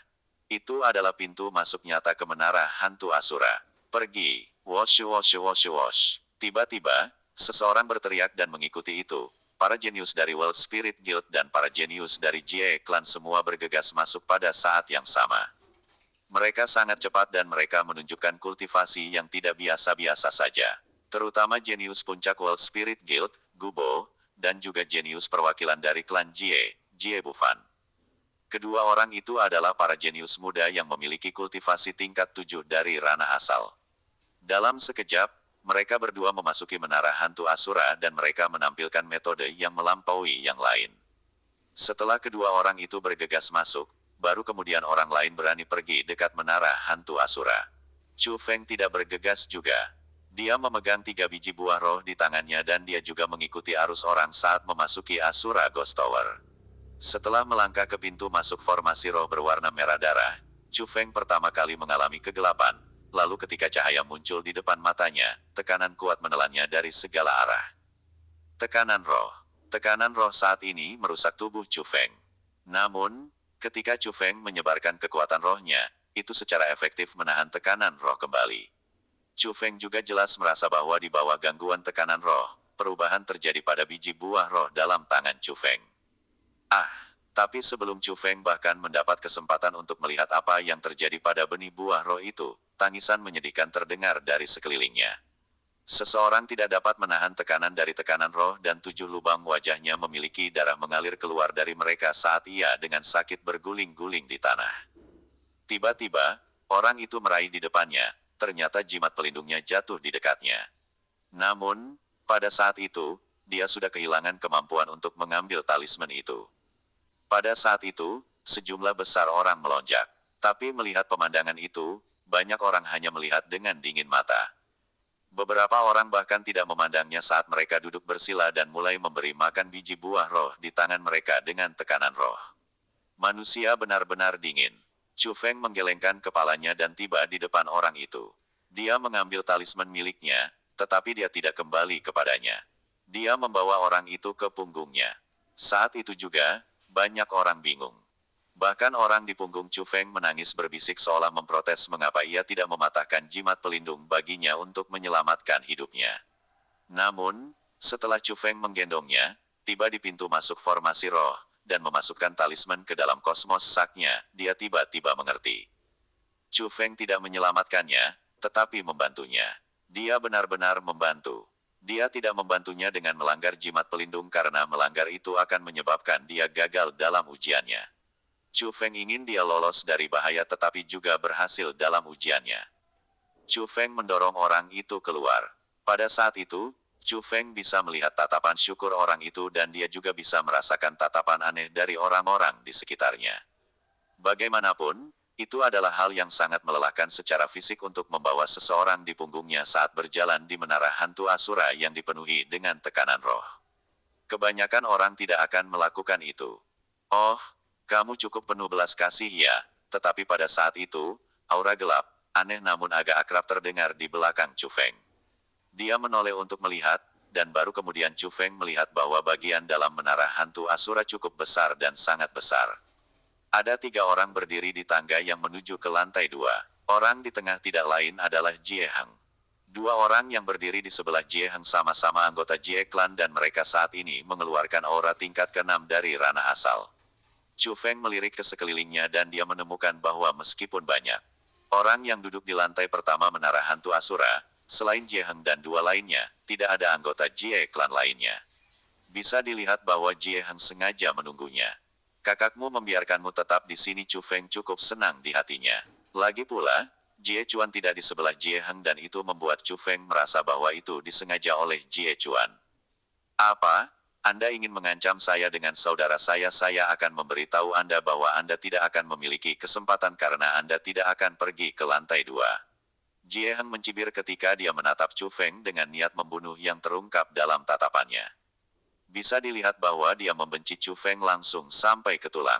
Itu adalah pintu masuk nyata ke menara hantu Asura. Pergi. Wosh wosh wosh wosh. Tiba-tiba, seseorang berteriak dan mengikuti itu. Para jenius dari World Spirit Guild dan para jenius dari Jie Clan semua bergegas masuk pada saat yang sama. Mereka sangat cepat dan mereka menunjukkan kultivasi yang tidak biasa-biasa saja. Terutama jenius puncak World Spirit Guild, Gubo, dan juga jenius perwakilan dari klan Jie, Jie Bufan. Kedua orang itu adalah para jenius muda yang memiliki kultivasi tingkat 7 dari ranah asal. Dalam sekejap, mereka berdua memasuki menara hantu Asura dan mereka menampilkan metode yang melampaui yang lain. Setelah kedua orang itu bergegas masuk, baru kemudian orang lain berani pergi dekat menara hantu Asura. Chu Feng tidak bergegas juga. Dia memegang 3 biji buah roh di tangannya dan dia juga mengikuti arus orang saat memasuki Asura Ghost Tower. Setelah melangkah ke pintu masuk formasi roh berwarna merah darah, Chu Feng pertama kali mengalami kegelapan. Lalu ketika cahaya muncul di depan matanya, tekanan kuat menelannya dari segala arah. Tekanan roh. Tekanan roh saat ini merusak tubuh Chu Feng. Namun, ketika Chu Feng menyebarkan kekuatan rohnya, itu secara efektif menahan tekanan roh kembali. Chu Feng juga jelas merasa bahwa di bawah gangguan tekanan roh, perubahan terjadi pada biji buah roh dalam tangan Chu Feng. Tapi sebelum Chu Feng bahkan mendapat kesempatan untuk melihat apa yang terjadi pada benih buah roh itu, tangisan menyedihkan terdengar dari sekelilingnya. Seseorang tidak dapat menahan tekanan dari tekanan roh dan 7 lubang wajahnya memiliki darah mengalir keluar dari mereka saat ia dengan sakit berguling-guling di tanah. Tiba-tiba, orang itu meraih di depannya, ternyata jimat pelindungnya jatuh di dekatnya. Namun, pada saat itu, dia sudah kehilangan kemampuan untuk mengambil talisman itu. Pada saat itu, sejumlah besar orang melonjak. Tapi melihat pemandangan itu, banyak orang hanya melihat dengan dingin mata. Beberapa orang bahkan tidak memandangnya saat mereka duduk bersila dan mulai memberi makan biji buah roh di tangan mereka dengan tekanan roh. Manusia benar-benar dingin. Chu Feng menggelengkan kepalanya dan tiba di depan orang itu. Dia mengambil talisman miliknya, tetapi dia tidak kembali kepadanya. Dia membawa orang itu ke punggungnya. Saat itu juga, banyak orang bingung. Bahkan orang di punggung Chu Feng menangis berbisik seolah memprotes mengapa ia tidak mematahkan jimat pelindung baginya untuk menyelamatkan hidupnya. Namun, setelah Chu Feng menggendongnya, tiba di pintu masuk formasi roh, dan memasukkan talisman ke dalam kosmos saknya, dia tiba-tiba mengerti. Chu Feng tidak menyelamatkannya, tetapi membantunya. Dia benar-benar membantu. Dia tidak membantunya dengan melanggar jimat pelindung karena melanggar itu akan menyebabkan dia gagal dalam ujiannya. Chu Feng ingin dia lolos dari bahaya tetapi juga berhasil dalam ujiannya. Chu Feng mendorong orang itu keluar. Pada saat itu, Chu Feng bisa melihat tatapan syukur orang itu dan dia juga bisa merasakan tatapan aneh dari orang-orang di sekitarnya. Bagaimanapun, itu adalah hal yang sangat melelahkan secara fisik untuk membawa seseorang di punggungnya saat berjalan di menara hantu Asura yang dipenuhi dengan tekanan roh. Kebanyakan orang tidak akan melakukan itu. Oh, kamu cukup penuh belas kasih ya, tetapi pada saat itu, aura gelap, aneh namun agak akrab terdengar di belakang Chu Feng. Dia menoleh untuk melihat, dan baru kemudian Chu Feng melihat bahwa bagian dalam menara hantu Asura cukup besar dan sangat besar. Ada 3 orang berdiri di tangga yang menuju ke lantai 2. Orang di tengah tidak lain adalah Jie Heng. 2 orang yang berdiri di sebelah Jie Heng sama-sama anggota Jie Clan dan mereka saat ini mengeluarkan aura tingkat ke-6 dari ranah asal. Chu Feng melirik ke sekelilingnya dan dia menemukan bahwa meskipun banyak orang yang duduk di lantai pertama menara hantu Asura, selain Jie Heng dan 2 lainnya, tidak ada anggota Jie Clan lainnya. Bisa dilihat bahwa Jie Heng sengaja menunggunya. Kakakmu membiarkanmu tetap di sini. Chu Feng cukup senang di hatinya. Lagi pula, Jie Chuan tidak di sebelah Jie Heng dan itu membuat Chu Feng merasa bahwa itu disengaja oleh Jie Chuan. Apa? Anda ingin mengancam saya dengan saudara saya akan memberitahu Anda bahwa Anda tidak akan memiliki kesempatan karena Anda tidak akan pergi ke lantai 2. Jie Heng mencibir ketika dia menatap Chu Feng dengan niat membunuh yang terungkap dalam tatapannya. Bisa dilihat bahwa dia membenci Chu Feng langsung sampai ke tulang.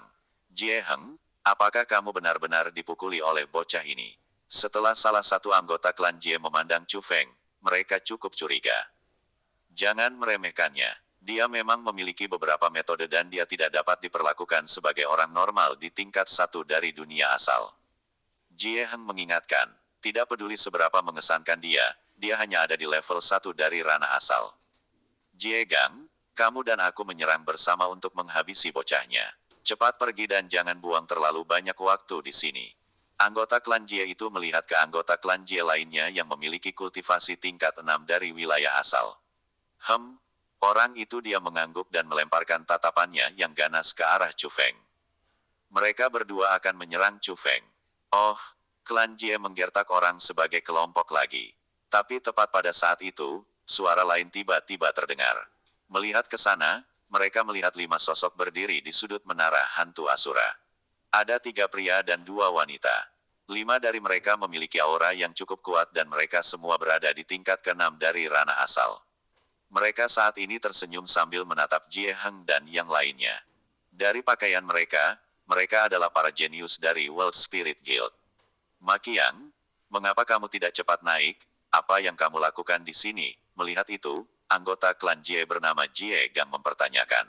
Jie Heng, apakah kamu benar-benar dipukuli oleh bocah ini? Setelah salah satu anggota klan Jie memandang Chu Feng, mereka cukup curiga. Jangan meremehkannya. Dia memang memiliki beberapa metode dan dia tidak dapat diperlakukan sebagai orang normal di tingkat 1 dari dunia asal. Jie Heng mengingatkan, tidak peduli seberapa mengesankan dia hanya ada di level 1 dari ranah asal. Jie Gang, kamu dan aku menyerang bersama untuk menghabisi bocahnya. Cepat pergi dan jangan buang terlalu banyak waktu di sini. Anggota klan Jie itu melihat ke anggota klan Jie lainnya yang memiliki kultivasi tingkat 6 dari wilayah asal. Orang itu dia mengangguk dan melemparkan tatapannya yang ganas ke arah Chu Feng. Mereka berdua akan menyerang Chu Feng. Oh, klan Jie menggertak orang sebagai kelompok lagi. Tapi tepat pada saat itu, suara lain tiba-tiba terdengar. Melihat ke sana, mereka melihat 5 sosok berdiri di sudut menara hantu Asura. Ada 3 pria dan 2 wanita. 5 dari mereka memiliki aura yang cukup kuat dan mereka semua berada di tingkat ke-6 dari ranah asal. Mereka saat ini tersenyum sambil menatap Jie Heng dan yang lainnya. Dari pakaian mereka, mereka adalah para jenius dari World Spirit Guild. Makiang, mengapa kamu tidak cepat naik? Apa yang kamu lakukan di sini? Melihat itu, anggota klan Jie bernama Jie Gang mempertanyakan.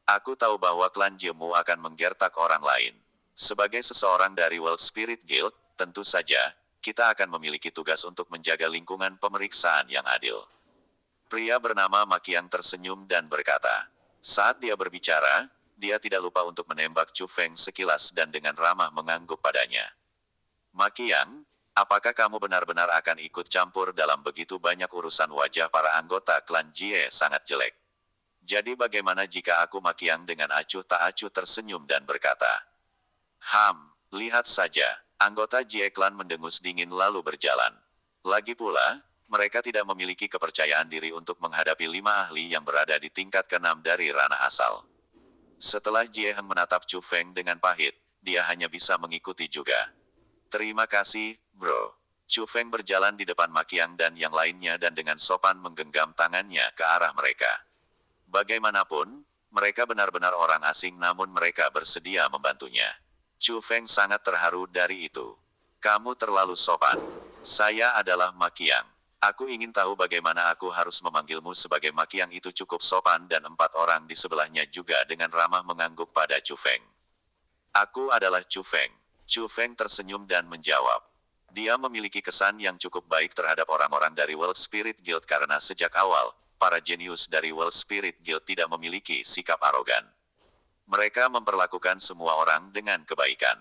Aku tahu bahwa klan Jiemu akan menggertak orang lain. Sebagai seseorang dari World Spirit Guild, tentu saja, kita akan memiliki tugas untuk menjaga lingkungan pemeriksaan yang adil. Pria bernama Makiang tersenyum dan berkata. Saat dia berbicara, dia tidak lupa untuk menembak Chu Feng sekilas dan dengan ramah mengangguk padanya. Makiang, apakah kamu benar-benar akan ikut campur dalam begitu banyak urusan? Wajah para anggota klan Jie sangat jelek. Jadi bagaimana jika aku? Makiang dengan acuh tak acuh tersenyum dan berkata. Lihat saja, anggota Jie Clan mendengus dingin lalu berjalan. Lagi pula, mereka tidak memiliki kepercayaan diri untuk menghadapi 5 ahli yang berada di tingkat ke-6 dari ranah asal. Setelah Jie Heng menatap Chu Feng dengan pahit, dia hanya bisa mengikuti juga. Terima kasih, bro. Chu Feng berjalan di depan Makiang dan yang lainnya dan dengan sopan menggenggam tangannya ke arah mereka. Bagaimanapun, mereka benar-benar orang asing namun mereka bersedia membantunya. Chu Feng sangat terharu dari itu. Kamu terlalu sopan. Saya adalah Makiang. Aku ingin tahu bagaimana aku harus memanggilmu sebagai Makiang. Itu cukup sopan dan 4 orang di sebelahnya juga dengan ramah mengangguk pada Chu Feng. Aku adalah Chu Feng. Chu Feng tersenyum dan menjawab. Dia memiliki kesan yang cukup baik terhadap orang-orang dari World Spirit Guild karena sejak awal, para jenius dari World Spirit Guild tidak memiliki sikap arogan. Mereka memperlakukan semua orang dengan kebaikan.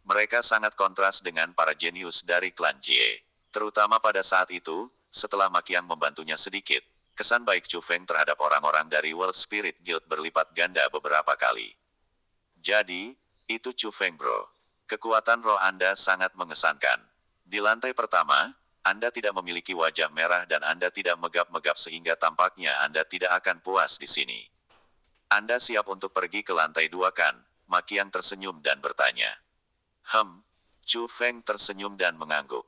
Mereka sangat kontras dengan para jenius dari klan Jie. Terutama pada saat itu, setelah Makiang membantunya sedikit, kesan baik Chu Feng terhadap orang-orang dari World Spirit Guild berlipat ganda beberapa kali. Jadi, itu Chu Feng bro. Kekuatan roh Anda sangat mengesankan. Di lantai pertama, Anda tidak memiliki wajah merah dan Anda tidak megap-megap sehingga tampaknya Anda tidak akan puas di sini. Anda siap untuk pergi ke lantai 2 kan? Makiang tersenyum dan bertanya. Chu Feng tersenyum dan mengangguk.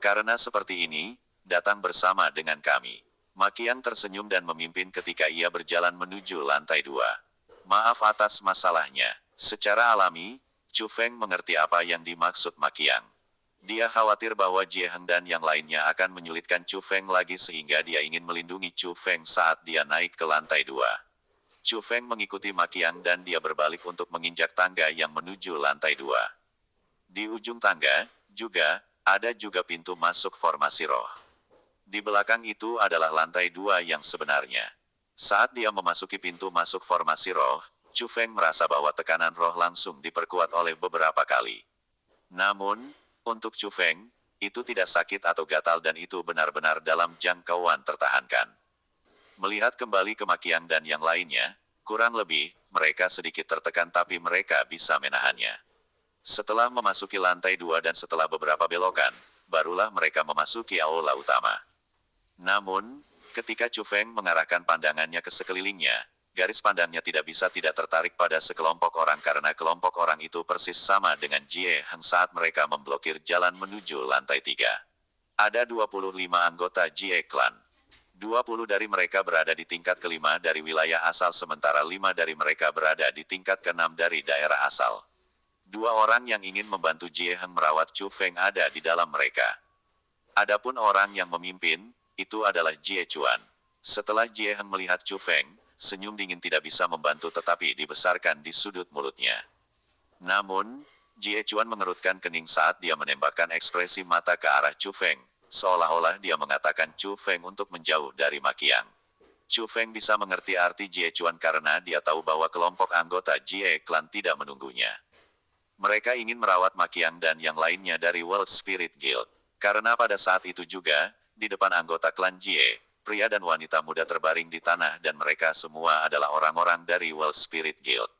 Karena seperti ini, datang bersama dengan kami. Makiang tersenyum dan memimpin ketika ia berjalan menuju lantai 2. Maaf atas masalahnya. Secara alami, Chu Feng mengerti apa yang dimaksud Makiang. Dia khawatir bahwa Jie Heng dan yang lainnya akan menyulitkan Chu Feng lagi sehingga dia ingin melindungi Chu Feng saat dia naik ke lantai 2. Chu Feng mengikuti Makiang dan dia berbalik untuk menginjak tangga yang menuju lantai 2. Di ujung tangga, ada juga pintu masuk formasi roh. Di belakang itu adalah lantai 2 yang sebenarnya. Saat dia memasuki pintu masuk formasi roh, Chu Feng merasa bahwa tekanan roh langsung diperkuat oleh beberapa kali. Namun, untuk Chu Feng, itu tidak sakit atau gatal dan itu benar-benar dalam jangkauan tertahankan. Melihat kembali ke Makiang dan yang lainnya, kurang lebih, mereka sedikit tertekan tapi mereka bisa menahannya. Setelah memasuki lantai 2 dan setelah beberapa belokan, barulah mereka memasuki aula utama. Namun, ketika Chu Feng mengarahkan pandangannya ke sekelilingnya, garis pandangnya tidak bisa tidak tertarik pada sekelompok orang karena kelompok orang itu persis sama dengan Jie Heng saat mereka memblokir jalan menuju lantai 3. Ada 25 anggota Jie Clan. 20 dari mereka berada di tingkat kelima dari wilayah asal sementara 5 dari mereka berada di tingkat ke-6 dari daerah asal. 2 orang yang ingin membantu Jie Heng merawat Chu Feng ada di dalam mereka. Adapun orang yang memimpin, itu adalah Jie Chuan. Setelah Jie Heng melihat Chu Feng, senyum dingin tidak bisa membantu tetapi dibesarkan di sudut mulutnya. Namun, Jie Chuan mengerutkan kening saat dia menembakkan ekspresi mata ke arah Chu Feng, seolah-olah dia mengatakan Chu Feng untuk menjauh dari Makiang. Chu Feng bisa mengerti arti Jie Chuan karena dia tahu bahwa kelompok anggota Jie Clan tidak menunggunya. Mereka ingin merawat Makiang dan yang lainnya dari World Spirit Guild. Karena pada saat itu juga, di depan anggota klan Jie, pria dan wanita muda terbaring di tanah dan mereka semua adalah orang-orang dari World Spirit Guild.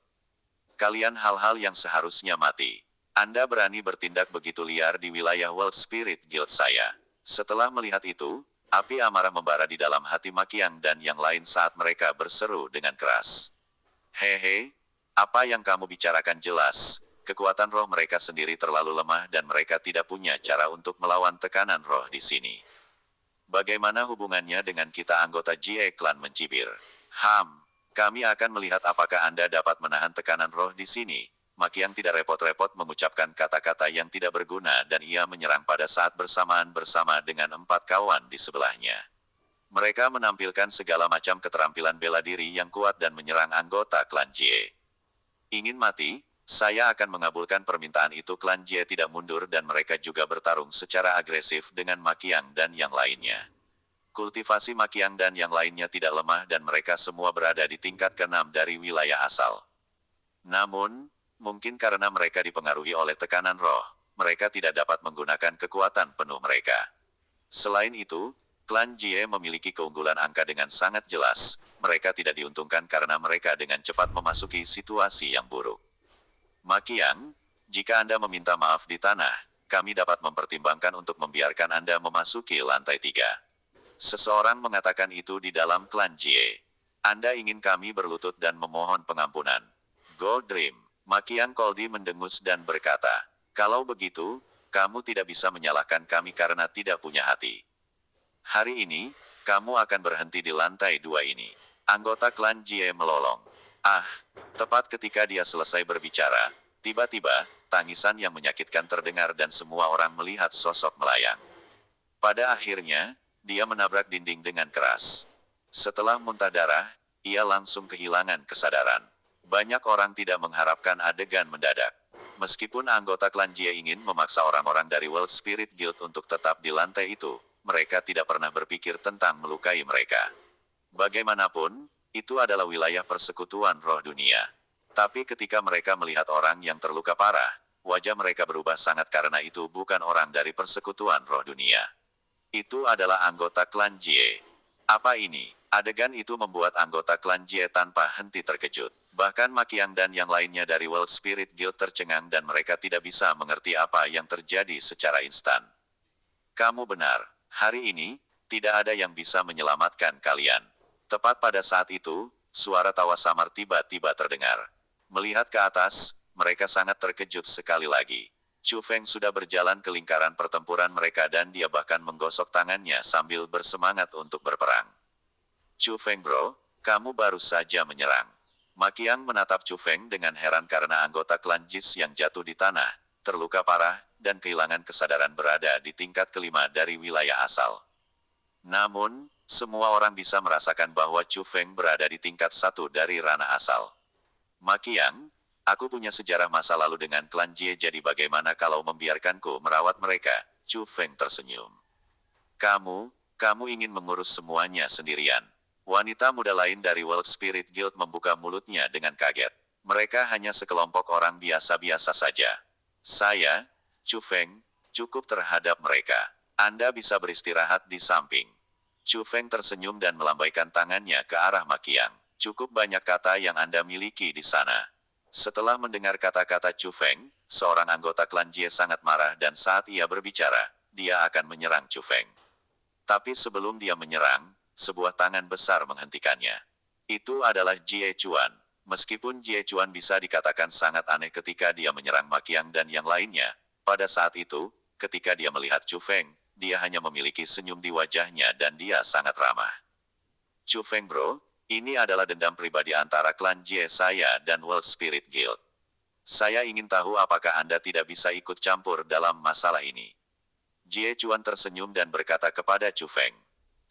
Kalian hal-hal yang seharusnya mati. Anda berani bertindak begitu liar di wilayah World Spirit Guild saya. Setelah melihat itu, api amarah membara di dalam hati Makiang dan yang lain saat mereka berseru dengan keras. Hehe, apa yang kamu bicarakan jelas? Kekuatan roh mereka sendiri terlalu lemah dan mereka tidak punya cara untuk melawan tekanan roh di sini. Bagaimana hubungannya dengan kita anggota Jie Clan mencibir? Kami akan melihat apakah Anda dapat menahan tekanan roh di sini. Makiang tidak repot-repot mengucapkan kata-kata yang tidak berguna dan ia menyerang pada saat bersamaan bersama dengan 4 kawan di sebelahnya. Mereka menampilkan segala macam keterampilan bela diri yang kuat dan menyerang anggota klan Jie. Ingin mati? Saya akan mengabulkan permintaan itu. Klan Jie tidak mundur dan mereka juga bertarung secara agresif dengan Makiang dan yang lainnya. Kultivasi Makiang dan yang lainnya tidak lemah dan mereka semua berada di tingkat ke-6 dari wilayah asal. Namun, mungkin karena mereka dipengaruhi oleh tekanan roh, mereka tidak dapat menggunakan kekuatan penuh mereka. Selain itu, klan Jie memiliki keunggulan angka dengan sangat jelas. Mereka tidak diuntungkan karena mereka dengan cepat memasuki situasi yang buruk. Makiang, jika Anda meminta maaf di tanah, kami dapat mempertimbangkan untuk membiarkan Anda memasuki lantai 3. Seseorang mengatakan itu di dalam klan Jie. Anda ingin kami berlutut dan memohon pengampunan. Go Dream. Makiang Koldi mendengus dan berkata, kalau begitu, kamu tidak bisa menyalahkan kami karena tidak punya hati. Hari ini, kamu akan berhenti di lantai 2 ini. Anggota klan Jie melolong. Tepat ketika dia selesai berbicara, Tiba-tiba, tangisan yang menyakitkan terdengar dan semua orang melihat sosok melayang. Pada akhirnya, dia menabrak dinding dengan keras. Setelah muntah darah, ia langsung kehilangan kesadaran. Banyak orang tidak mengharapkan adegan mendadak. Meskipun anggota klan Jie ingin memaksa orang-orang dari World Spirit Guild untuk tetap di lantai itu, mereka tidak pernah berpikir tentang melukai mereka. Bagaimanapun, itu adalah wilayah persekutuan roh dunia. Tapi ketika mereka melihat orang yang terluka parah, wajah mereka berubah sangat karena itu bukan orang dari persekutuan roh dunia. Itu adalah anggota klan Jie. Apa ini? Adegan itu membuat anggota klan Jie tanpa henti terkejut. Bahkan Makiang dan yang lainnya dari World Spirit Guild tercengang dan mereka tidak bisa mengerti apa yang terjadi secara instan. Kamu benar, hari ini, tidak ada yang bisa menyelamatkan kalian. Tepat pada saat itu, suara tawa samar tiba-tiba terdengar. Melihat ke atas, mereka sangat terkejut sekali lagi. Chu Feng sudah berjalan ke lingkaran pertempuran mereka dan dia bahkan menggosok tangannya sambil bersemangat untuk berperang. Chu Feng bro, kamu baru saja menyerang. Makiang menatap Chu Feng dengan heran karena anggota klan Jis yang jatuh di tanah, terluka parah, dan kehilangan kesadaran berada di tingkat kelima dari wilayah asal. Namun, semua orang bisa merasakan bahwa Chu Feng berada di tingkat 1 dari ranah asal. Makiang, aku punya sejarah masa lalu dengan klan Jie, jadi bagaimana kalau membiarkanku merawat mereka? Chu Feng tersenyum. Kamu ingin mengurus semuanya sendirian. Wanita muda lain dari World Spirit Guild membuka mulutnya dengan kaget. Mereka hanya sekelompok orang biasa-biasa saja. Saya, Chu Feng, cukup terhadap mereka. Anda bisa beristirahat di samping. Chu Feng tersenyum dan melambaikan tangannya ke arah Makiang. Cukup banyak kata yang Anda miliki di sana. Setelah mendengar kata-kata Chu Feng, seorang anggota klan Jie sangat marah dan saat ia berbicara, dia akan menyerang Chu Feng. Tapi sebelum dia menyerang, sebuah tangan besar menghentikannya. Itu adalah Jie Chuan. Meskipun Jie Chuan bisa dikatakan sangat aneh ketika dia menyerang Makiang dan yang lainnya, pada saat itu, ketika dia melihat Chu Feng, dia hanya memiliki senyum di wajahnya dan dia sangat ramah. Chu Feng bro, ini adalah dendam pribadi antara klan Jie saya dan World Spirit Guild. Saya ingin tahu apakah Anda tidak bisa ikut campur dalam masalah ini. Jie Chuan tersenyum dan berkata kepada Chu Feng.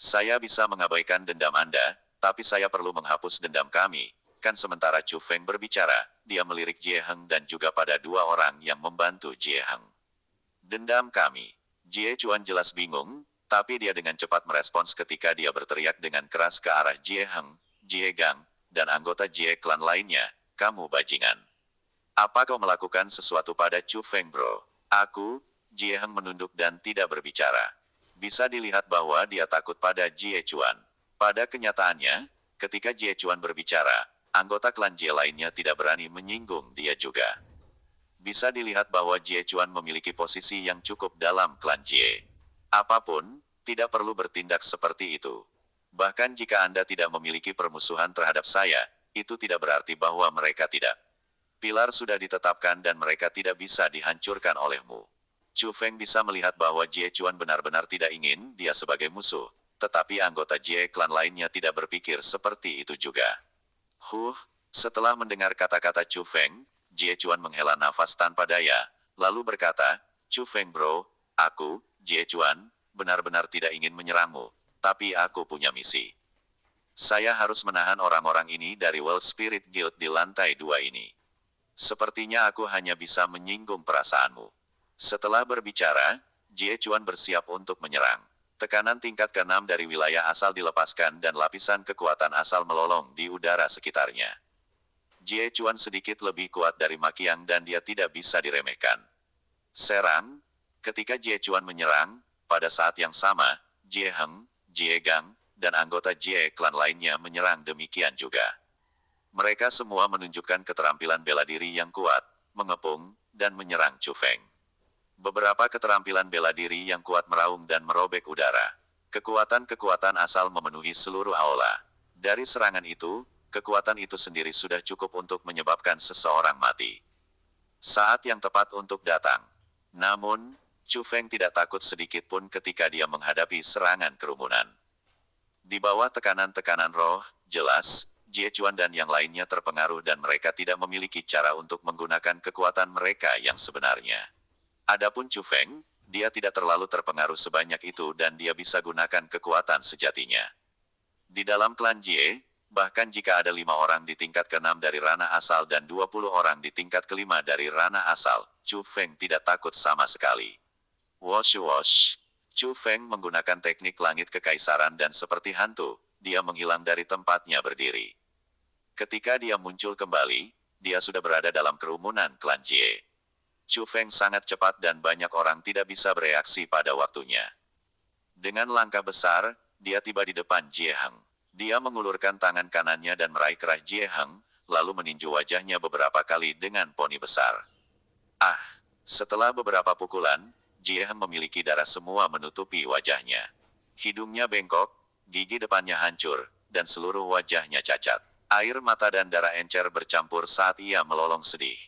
Saya bisa mengabaikan dendam Anda, tapi saya perlu menghapus dendam kami. Kan sementara Chu Feng berbicara, dia melirik Jie Heng dan juga pada dua orang yang membantu Jie Heng. Dendam kami. Jie Chuan jelas bingung, tapi dia dengan cepat merespons ketika dia berteriak dengan keras ke arah Jie Heng, Jie Gang, dan anggota Jie klan lainnya, kamu bajingan. Apa kau melakukan sesuatu pada Chu Feng bro? Aku, Jie Heng menunduk dan tidak berbicara. Bisa dilihat bahwa dia takut pada Jie Chuan. Pada kenyataannya, ketika Jie Chuan berbicara, anggota klan Jie lainnya tidak berani menyinggung dia juga. Bisa dilihat bahwa Jie Chuan memiliki posisi yang cukup dalam klan Jie. Apapun, tidak perlu bertindak seperti itu. Bahkan jika Anda tidak memiliki permusuhan terhadap saya, itu tidak berarti bahwa mereka tidak. Pilar sudah ditetapkan dan mereka tidak bisa dihancurkan olehmu. Chu Feng bisa melihat bahwa Jie Chuan benar-benar tidak ingin dia sebagai musuh, tetapi anggota Jie klan lainnya tidak berpikir seperti itu juga. Setelah mendengar kata-kata Chu Feng, Jie Chuan menghela nafas tanpa daya, lalu berkata, Chu Feng bro, aku, Jie Chuan, benar-benar tidak ingin menyerangmu, tapi aku punya misi. Saya harus menahan orang-orang ini dari World Spirit Guild di lantai 2 ini. Sepertinya aku hanya bisa menyinggung perasaanmu. Setelah berbicara, Jie Chuan bersiap untuk menyerang. Tekanan tingkat ke-6 dari wilayah asal dilepaskan dan lapisan kekuatan asal melolong di udara sekitarnya. Jie Chuan sedikit lebih kuat dari Makiang dan dia tidak bisa diremehkan. Serang, ketika Jie Chuan menyerang, pada saat yang sama, Jie Heng, Jie Gang, dan anggota Jie klan lainnya menyerang demikian juga. Mereka semua menunjukkan keterampilan bela diri yang kuat, mengepung, dan menyerang Chu Feng. Beberapa keterampilan bela diri yang kuat meraung dan merobek udara. Kekuatan-kekuatan asal memenuhi seluruh aula. Dari serangan itu, kekuatan itu sendiri sudah cukup untuk menyebabkan seseorang mati. Saat yang tepat untuk datang. Namun, Chu Feng tidak takut sedikit pun ketika dia menghadapi serangan kerumunan. Di bawah tekanan-tekanan roh, jelas, Jie Chuan dan yang lainnya terpengaruh dan mereka tidak memiliki cara untuk menggunakan kekuatan mereka yang sebenarnya. Adapun Chu Feng, dia tidak terlalu terpengaruh sebanyak itu dan dia bisa gunakan kekuatan sejatinya. Di dalam klan Jie, bahkan jika ada 5 orang di tingkat ke-6 dari ranah asal dan 20 orang di tingkat ke-5 dari ranah asal, Chu Feng tidak takut sama sekali. Wosh wosh. Chu Feng menggunakan teknik langit kekaisaran dan seperti hantu, dia menghilang dari tempatnya berdiri. Ketika dia muncul kembali, dia sudah berada dalam kerumunan klan Jie. Chu Feng sangat cepat dan banyak orang tidak bisa bereaksi pada waktunya. Dengan langkah besar, dia tiba di depan Jie Heng. Dia mengulurkan tangan kanannya dan meraih kerah Jie Heng, lalu meninju wajahnya beberapa kali dengan poni besar. Ah! Setelah beberapa pukulan, Jie Heng memiliki darah semua menutupi wajahnya. Hidungnya bengkok, gigi depannya hancur, dan seluruh wajahnya cacat. Air mata dan darah encer bercampur saat ia melolong sedih.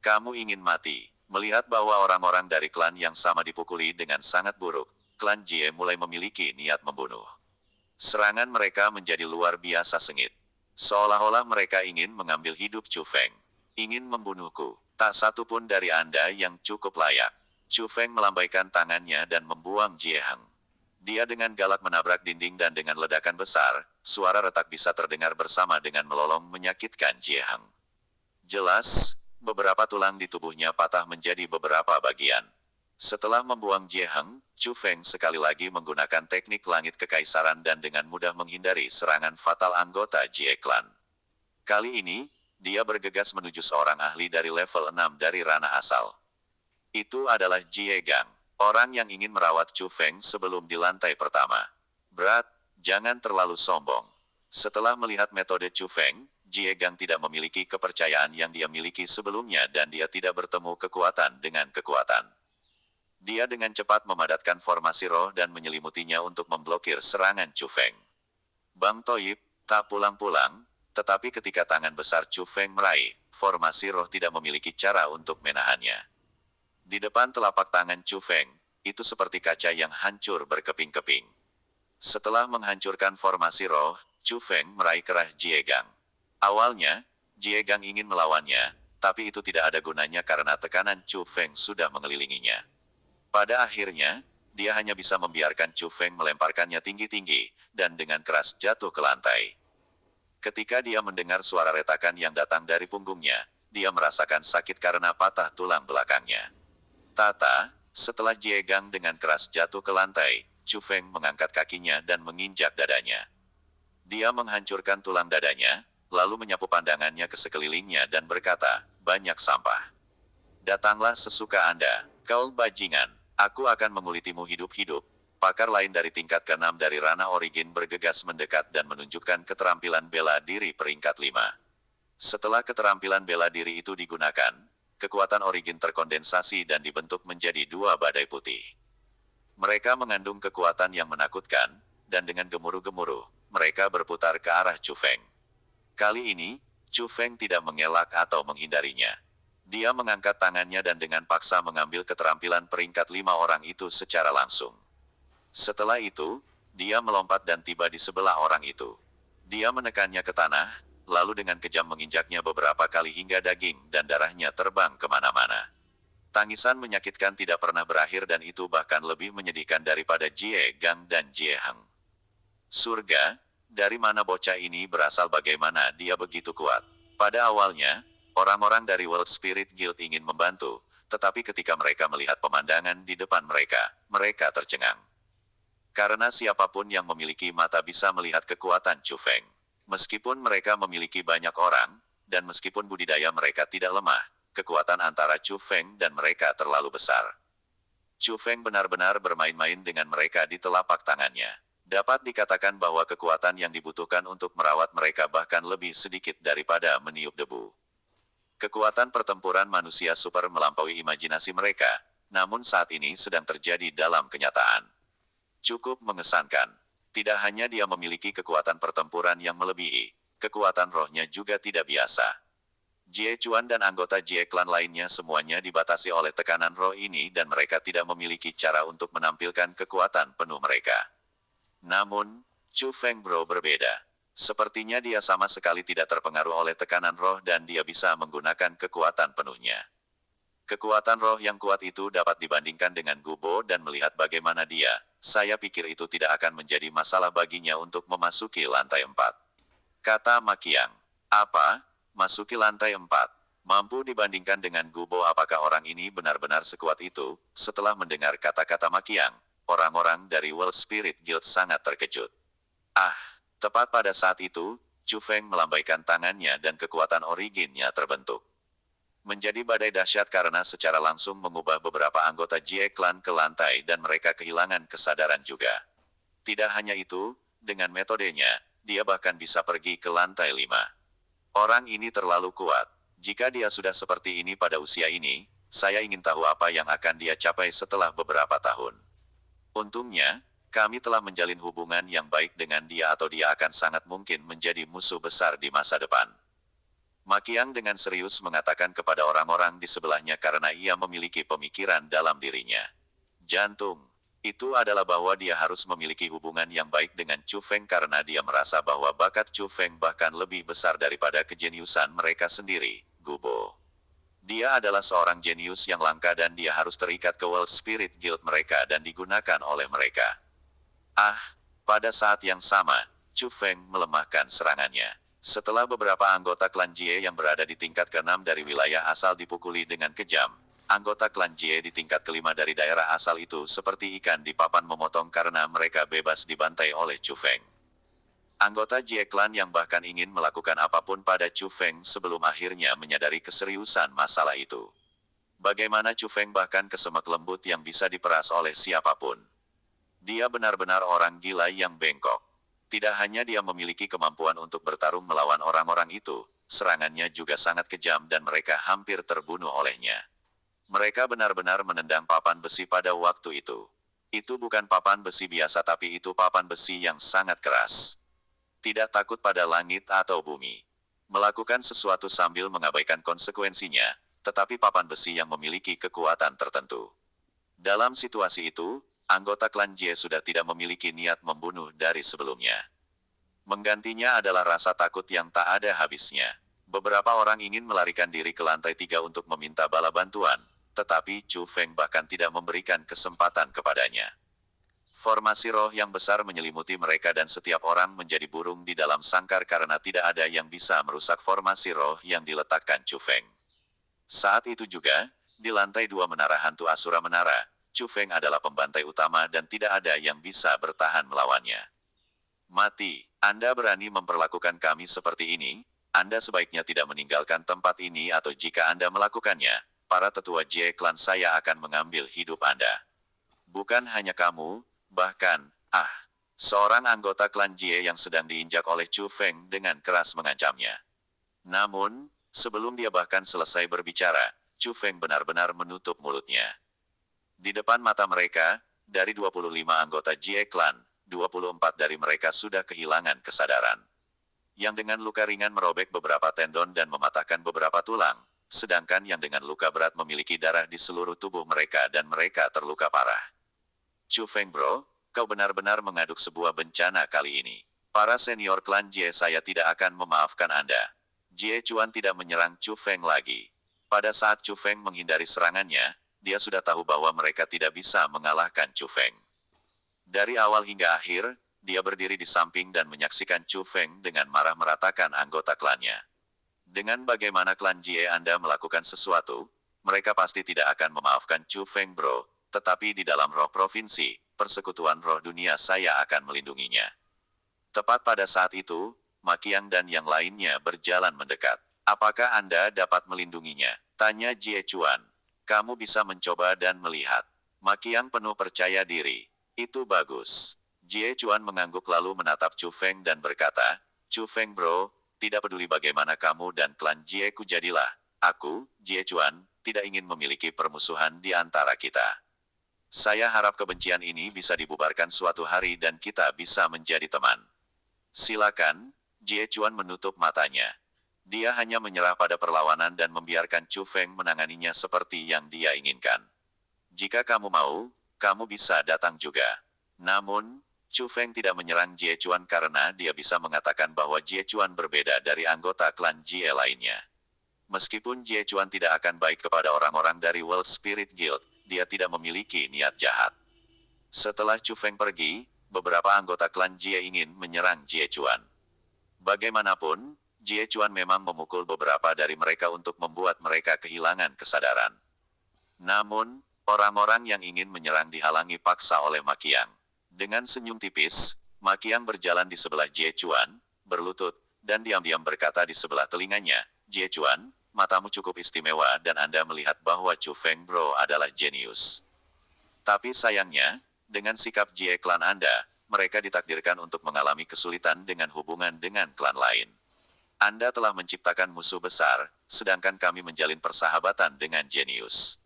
Kamu ingin mati. Melihat bahwa orang-orang dari klan yang sama dipukuli dengan sangat buruk, klan Jie mulai memiliki niat membunuh. Serangan mereka menjadi luar biasa sengit. Seolah-olah mereka ingin mengambil hidup Chu Feng. Ingin membunuhku. Tak satu pun dari Anda yang cukup layak. Chu Feng melambaikan tangannya dan membuang Jie Heng. Dia dengan galak menabrak dinding dan dengan ledakan besar, suara retak bisa terdengar bersama dengan melolong menyakitkan Jie Heng. Jelas, beberapa tulang di tubuhnya patah menjadi beberapa bagian. Setelah membuang Jie Heng, Chu Feng sekali lagi menggunakan teknik langit kekaisaran dan dengan mudah menghindari serangan fatal anggota Jie Clan. Kali ini, dia bergegas menuju seorang ahli dari level 6 dari ranah asal. Itu adalah Jie Gang, orang yang ingin merawat Chu Feng sebelum di lantai pertama. Berat, jangan terlalu sombong. Setelah melihat metode Chu Feng, Jie Gang tidak memiliki kepercayaan yang dia miliki sebelumnya dan dia tidak bertemu kekuatan dengan kekuatan. Dia dengan cepat memadatkan formasi roh dan menyelimutinya untuk memblokir serangan Chu Feng. Bang Toyib, tak pulang-pulang, tetapi ketika tangan besar Chu Feng meraih, formasi roh tidak memiliki cara untuk menahannya. Di depan telapak tangan Chu Feng, itu seperti kaca yang hancur berkeping-keping. Setelah menghancurkan formasi roh, Chu Feng meraih kerah Jie Gang. Awalnya, Jie Gang ingin melawannya, tapi itu tidak ada gunanya karena tekanan Chu Feng sudah mengelilinginya. Pada akhirnya, dia hanya bisa membiarkan Chu Feng melemparkannya tinggi-tinggi, dan dengan keras jatuh ke lantai. Ketika dia mendengar suara retakan yang datang dari punggungnya, dia merasakan sakit karena patah tulang belakangnya. Tata, setelah Jie Gang dengan keras jatuh ke lantai, Chu Feng mengangkat kakinya dan menginjak dadanya. Dia menghancurkan tulang dadanya, lalu menyapu pandangannya ke sekelilingnya dan berkata, banyak sampah. Datanglah sesuka Anda, kau bajingan, aku akan mengulitimu hidup-hidup. Pakar lain dari tingkat ke-6 dari ranah origin bergegas mendekat dan menunjukkan keterampilan bela diri peringkat 5. Setelah keterampilan bela diri itu digunakan, kekuatan origin terkondensasi dan dibentuk menjadi 2 badai putih. Mereka mengandung kekuatan yang menakutkan, dan dengan gemuruh-gemuruh, mereka berputar ke arah Chu Feng. Kali ini, Chu Feng tidak mengelak atau menghindarinya. Dia mengangkat tangannya dan dengan paksa mengambil keterampilan peringkat 5 orang itu secara langsung. Setelah itu, dia melompat dan tiba di sebelah orang itu. Dia menekannya ke tanah, lalu dengan kejam menginjaknya beberapa kali hingga daging dan darahnya terbang kemana-mana. Tangisan menyakitkan tidak pernah berakhir dan itu bahkan lebih menyedihkan daripada Jie Gang dan Jie Heng. Surga, dari mana bocah ini berasal, bagaimana dia begitu kuat? Pada awalnya, orang-orang dari World Spirit Guild ingin membantu, tetapi ketika mereka melihat pemandangan di depan mereka, mereka tercengang. Karena siapapun yang memiliki mata bisa melihat kekuatan Chu Feng. Meskipun mereka memiliki banyak orang, dan meskipun budidaya mereka tidak lemah, kekuatan antara Chu Feng dan mereka terlalu besar. Chu Feng benar-benar bermain-main dengan mereka di telapak tangannya. Dapat dikatakan bahwa kekuatan yang dibutuhkan untuk merawat mereka bahkan lebih sedikit daripada meniup debu. Kekuatan pertempuran manusia super melampaui imajinasi mereka, namun saat ini sedang terjadi dalam kenyataan. Cukup mengesankan. Tidak hanya dia memiliki kekuatan pertempuran yang melebihi, kekuatan rohnya juga tidak biasa. Jie Chuan dan anggota Jie Clan lainnya semuanya dibatasi oleh tekanan roh ini dan mereka tidak memiliki cara untuk menampilkan kekuatan penuh mereka. Namun, Chu Feng Bro berbeda. Sepertinya dia sama sekali tidak terpengaruh oleh tekanan roh dan dia bisa menggunakan kekuatan penuhnya. Kekuatan roh yang kuat itu dapat dibandingkan dengan Gubo dan melihat bagaimana dia, saya pikir itu tidak akan menjadi masalah baginya untuk memasuki lantai 4. Kata Makiang. Apa? Masuki lantai 4. Mampu dibandingkan dengan Gubo, apakah orang ini benar-benar sekuat itu? Setelah mendengar kata-kata Makiang, orang-orang dari World Spirit Guild sangat terkejut. Tepat pada saat itu, Chu Feng melambaikan tangannya dan kekuatan originnya terbentuk. Menjadi badai dahsyat karena secara langsung mengubah beberapa anggota Jie Clan ke lantai dan mereka kehilangan kesadaran juga. Tidak hanya itu, dengan metodenya, dia bahkan bisa pergi ke lantai 5. Orang ini terlalu kuat. Jika dia sudah seperti ini pada usia ini, saya ingin tahu apa yang akan dia capai setelah beberapa tahun. Untungnya, kami telah menjalin hubungan yang baik dengan dia atau dia akan sangat mungkin menjadi musuh besar di masa depan. Makiang dengan serius mengatakan kepada orang-orang di sebelahnya karena ia memiliki pemikiran dalam dirinya. Jantung. Itu adalah bahwa dia harus memiliki hubungan yang baik dengan Chu Feng karena dia merasa bahwa bakat Chu Feng bahkan lebih besar daripada kejeniusan mereka sendiri, Gubo. Dia adalah seorang jenius yang langka dan dia harus terikat ke World Spirit Guild mereka dan digunakan oleh mereka. Pada saat yang sama, Chu Feng melemahkan serangannya. Setelah beberapa anggota klan Jie yang berada di tingkat ke-6 dari wilayah asal dipukuli dengan kejam, anggota klan Jie di tingkat ke-5 dari daerah asal itu seperti ikan di papan memotong karena mereka bebas dibantai oleh Chu Feng. Anggota Jie Clan yang bahkan ingin melakukan apapun pada Chu Feng sebelum akhirnya menyadari keseriusan masalah itu. Bagaimana Chu Feng bahkan kesemek lembut yang bisa diperas oleh siapapun. Dia benar-benar orang gila yang bengkok. Tidak hanya dia memiliki kemampuan untuk bertarung melawan orang-orang itu, serangannya juga sangat kejam dan mereka hampir terbunuh olehnya. Mereka benar-benar menendang papan besi pada waktu itu. Itu bukan papan besi biasa tapi itu papan besi yang sangat keras. Tidak takut pada langit atau bumi. Melakukan sesuatu sambil mengabaikan konsekuensinya, tetapi papan besi yang memiliki kekuatan tertentu. Dalam situasi itu, anggota klan Jie sudah tidak memiliki niat membunuh dari sebelumnya. Menggantinya adalah rasa takut yang tak ada habisnya. Beberapa orang ingin melarikan diri ke lantai 3 untuk meminta bala bantuan, tetapi Chu Feng bahkan tidak memberikan kesempatan kepadanya. Formasi roh yang besar menyelimuti mereka dan setiap orang menjadi burung di dalam sangkar karena tidak ada yang bisa merusak formasi roh yang diletakkan Chu Feng. Saat itu juga, di lantai 2 menara hantu Asura Menara, Chu Feng adalah pembantai utama dan tidak ada yang bisa bertahan melawannya. Mati, Anda berani memperlakukan kami seperti ini? Anda sebaiknya tidak meninggalkan tempat ini atau jika Anda melakukannya, para tetua Jie Clan saya akan mengambil hidup Anda. Bukan hanya kamu, bahkan, seorang anggota klan Jie yang sedang diinjak oleh Chu Feng dengan keras mengancamnya. Namun, sebelum dia bahkan selesai berbicara, Chu Feng benar-benar menutup mulutnya. Di depan mata mereka, dari 25 anggota Jie Clan, 24 dari mereka sudah kehilangan kesadaran. Yang dengan luka ringan merobek beberapa tendon dan mematahkan beberapa tulang, sedangkan yang dengan luka berat memiliki darah di seluruh tubuh mereka dan mereka terluka parah. Chu Feng bro, kau benar-benar mengaduk sebuah bencana kali ini. Para senior klan Jie saya tidak akan memaafkan Anda. Jie Chuan tidak menyerang Chu Feng lagi. Pada saat Chu Feng menghindari serangannya, dia sudah tahu bahwa mereka tidak bisa mengalahkan Chu Feng. Dari awal hingga akhir, dia berdiri di samping dan menyaksikan Chu Feng dengan marah meratakan anggota klannya. Dengan bagaimana klan Jie Anda melakukan sesuatu, mereka pasti tidak akan memaafkan Chu Feng bro, tetapi di dalam roh provinsi, persekutuan roh dunia saya akan melindunginya. Tepat pada saat itu, Makiang dan yang lainnya berjalan mendekat. Apakah Anda dapat melindunginya? Tanya Jie Chuan. Kamu bisa mencoba dan melihat. Makiang penuh percaya diri. Itu bagus. Jie Chuan mengangguk lalu menatap Chu Feng dan berkata, Chu Feng bro, tidak peduli bagaimana kamu dan klan Jie ku jadilah, aku, Jie Chuan, tidak ingin memiliki permusuhan di antara kita. Saya harap kebencian ini bisa dibubarkan suatu hari dan kita bisa menjadi teman. Silakan, Jie Chuan menutup matanya. Dia hanya menyerah pada perlawanan dan membiarkan Chu Feng menanganinya seperti yang dia inginkan. Jika kamu mau, kamu bisa datang juga. Namun, Chu Feng tidak menyerang Jie Chuan karena dia bisa mengatakan bahwa Jie Chuan berbeda dari anggota klan Jie lainnya. Meskipun Jie Chuan tidak akan baik kepada orang-orang dari World Spirit Guild, dia tidak memiliki niat jahat. Setelah Chu Feng pergi, beberapa anggota klan Jie ingin menyerang Jie Chuan. Bagaimanapun, Jie Chuan memang memukul beberapa dari mereka untuk membuat mereka kehilangan kesadaran. Namun, orang-orang yang ingin menyerang dihalangi paksa oleh Ma Qiang. Dengan senyum tipis, Ma Qiang berjalan di sebelah Jie Chuan, berlutut, dan diam-diam berkata di sebelah telinganya, "Jie Chuan, matamu cukup istimewa dan Anda melihat bahwa Chu Feng Bro adalah jenius. Tapi sayangnya, dengan sikap Jie klan Anda, mereka ditakdirkan untuk mengalami kesulitan dengan hubungan dengan klan lain. Anda telah menciptakan musuh besar, sedangkan kami menjalin persahabatan dengan jenius.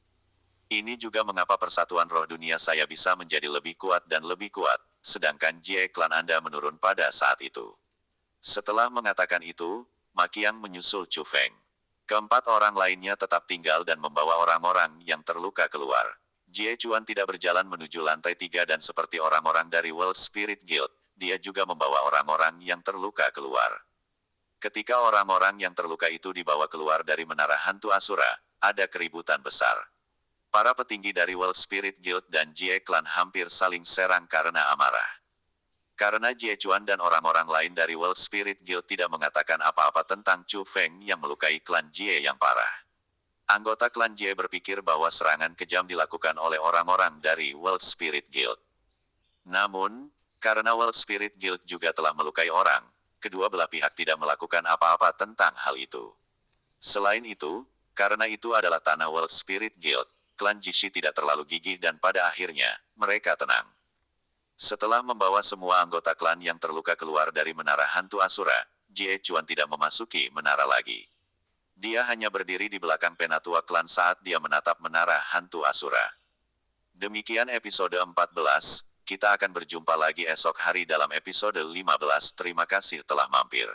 Ini juga mengapa persatuan roh dunia saya bisa menjadi lebih kuat dan lebih kuat, sedangkan Jie klan Anda menurun pada saat itu." Setelah mengatakan itu, Ma Qiang menyusul Chu Feng. Keempat orang lainnya tetap tinggal dan membawa orang-orang yang terluka keluar. Jie Chuan tidak berjalan menuju lantai 3 dan seperti orang-orang dari World Spirit Guild, dia juga membawa orang-orang yang terluka keluar. Ketika orang-orang yang terluka itu dibawa keluar dari menara hantu Asura, ada keributan besar. Para petinggi dari World Spirit Guild dan Jie Clan hampir saling serang karena amarah. Karena Jie Chuan dan orang-orang lain dari World Spirit Guild tidak mengatakan apa-apa tentang Chu Feng yang melukai klan Jie yang parah. Anggota klan Jie berpikir bahwa serangan kejam dilakukan oleh orang-orang dari World Spirit Guild. Namun, karena World Spirit Guild juga telah melukai orang, kedua belah pihak tidak melakukan apa-apa tentang hal itu. Selain itu, karena itu adalah tanah World Spirit Guild, klan Jishi tidak terlalu gigih dan pada akhirnya, mereka tenang. Setelah membawa semua anggota klan yang terluka keluar dari menara hantu Asura, Jie Chuan tidak memasuki menara lagi. Dia hanya berdiri di belakang penatua klan saat dia menatap menara hantu Asura. Demikian episode 14, kita akan berjumpa lagi esok hari dalam episode 15. Terima kasih telah mampir.